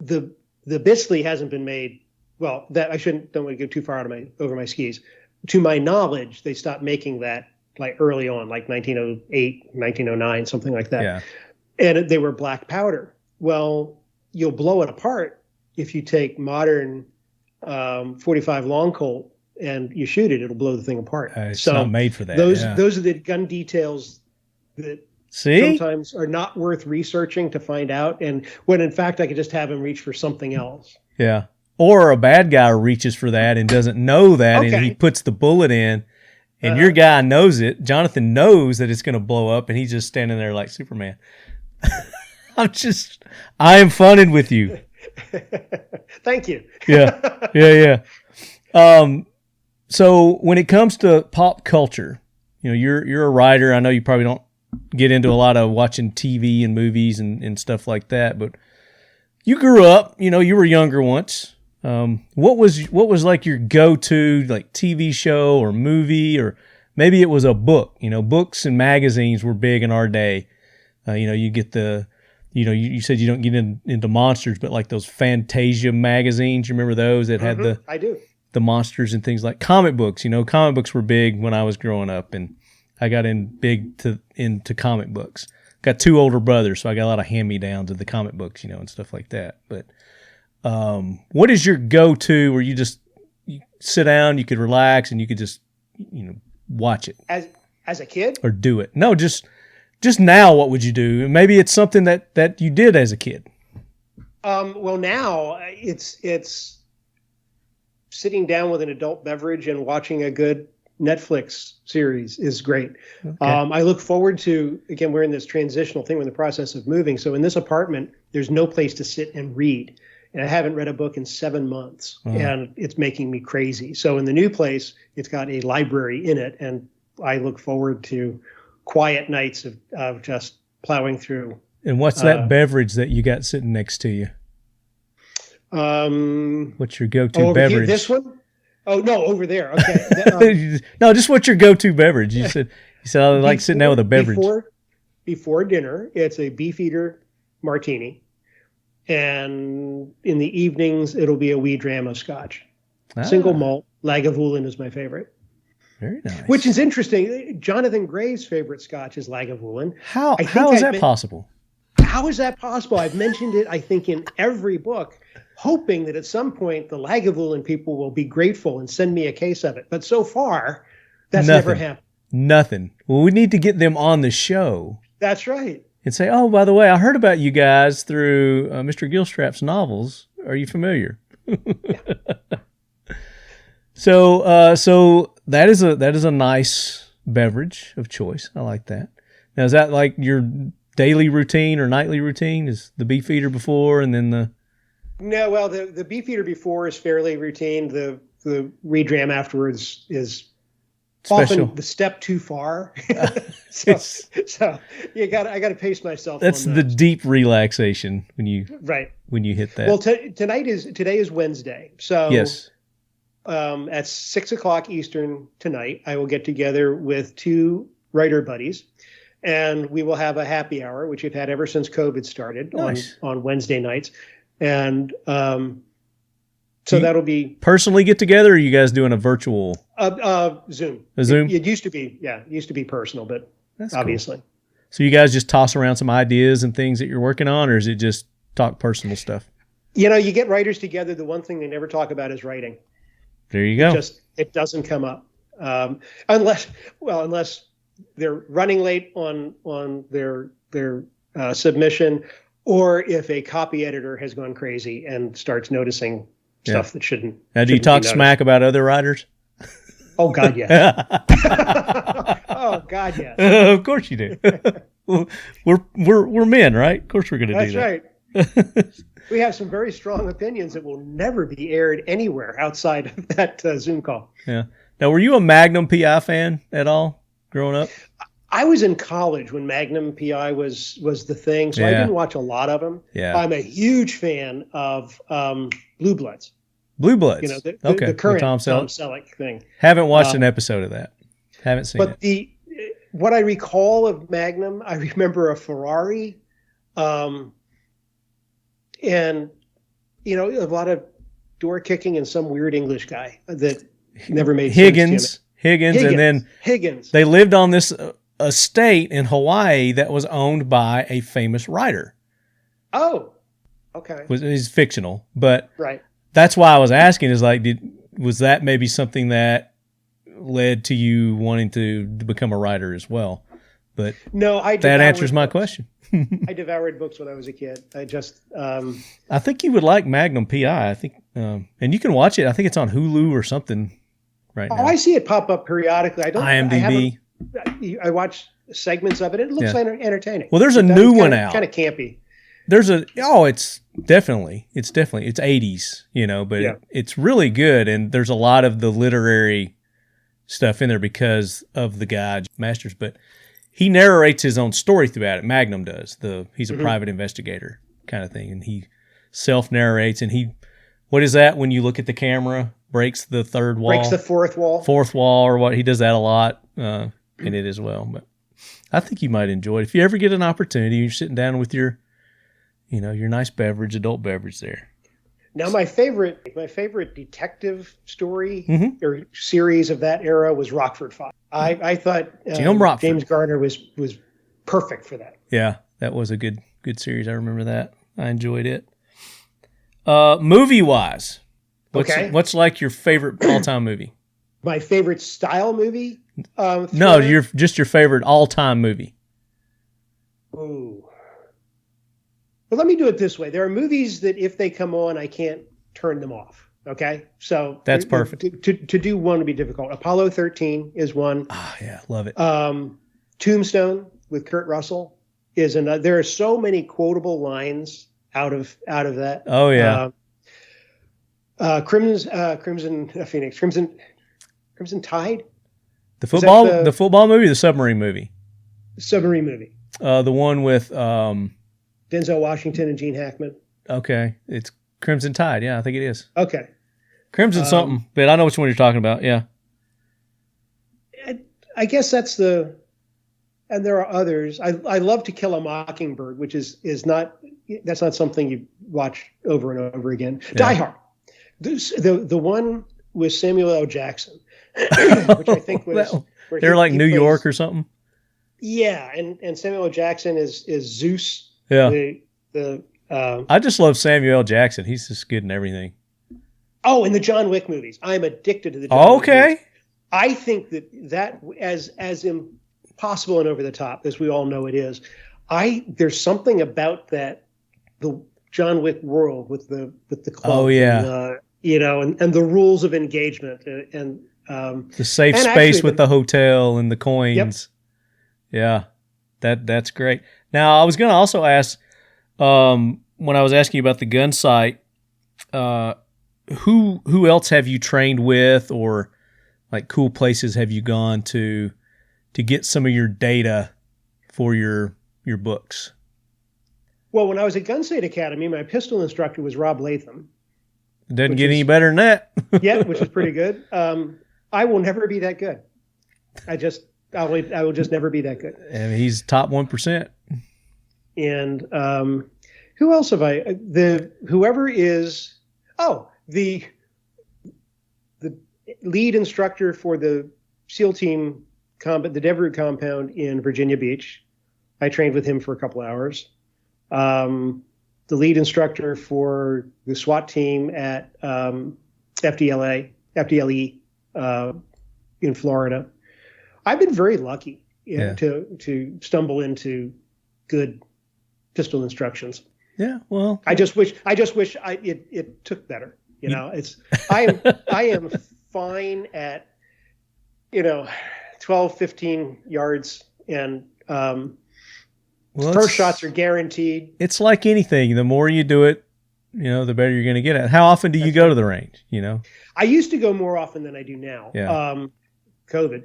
the Bisley hasn't been made. Well, that don't want to go too far over my skis. To my knowledge, they stopped making that like early on, like 1908, 1909, something like that. Yeah. And they were black powder. Well, you'll blow it apart if you take modern 45 long Colt and you shoot it, it'll blow the thing apart. It's not made for that. Those are the gun details that sometimes are not worth researching to find out. And when in fact I could just have him reach for something else. Yeah. Or a bad guy reaches for that and doesn't know that, and he puts the bullet in. And your guy knows it. Johnathan knows that it's going to blow up, and he's just standing there like Superman. I am funning with you. Thank you. Yeah. So when it comes to pop culture, you're a writer. I know you probably don't get into a lot of watching TV and movies and stuff like that, but you grew up, you were younger once. What was like your go-to like TV show or movie, or maybe it was a book? Books and magazines were big in our day. You get you said you don't get into monsters, but like those Fantasia magazines, you remember those that had I do. The monsters and things like comic books. Comic books were big when I was growing up, and I got into comic books. Got 2 older brothers, so I got a lot of hand-me-downs of the comic books, and stuff like that. But what is your go-to where you sit down, you could relax, and you could just, watch it? As a kid? Or do it? No, just now, what would you do? Maybe it's something that you did as a kid. Well, now it's sitting down with an adult beverage and watching a good Netflix series is great. Okay. I look forward to, again, we're in this transitional thing. We're in the process of moving. So in this apartment, there's no place to sit and read. And I haven't read a book in 7 months, and it's making me crazy. So in the new place, it's got a library in it, and I look forward to quiet nights of just plowing through. And what's that beverage that you got sitting next to you? What's your go-to beverage? This one? Oh no, over there. Okay. No, just what's your go-to beverage? You said I like sitting down with a beverage. Before dinner, it's a Beefeater martini, and in the evenings it'll be a wee dram of scotch. Single malt. Lagavulin is my favorite. Very nice. Which is interesting. Johnathan Grave's favorite scotch is Lagavulin. How is that possible? How is that possible? I've mentioned it, I think, in every book, hoping that at some point the Lagavulin people will be grateful and send me a case of it. But so far, that's never happened. Nothing. Well, we need to get them on the show. That's right. And say, oh, by the way, I heard about you guys through Mr. Gilstrap's novels. Are you familiar? Yeah. So that is a nice beverage of choice. I like that. Now, is that like your daily routine or nightly routine? Is the Beefeater before and then the... No, well, the Beefeater before is fairly routine. The redram afterwards is special. Often the step too far. so I got to pace myself. That's the deep relaxation when you hit that. Well, today is Wednesday, so yes. At 6:00 Eastern tonight, I will get together with two writer buddies, and we will have a happy hour, which we've had ever since COVID started. Nice. on Wednesday nights, and so that'll be personally get together. Or are you guys doing a virtual? Zoom. A Zoom. It used to be personal, but that's obviously. Cool. So you guys just toss around some ideas and things that you're working on, or is it just talk personal stuff? You get writers together. The one thing they never talk about is writing. There you go. It doesn't come up unless they're running late on their submission, or if a copy editor has gone crazy and starts noticing stuff that shouldn't. Now, do you talk smack about other writers? Oh God, yes. Oh God, yes. Of course you do. we're men, right? Of course we're going to do that. That's right. We have some very strong opinions that will never be aired anywhere outside of that Zoom call. Yeah. Now, were you a Magnum PI fan at all growing up? I was in college when Magnum PI was the thing, so I didn't watch a lot of them. Yeah. I'm a huge fan of Blue Bloods. Blue Bloods. The current Tom Selleck thing. Haven't watched an episode of that. Haven't seen it. But what I recall of Magnum, I remember a Ferrari, and a lot of door kicking and some weird English guy that never made sense. Higgins, and then they lived on this estate in Hawaii that was owned by a famous writer. Oh, okay. He's fictional, but right. That's why I was asking. Is like, was that maybe something that led to you wanting to become a writer as well? But no, that answers my question. I devoured books when I was a kid. I think you would like Magnum PI. I think, and you can watch it. I think it's on Hulu or something right now. Oh, I see it pop up periodically. IMDb. I watch segments of it. It looks entertaining. Well, there's a new one out. Kind of campy. It's definitely 80s, but it's really good. And there's a lot of the literary stuff in there because of the guy Masters, but he narrates his own story throughout it. Magnum does. He's a private investigator kind of thing. And he self-narrates, and what is that when you look at the camera? Breaks the third wall. Breaks the fourth wall. Fourth wall or what? He does that a lot in it as well. But I think you might enjoy it. If you ever get an opportunity, you're sitting down with your nice adult beverage there. Now, my favorite detective story or series of that era was Rockford Files. I thought James Garner was perfect for that. Yeah, that was a good series. I remember that. I enjoyed it. Movie-wise, what's like your favorite all-time movie? My favorite style movie? No, your favorite all-time movie. Ooh. Well, let me do it this way. There are movies that if they come on, I can't turn them off. Okay? So that's perfect. To do one would be difficult. Apollo 13 is one. Ah, yeah, love it. Tombstone with Kurt Russell is another. There are so many quotable lines out of that. Oh yeah. Crimson Tide. The football movie, the submarine movie. Submarine movie. The one with Denzel Washington and Gene Hackman. Okay, it's Crimson Tide. Yeah, I think it is. Okay. Crimson something, but I know which one you're talking about. Yeah. I guess that's and there are others. I love To Kill a Mockingbird, which is not something you watch over and over again. Yeah. Die Hard. The one with Samuel L. Jackson, which I think was... They're like New York or something? Yeah, and Samuel L. Jackson is Zeus. Yeah. I just love Samuel L. Jackson. He's just good in everything. Oh, in the John Wick movies. I'm addicted to the John Wick movies. I think that as impossible and over the top as we all know it is, there's something about the John Wick world with the club. Oh yeah. And the rules of engagement and the safe space with the hotel and the coins. Yep. Yeah, that's great. Now I was going to also ask, when I was asking you about the gun sight, who else have you trained with, or like cool places have you gone to get some of your data for your books? Well, when I was at Gun Sight Academy, my pistol instructor was Rob Latham. It doesn't get any better than that. Yeah, which is pretty good. I will never be that good. I will just never be that good. And he's top 1%. And who else have I? Whoever is. Oh, the lead instructor for the SEAL team the Devereux compound in Virginia Beach. I trained with him for a couple hours. The lead instructor for the SWAT team at FDLE in Florida. I've been very lucky to stumble into good pistol instructions. Yeah, well, I just wish it took better. I am fine at 12, 15 yards, and first shots are guaranteed. It's like anything. The more you do it, the better you're going to get at it. How often do you go to the range? I used to go more often than I do now. Yeah. COVID.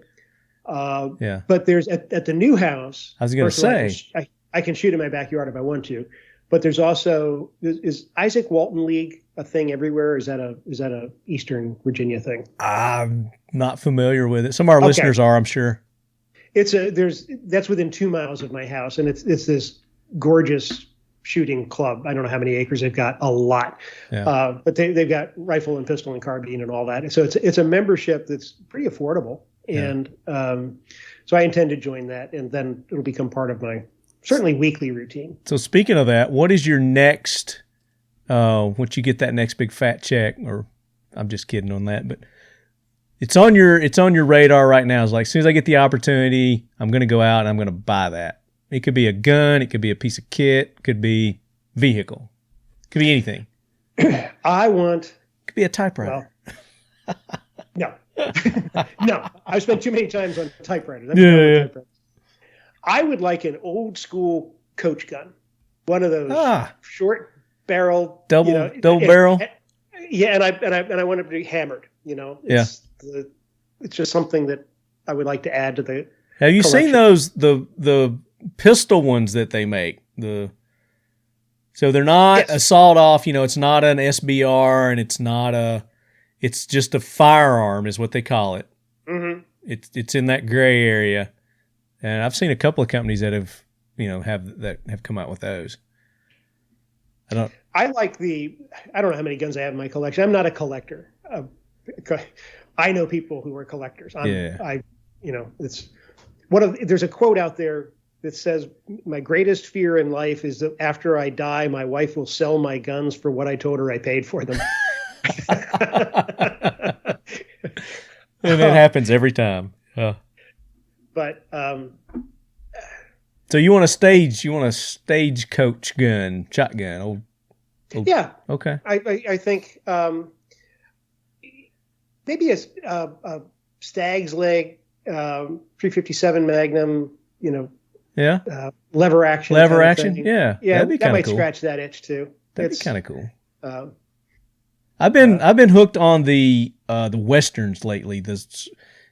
But there's at the new house. I was going to say I can shoot in my backyard if I want to, but there's also is Isaac Walton League a thing everywhere? Or is that a Eastern Virginia thing? I'm not familiar with it. Some of our listeners are, I'm sure. That's within 2 miles of my house, and it's this gorgeous shooting club. I don't know how many acres they've got, a lot. Yeah. But they've got rifle and pistol and carbine and all that. So it's a membership that's pretty affordable. And so I intend to join that, and then it'll become part of my certainly weekly routine. So speaking of that, what is your next, once you get that next big fat check, or I'm just kidding on that, but it's on your radar right now. It's like, as soon as I get the opportunity, I'm going to go out and I'm going to buy that. It could be a gun. It could be a piece of kit. It could be vehicle. It could be anything. It could be a typewriter. Well, no. No. I've spent too many times on typewriters. Yeah. I would like an old school Coach gun. One of those short barrel. Double barrel. Yeah, and I want it to be hammered. It's just something that I would like to add to the Have you collection. seen those the pistol ones that they make? So they're not a sawed-off, it's not an SBR, and it's just a firearm is what they call it. Mm-hmm. It's in that gray area. And I've seen a couple of companies that have come out with those. I don't know how many guns I have in my collection. I'm not a collector. I know people who are collectors. It's there's a quote out there that says, "My greatest fear in life is that after I die, my wife will sell my guns for what I told her I paid for them." And it happens every time. But so you want a stagecoach gun, shotgun, old. Yeah. Okay. I think maybe a Stag's Leg 357 Magnum. Lever action. Lever action. Yeah. Yeah. That'd be that might cool. scratch that itch too. That'd be kind of cool. I've been hooked on the westerns lately,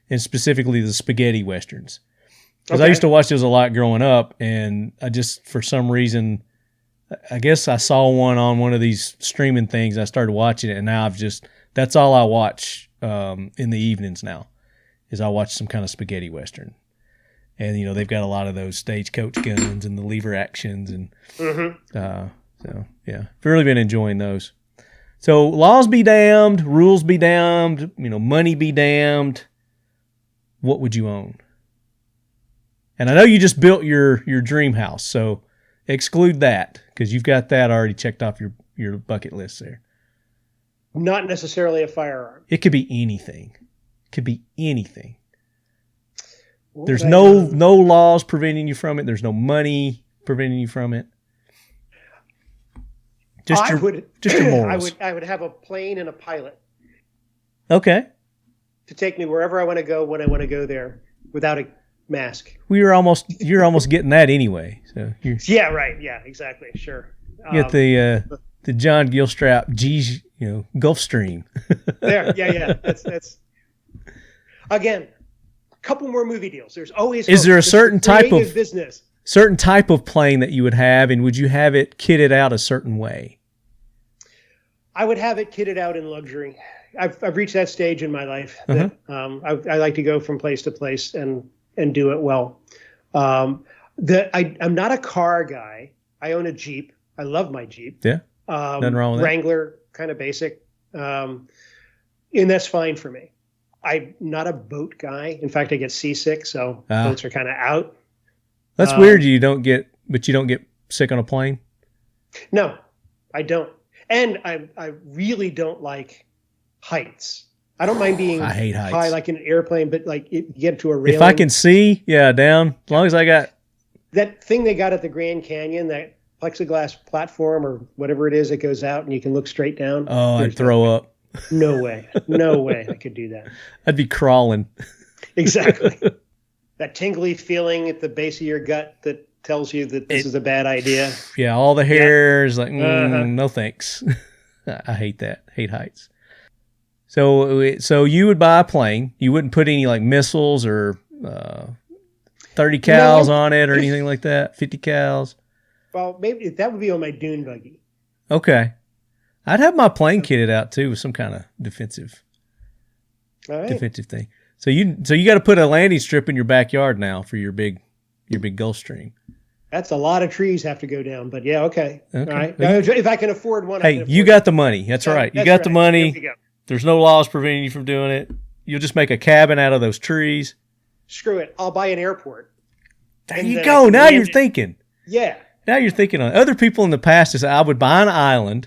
and specifically the spaghetti westerns, because I used to watch those a lot growing up, and I just, for some reason, I guess I saw one on one of these streaming things. I started watching it, and now I've just That's all I watch in the evenings now, is I watch some kind of spaghetti western. And, you know, they've got a lot of those stagecoach guns and the lever actions. And so, yeah, I've really been enjoying those. So laws be damned, rules be damned, you know, money be damned. What would you own? And I know you just built your dream house, so exclude that because you've got that already checked off your bucket list there. Not necessarily a firearm. It could be anything. It could be anything. There's no laws preventing you from it. There's no money preventing you from it. Just your morals. I would have a plane and a pilot. Okay. To take me wherever I want to go when I want to go there without a mask. You're almost getting that anyway. So yeah, right. Yeah, exactly. Sure. You get the John Gilstrap Gulfstream. There. Yeah. That's again. Couple more movie deals. There's always is there a certain type of business, certain type of plane that you would have, and would you have it kitted out a certain way? I would have it kitted out in luxury. I've reached that stage in my life that I like to go from place to place and do it well. I'm not a car guy. I own a Jeep. I love my Jeep. Yeah, nothing wrong with that. Wrangler, kind of basic, and that's fine for me. I'm not a boat guy. In fact, I get seasick, so boats are kind of out. That's weird. You don't get sick on a plane? No, I don't. And I really don't like heights. I don't mind being I hate heights. high like in an airplane, but like you get to a railing. If I can see, down. As long as I got that thing they got at the Grand Canyon, that plexiglass platform or whatever it is that goes out and you can look straight down. Oh, I'd throw up. No way I could do that. I'd be crawling. Exactly. That tingly feeling at the base of your gut that tells you that this is a bad idea. Yeah, all the hair is like, no thanks. I hate that. Hate heights. So you would buy a plane. You wouldn't put any like missiles or 30 cals on it or anything like that? 50 cals? Well, maybe that would be on my dune buggy. Okay. I'd have my plane kitted out too with some kind of defensive thing. So you got to put a landing strip in your backyard now for your big Gulfstream. That's a lot of trees have to go down, but yeah, okay. All right. If I can afford one. Hey, you got the money. That's right. You got the money. There's no laws preventing you from doing it. You'll just make a cabin out of those trees. Screw it. I'll buy an airport. There you go. Now you're thinking. Yeah. Now you're thinking on other people in the past. I would buy an island.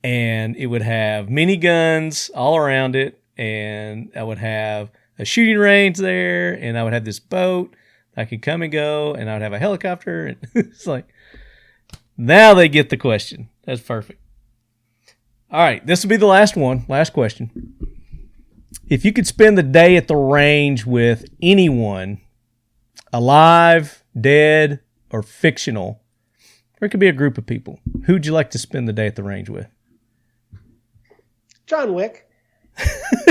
And it would have miniguns all around it, and I would have a shooting range there, and I would have this boat I could come and go, and I would have a helicopter. And it's like, now they get the question. That's perfect. All right, this will be the last question. If you could spend the day at the range with anyone, alive, dead, or fictional, or it could be a group of people, who'd you like to spend the day at the range with? John Wick.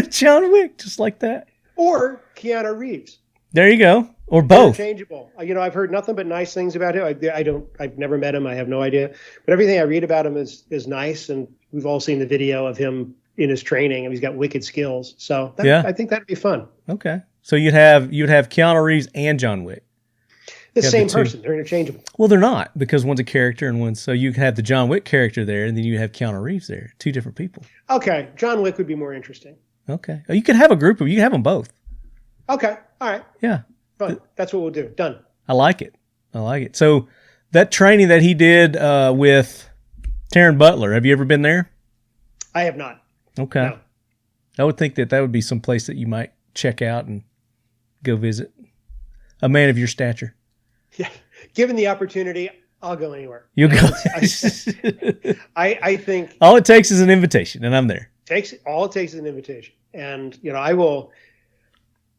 John Wick, just like that. Or Keanu Reeves. There you go. Or both. Interchangeable. I've heard nothing but nice things about him. I've never met him. I have no idea. But everything I read about him is nice. And we've all seen the video of him in his training, and he's got wicked skills. So I think that'd be fun. Okay. So you'd have Keanu Reeves and John Wick. The same person. They're interchangeable. Well, they're not, because one's a character and one's... So you could have the John Wick character there, and then you have Keanu Reeves there. Two different people. Okay. John Wick would be more interesting. Okay. You could have a group of... You can have them both. Okay. All right. Yeah. Fun. That's what we'll do. Done. I like it. So that training that he did with Taryn Butler, have you ever been there? I have not. Okay. No. I would think that would be some place that you might check out and go visit. A man of your stature. Yeah, given the opportunity, I'll go anywhere. You'll go. I think all it takes is an invitation, and I'm there. All it takes is an invitation, and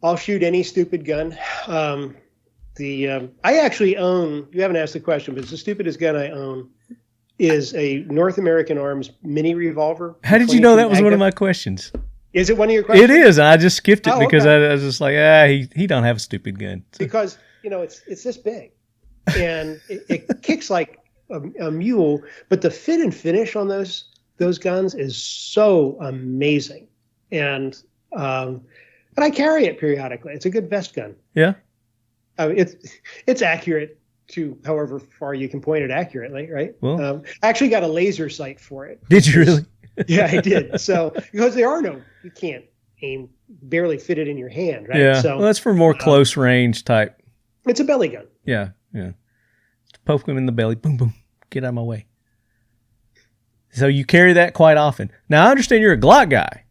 I'll shoot any stupid gun. I actually own. You haven't asked the question, but it's the stupidest gun I own is a North American Arms mini revolver. How did you know that was one of my questions? Is it one of your questions? It is. I just skipped it because I was just like, he don't have a stupid gun. So. Because it's this big, and it kicks like a mule. But the fit and finish on those those guns is so amazing, and I carry it periodically. It's a good vest gun. Yeah. It's accurate to however far you can point it accurately, right? Well, I actually got a laser sight for it. did you really? Yeah, I did. So because you can't aim, barely fit it in your hand, right? Yeah. So Well, that's for more close range type. it's a belly gun. Yeah. Yeah. Poke him in the belly. Boom, boom. Get out of my way. So you carry that quite often. Now I understand you're a Glock guy.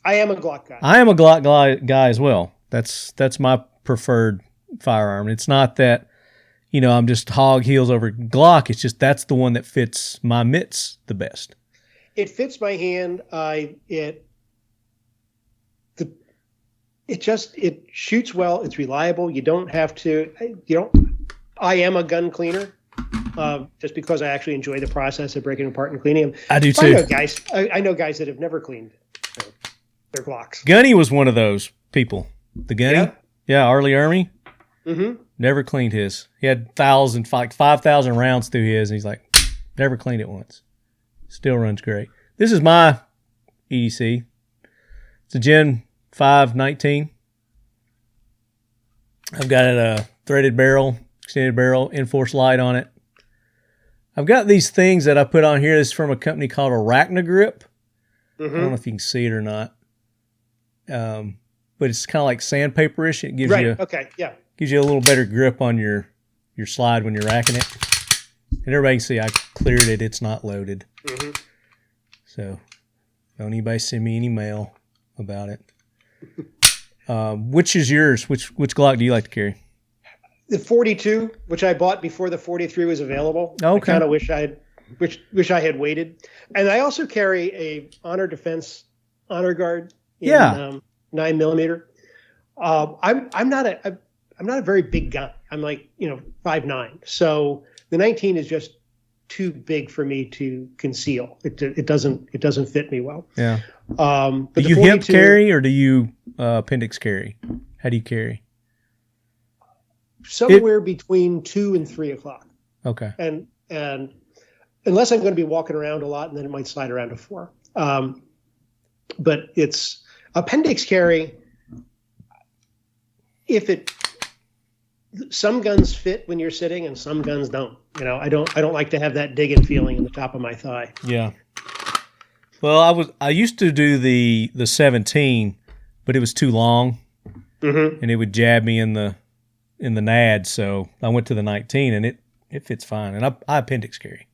I am a Glock guy. I am a Glock guy as well. That's my preferred firearm. It's not that, I'm just hog heels over Glock. It's just that's the one that fits my mitts the best. It fits my hand. It shoots well. It's reliable. You don't have to. I am a gun cleaner, just because I actually enjoy the process of breaking them apart and cleaning them. I do too. I know guys that have never cleaned their Glocks. Gunny was one of those people. The Gunny, yeah, Arlie Ermy. Mm-hmm. Never cleaned his. He had 5,000 rounds through his, and he's like, never cleaned it once. Still runs great. This is my EDC. It's a Gen 519. I've got a threaded barrel, extended barrel, Enforce light on it. I've got these things that I put on here. This is from a company called Arachnagrip. Mm-hmm. I don't know if you can see it or not. But it's kind of like sandpaperish. It gives gives you a little better grip on your slide when you're racking it. And everybody can see I cleared it. It's not loaded. Mm-hmm. So don't anybody send me any mail about it. Which is yours? Which Glock do you like to carry? The 42, which I bought before the 43 was available. Okay. I kind of wish I had waited. And I also carry a Honor Defense Honor Guard in 9mm. I'm not a very big guy. I'm like 5'9". So the 19 is just too big for me to conceal. It doesn't fit me well. Yeah. But do you hip carry or do you appendix carry? How do you carry? Somewhere between 2 and 3 o'clock. Okay. And unless I'm going to be walking around a lot, and then it might slide around to 4. But it's appendix carry. Some guns fit when you're sitting and some guns don't. I don't like to have that digging feeling in the top of my thigh. Yeah. Well, I used to do the 17, but it was too long, and it would jab me in the nads. So I went to the 19, and it fits fine. And I appendix carry.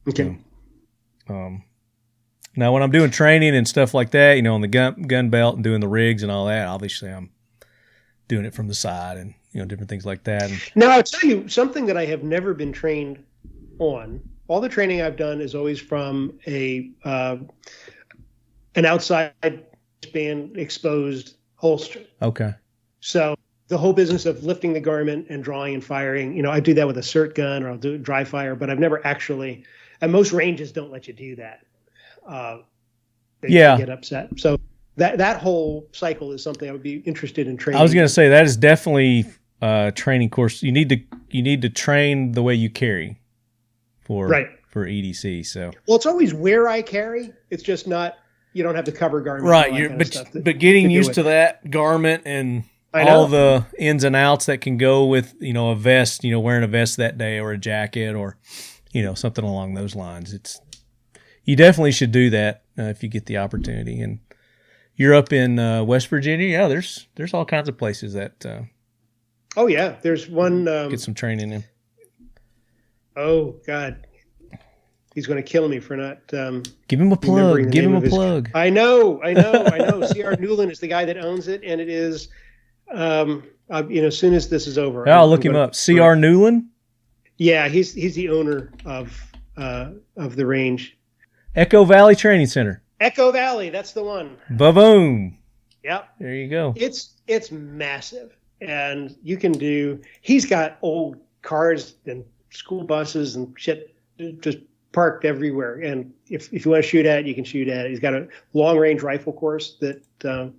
Okay. So, now when I'm doing training and stuff like that, on the gun belt and doing the rigs and all that, obviously I'm doing it from the side and different things like that. Now I'll tell you something that I have never been trained on. All the training I've done is always from an outside band exposed holster. Okay. So the whole business of lifting the garment and drawing and firing, I do that with a cert gun or I'll do dry fire, but I've never actually, and most ranges don't let you do that. They get upset. So that whole cycle is something I would be interested in training. I was going to say that is definitely a training course. You need to train the way you carry for EDC. So it's always where I carry. It's just not. You don't have the cover garment. Right. But getting used to that garment and all the ins and outs that can go with a vest. Wearing a vest that day or a jacket or something along those lines. You definitely should do that if you get the opportunity. And you're up in West Virginia. Yeah, there's all kinds of places that. Oh yeah, there's one. Get some training in. Oh God, he's going to kill me for not. Give him a plug. Give him a plug. I know. C.R. Newland is the guy that owns it, and it is. As soon as this is over, I'll look him up. C.R. Newland. Yeah, he's the owner of the range. Echo Valley Training Center. Echo Valley, that's the one. Ba-boom. Yep. There you go. It's massive. And he's got old cars and school buses and shit just parked everywhere. And if you want to shoot at it, you can shoot at it. He's got a long-range rifle course that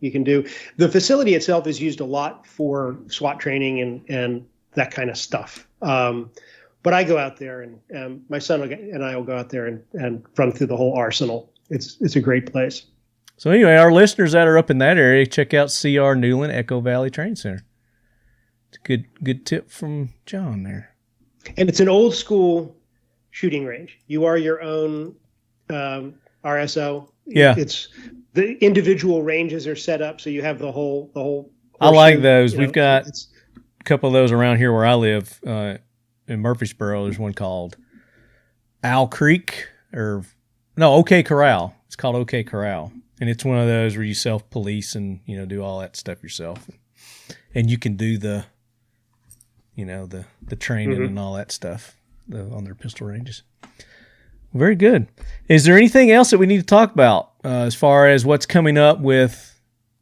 you can do. The facility itself is used a lot for SWAT training and that kind of stuff. But I go out there, and my son and I will go out there and run through the whole arsenal. It's a great place. So anyway, our listeners that are up in that area, check out C.R. Newland Echo Valley Train Center. It's a good tip from John there. And it's an old school shooting range. You are your own RSO. Yeah. It's the individual ranges are set up, so you have the whole. I like those. We've know, got a couple of those around here where I live in Murfreesboro. There's one called Owl Creek OK Corral. It's called OK Corral. And it's one of those where you self-police and, do all that stuff yourself. And you can do the training and all that stuff on their pistol ranges. Very good. Is there anything else that we need to talk about as far as what's coming up with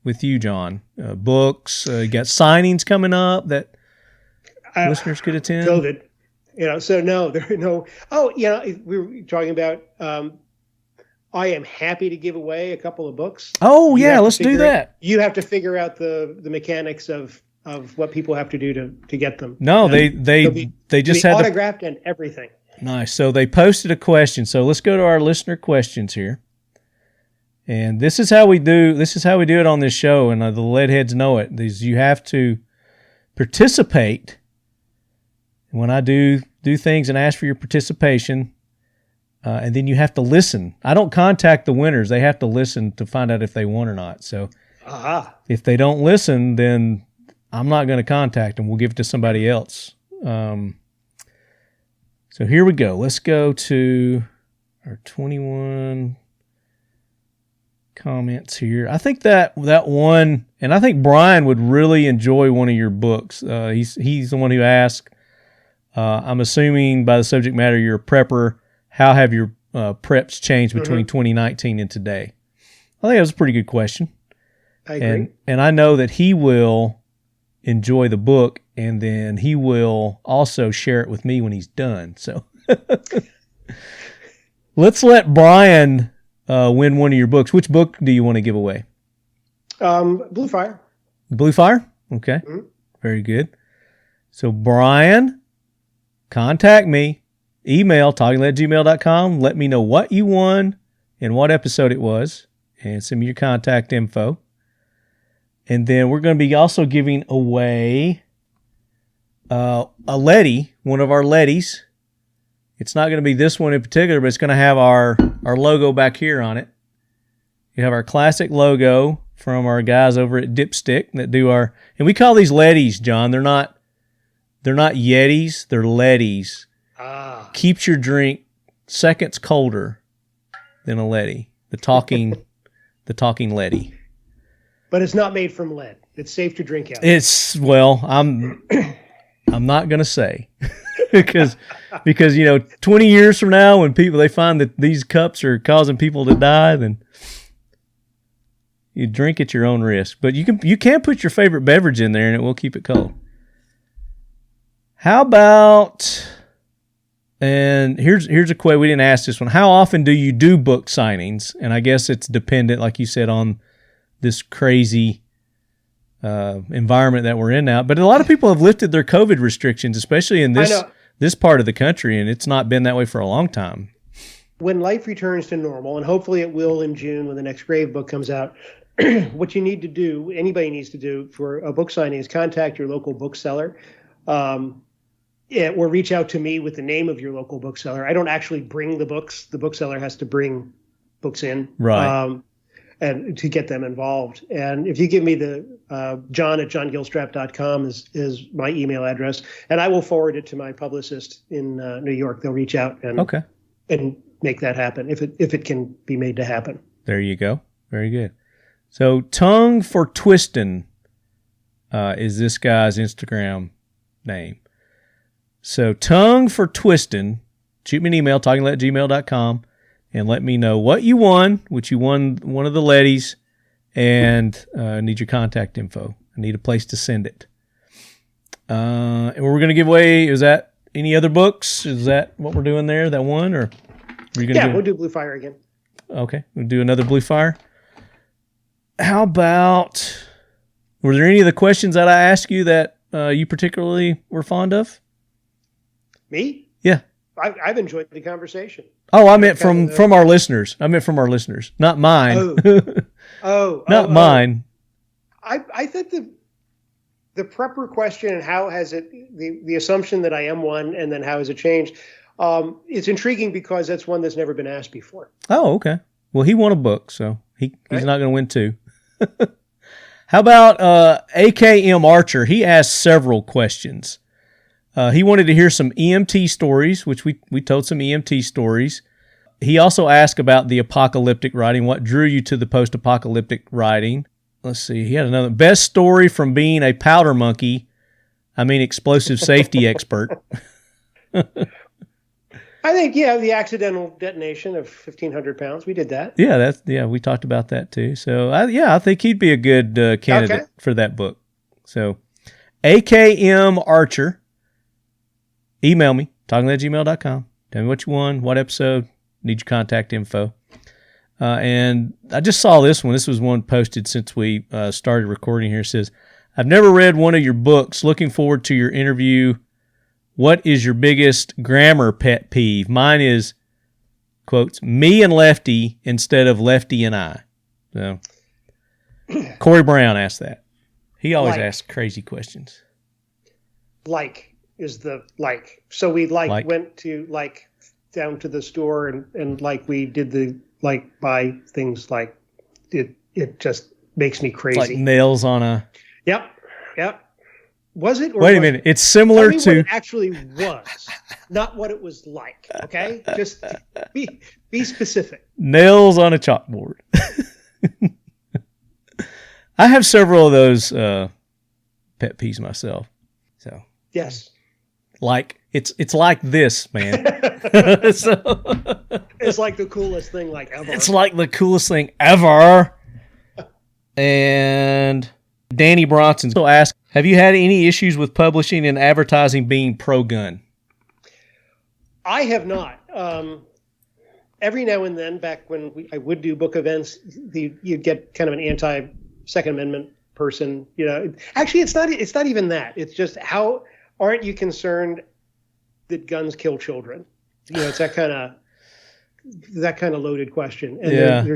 you, John? Books, you got signings coming up that listeners could attend? COVID. So no, there are no. Oh, we were talking about. I am happy to give away a couple of books. Oh yeah, let's do that. You have to figure out the mechanics of what people have to do to get them. No, they just had autographed and everything. Nice. So they posted a question. So let's go to our listener questions here. And this is how we do it on this show, and the leadheads know it. You have to participate. When I do things and ask for your participation, and then you have to listen. I don't contact the winners. They have to listen to find out if they won or not. So if they don't listen, then I'm not going to contact them. We'll give it to somebody else. So here we go. Let's go to our 21 comments here. I think that one, and I think Brian would really enjoy one of your books. He's the one who asked. I'm assuming by the subject matter you're a prepper. How have your preps changed between 2019 and today? I think that was a pretty good question. I agree. And I know that he will enjoy the book, and then he will also share it with me when he's done. So let's let Brian win one of your books. Which book do you want to give away? Blue Fire. Blue Fire? Okay. Mm-hmm. Very good. So Brian, contact me. Email talkinglead@gmail.com. Let me know what you won and what episode it was, and send me your contact info. And then we're going to be also giving away a Letty, one of our Lettys. It's not going to be this one in particular, but it's going to have our logo back here on it. You have our classic logo from our guys over at Dipstick that do our, and we call these Lettys, John. They're not Yetis, they're Lettys. Keeps your drink seconds colder than a Letty. The talking Letty. But it's not made from lead. It's safe to drink out. I'm not gonna say because 20 years from now when they find that these cups are causing people to die, then you drink at your own risk. But you can put your favorite beverage in there and it will keep it cold. How about? And here's a question. We didn't ask this one. How often do you do book signings? And I guess it's dependent, like you said, on this crazy environment that we're in now. But a lot of people have lifted their COVID restrictions, especially in this part of the country, and it's not been that way for a long time. When life returns to normal, and hopefully it will in June when the next Grave book comes out, what you need to do, anybody needs to do for a book signing is contact your local bookseller. Or reach out to me with the name of your local bookseller. I don't actually bring the books. The bookseller has to bring books in, right? And to get them involved. And if you give me the john@johngilstrap.com is my email address, and I will forward it to my publicist in New York. They'll reach out and make that happen if it can be made to happen. There you go. Very good. So Tongue for Twistin' is this guy's Instagram name. So Tongue for Twistin', shoot me an email, talkinglead@gmail.com, and let me know what you won, which you won one of the Lettys, and I need your contact info. I need a place to send it. And we're going to give away, is that any other books? Is that what we're doing there, that one? Or are you gonna we'll do Blue Fire again. Okay, we'll do another Blue Fire. How about, were there any of the questions that I asked you that you particularly were fond of? Me? Yeah. I've enjoyed the conversation. Oh, I meant from our listeners. I meant from our listeners, not mine. Not mine. I think the prepper question and how has it, the assumption that I am one and then how has it changed? It's intriguing because that's one that's never been asked before. Oh, okay. Well, he won a book, so he's not going to win two. How about AKM Archer? He asked several questions. He wanted to hear some EMT stories, which we told some EMT stories. He also asked about the apocalyptic writing. What drew you to the post-apocalyptic writing? Let's see. He had another. Best story from being a powder monkey. Explosive safety expert. I think, the accidental detonation of 1,500 pounds. We did that. Yeah, we talked about that too. So, I think he'd be a good candidate for that book. So, AKM Archer. Email me, talkinglead@gmail.com. Tell me what you won, what episode, need your contact info. And I just saw this one. This was one posted since we started recording here. It says, I've never read one of your books. Looking forward to your interview. What is your biggest grammar pet peeve? Mine is, quotes, me and Lefty instead of Lefty and I. So, Corey Brown asked that. He always asks crazy questions. Is the like. So we went to down to the store and we did the buy things it just makes me crazy. Like nails on a. Yep. Was it? Or Wait a minute. It's similar to. What it actually was, not what it was like. Okay, just be specific. Nails on a chalkboard. I have several of those pet peeves myself. So yes. It's like this, man. So, it's like the coolest thing ever. It's like the coolest thing ever. And Danny Bronson still asked, have you had any issues with publishing and advertising being pro-gun? I have not. Every now and then, back when I would do book events, you'd get kind of an anti-Second Amendment person. Actually, it's not even that. It's just how. Aren't you concerned that guns kill children? It's that kind of loaded question. And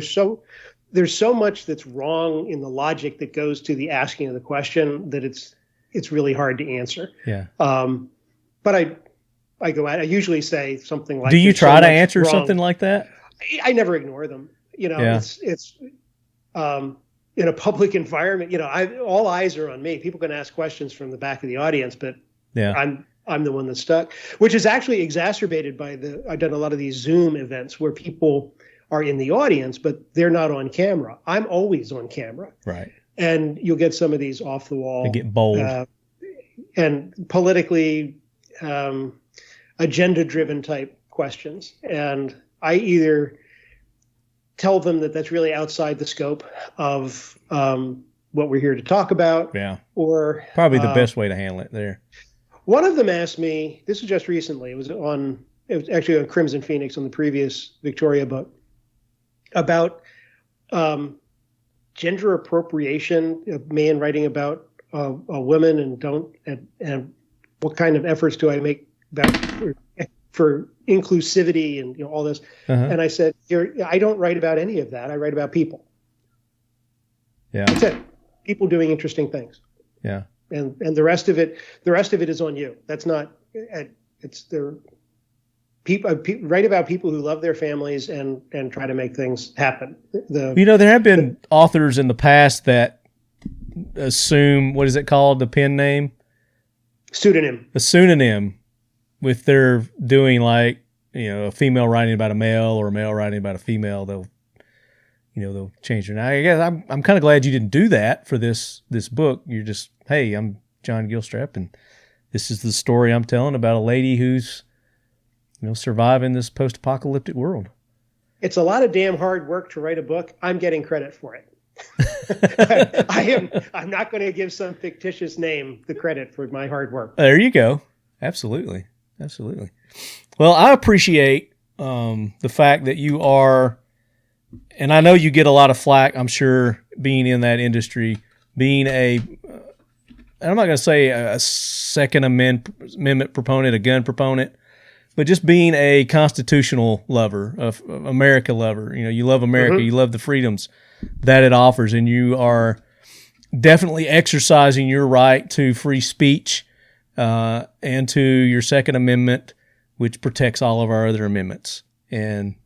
there's so much that's wrong in the logic that goes to the asking of the question that it's really hard to answer. Yeah. But I go at. I usually say something like. Do you try to answer something like that? I never ignore them. It's in a public environment. All eyes are on me. People can ask questions from the back of the audience, but. Yeah, I'm the one that's stuck, which is actually exacerbated by I've done a lot of these Zoom events where people are in the audience, but they're not on camera. I'm always on camera. Right. And you'll get some of these off the wall. They get bold. And politically agenda-driven type questions. And I either tell them that that's really outside the scope of what we're here to talk about. Yeah. Or probably the best way to handle it there. One of them asked me, this was just recently, it was actually on Crimson Phoenix on the previous Victoria book, about gender appropriation, a man writing about a woman and what kind of efforts do I make for inclusivity and all this. Uh-huh. And I said, I don't write about any of that. I write about people. Yeah. That's it. People doing interesting things. Yeah. And the rest of it is on you. That's not. It's the people write about people who love their families and try to make things happen. There have been authors in the past that assume, what is it called, the pen name? Pseudonym. A pseudonym, with their doing a female writing about a male or a male writing about a female. They'll change their name. I guess I'm kind of glad you didn't do that for this book. You're just, hey, I'm John Gilstrap, and this is the story I'm telling about a lady who's, surviving this post-apocalyptic world. It's a lot of damn hard work to write a book. I'm getting credit for it. I'm not going to give some fictitious name the credit for my hard work. There you go. Absolutely. Well, I appreciate the fact that you are, and I know you get a lot of flack, I'm sure, being in that industry, being I'm not going to say a Second Amendment proponent, a gun proponent, but just being a constitutional lover, of America lover. You love America, you love the freedoms that it offers, and you are definitely exercising your right to free speech and to your Second Amendment, which protects all of our other amendments. And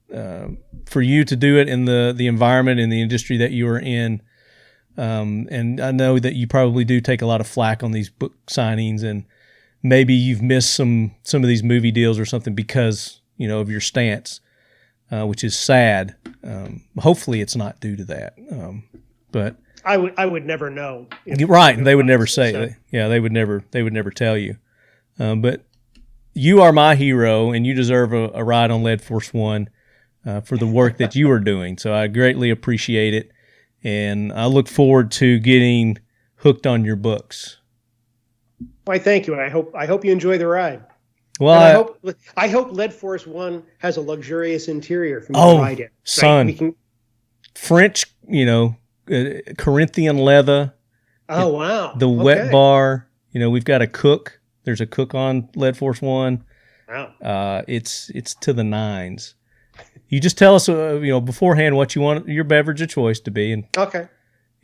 for you to do it in the environment and the industry that you are in, and I know that you probably do take a lot of flack on these book signings, and maybe you've missed some of these movie deals or something because of your stance, which is sad. Hopefully, it's not due to that. But I would never know. Right, they would never say. So. Yeah, they would never tell you. But you are my hero, and you deserve a ride on Lead Force One for the work that you are doing. So I greatly appreciate it, and I look forward to getting hooked on your books. Why, thank you. I hope you enjoy the ride. Well, I hope Lead Force One has a luxurious interior for me to ride in. Right? Son, French, Corinthian leather. Oh wow! The wet bar. We've got a cook. There's a cook on Lead Force One. Wow. It's to the nines. You just tell us, beforehand what you want your beverage of choice to be, and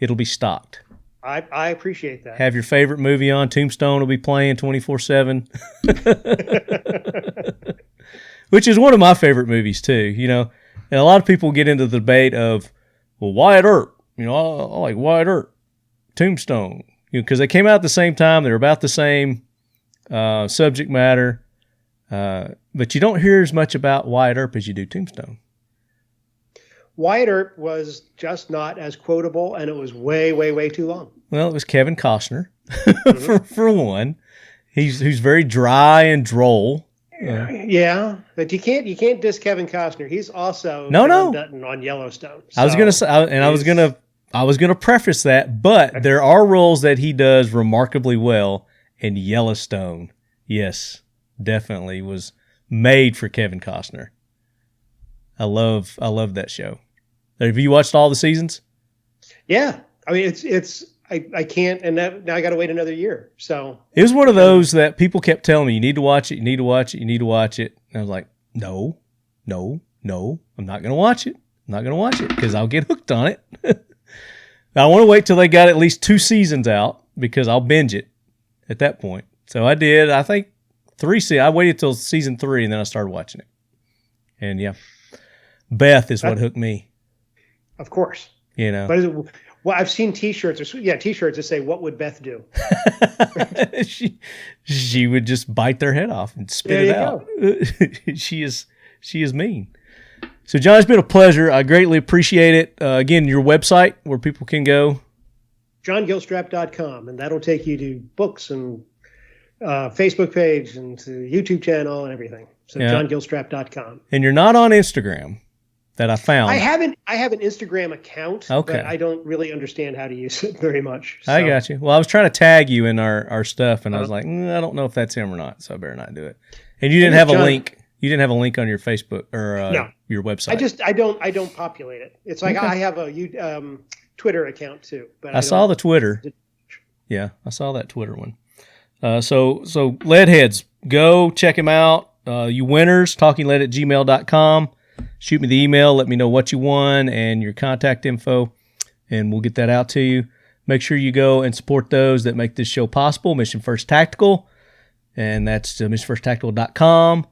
it'll be stocked. I appreciate that. Have your favorite movie on. Tombstone will be playing 24/7, which is one of my favorite movies too. And a lot of people get into the debate of, well, Wyatt Earp. I like Wyatt Earp, Tombstone, because they came out at the same time. They're about the same subject matter, but you don't hear as much about Wyatt Earp as you do Tombstone. Wyatt Earp was just not as quotable, and it was way, way, way too long. Well, it was Kevin Costner, for one. He's very dry and droll. Yeah, but you can't diss Kevin Costner. He's also no Dutton on Yellowstone. So I was gonna say, I was gonna preface that, but there are roles that he does remarkably well, and Yellowstone, yes, definitely was made for Kevin Costner. I love that show. Have you watched all the seasons? Yeah, I mean I can't, and now I got to wait another year. So it was one of those that people kept telling me, you need to watch it, you need to watch it, you need to watch it. And I was like, no, I'm not gonna watch it. I'm not gonna watch it because I'll get hooked on it. I want to wait till they got at least 2 seasons out because I'll binge it at that point. So I did. I think 3 seasons. I waited till season 3 and then I started watching it. And yeah. Beth is what hooked me. Of course. But I've seen T-shirts that say, "What would Beth do?" she would just bite their head off and spit it out. She is mean. So, John, it's been a pleasure. I greatly appreciate it. Again, your website where people can go. JohnGilstrap.com, and that'll take you to books and Facebook page and to YouTube channel and everything. So, JohnGilstrap.com. And you're not on Instagram. That I found. I have an Instagram account, okay, but I don't really understand how to use it very much. So. I got you. Well, I was trying to tag you in our stuff, and I was like, I don't know if that's him or not, so I better not do it. And you didn't have a link. You didn't have a link on your Facebook or your website. I don't populate it. It's like I have a Twitter account too. But I saw the Twitter. Yeah, I saw that Twitter one. So Leadheads, go check him out. You winners, talkingled@gmail.com. Shoot me the email. Let me know what you won and your contact info, and we'll get that out to you. Make sure you go and support those that make this show possible. Mission First Tactical, and that's missionfirsttactical.com.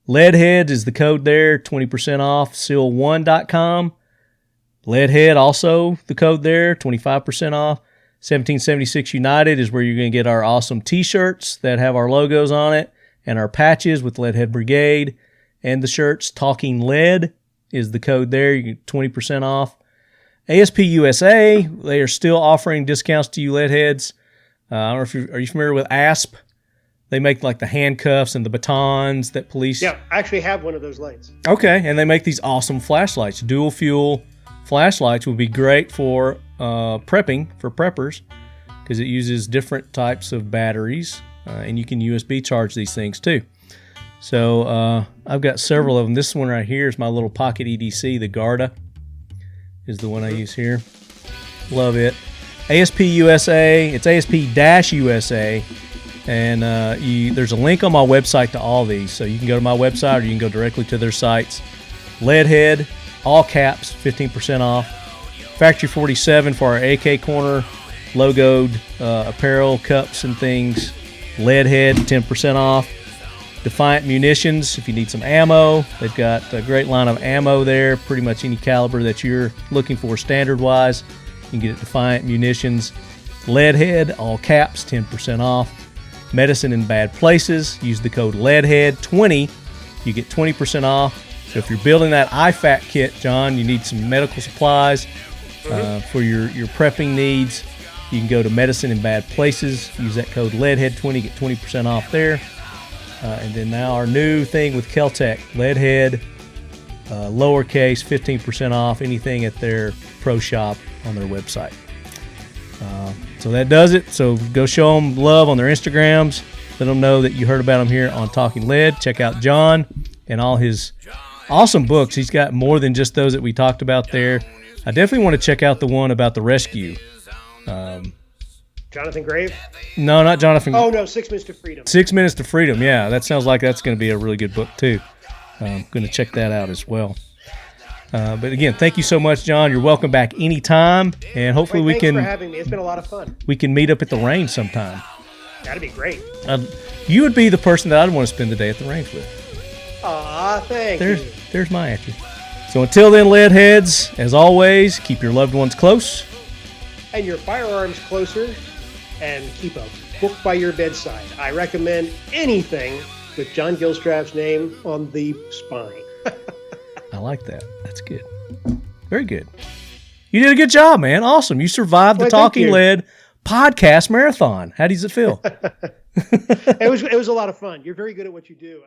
Leadheads is the code there, 20% off. Seal1.com. Leadhead also the code there, 25% off. 1776 United is where you're going to get our awesome T-shirts that have our logos on it and our patches with Leadhead Brigade. And the shirts, Talking Lead is the code there. You get 20% off. ASP USA, they are still offering discounts to you Leadheads. I don't know if are you familiar with ASP? They make like the handcuffs and the batons that police... Yeah, I actually have one of those lights. Okay, and they make these awesome flashlights. Dual fuel flashlights would be great for prepping, for preppers, because it uses different types of batteries, and you can USB charge these things too. So I've got several of them. This one right here is my little pocket EDC. The Garda is the one I use here. Love it. ASP USA. It's ASP-USA. And there's a link on my website to all these. So you can go to my website or you can go directly to their sites. Leadhead, all caps, 15% off. Factory 47 for our AK Corner logoed apparel, cups, and things. Leadhead, 10% off. Defiant Munitions, if you need some ammo, they've got a great line of ammo there, pretty much any caliber that you're looking for standard-wise. You can get it Defiant Munitions. Leadhead, all caps, 10% off. Medicine in Bad Places, use the code LEADHEAD20, you get 20% off. So if you're building that IFAC kit, John, you need some medical supplies for your prepping needs, you can go to Medicine in Bad Places, use that code LEADHEAD20, get 20% off there. And then now our new thing with Kel-Tec, Leadhead, lowercase, 15% off anything at their pro shop on their website. So that does it. So go show them love on their Instagrams. Let them know that you heard about them here on Talking Lead. Check out John and all his awesome books. He's got more than just those that we talked about there. I definitely want to check out the one about the rescue. Johnathan Grave? No, not Johnathan. Oh, no, 6 Minutes to Freedom. 6 Minutes to Freedom, yeah. That sounds like that's going to be a really good book, too. I'm going to check that out as well. But again, thank you so much, John. You're welcome back anytime, and hopefully we can... Thanks for having me. It's been a lot of fun. We can meet up at the range sometime. That'd be great. You would be the person that I'd want to spend the day at the range with. Aw, thank you. There's my answer. So until then, Leadheads, as always, keep your loved ones close. And your firearms closer, and keep a book by your bedside. I recommend anything with John Gilstrap's name on the spine. I like that. That's good. Very good. You did a good job, man. Awesome. You survived the Talking Lead podcast marathon. How does it feel? It was a lot of fun. You're very good at what you do.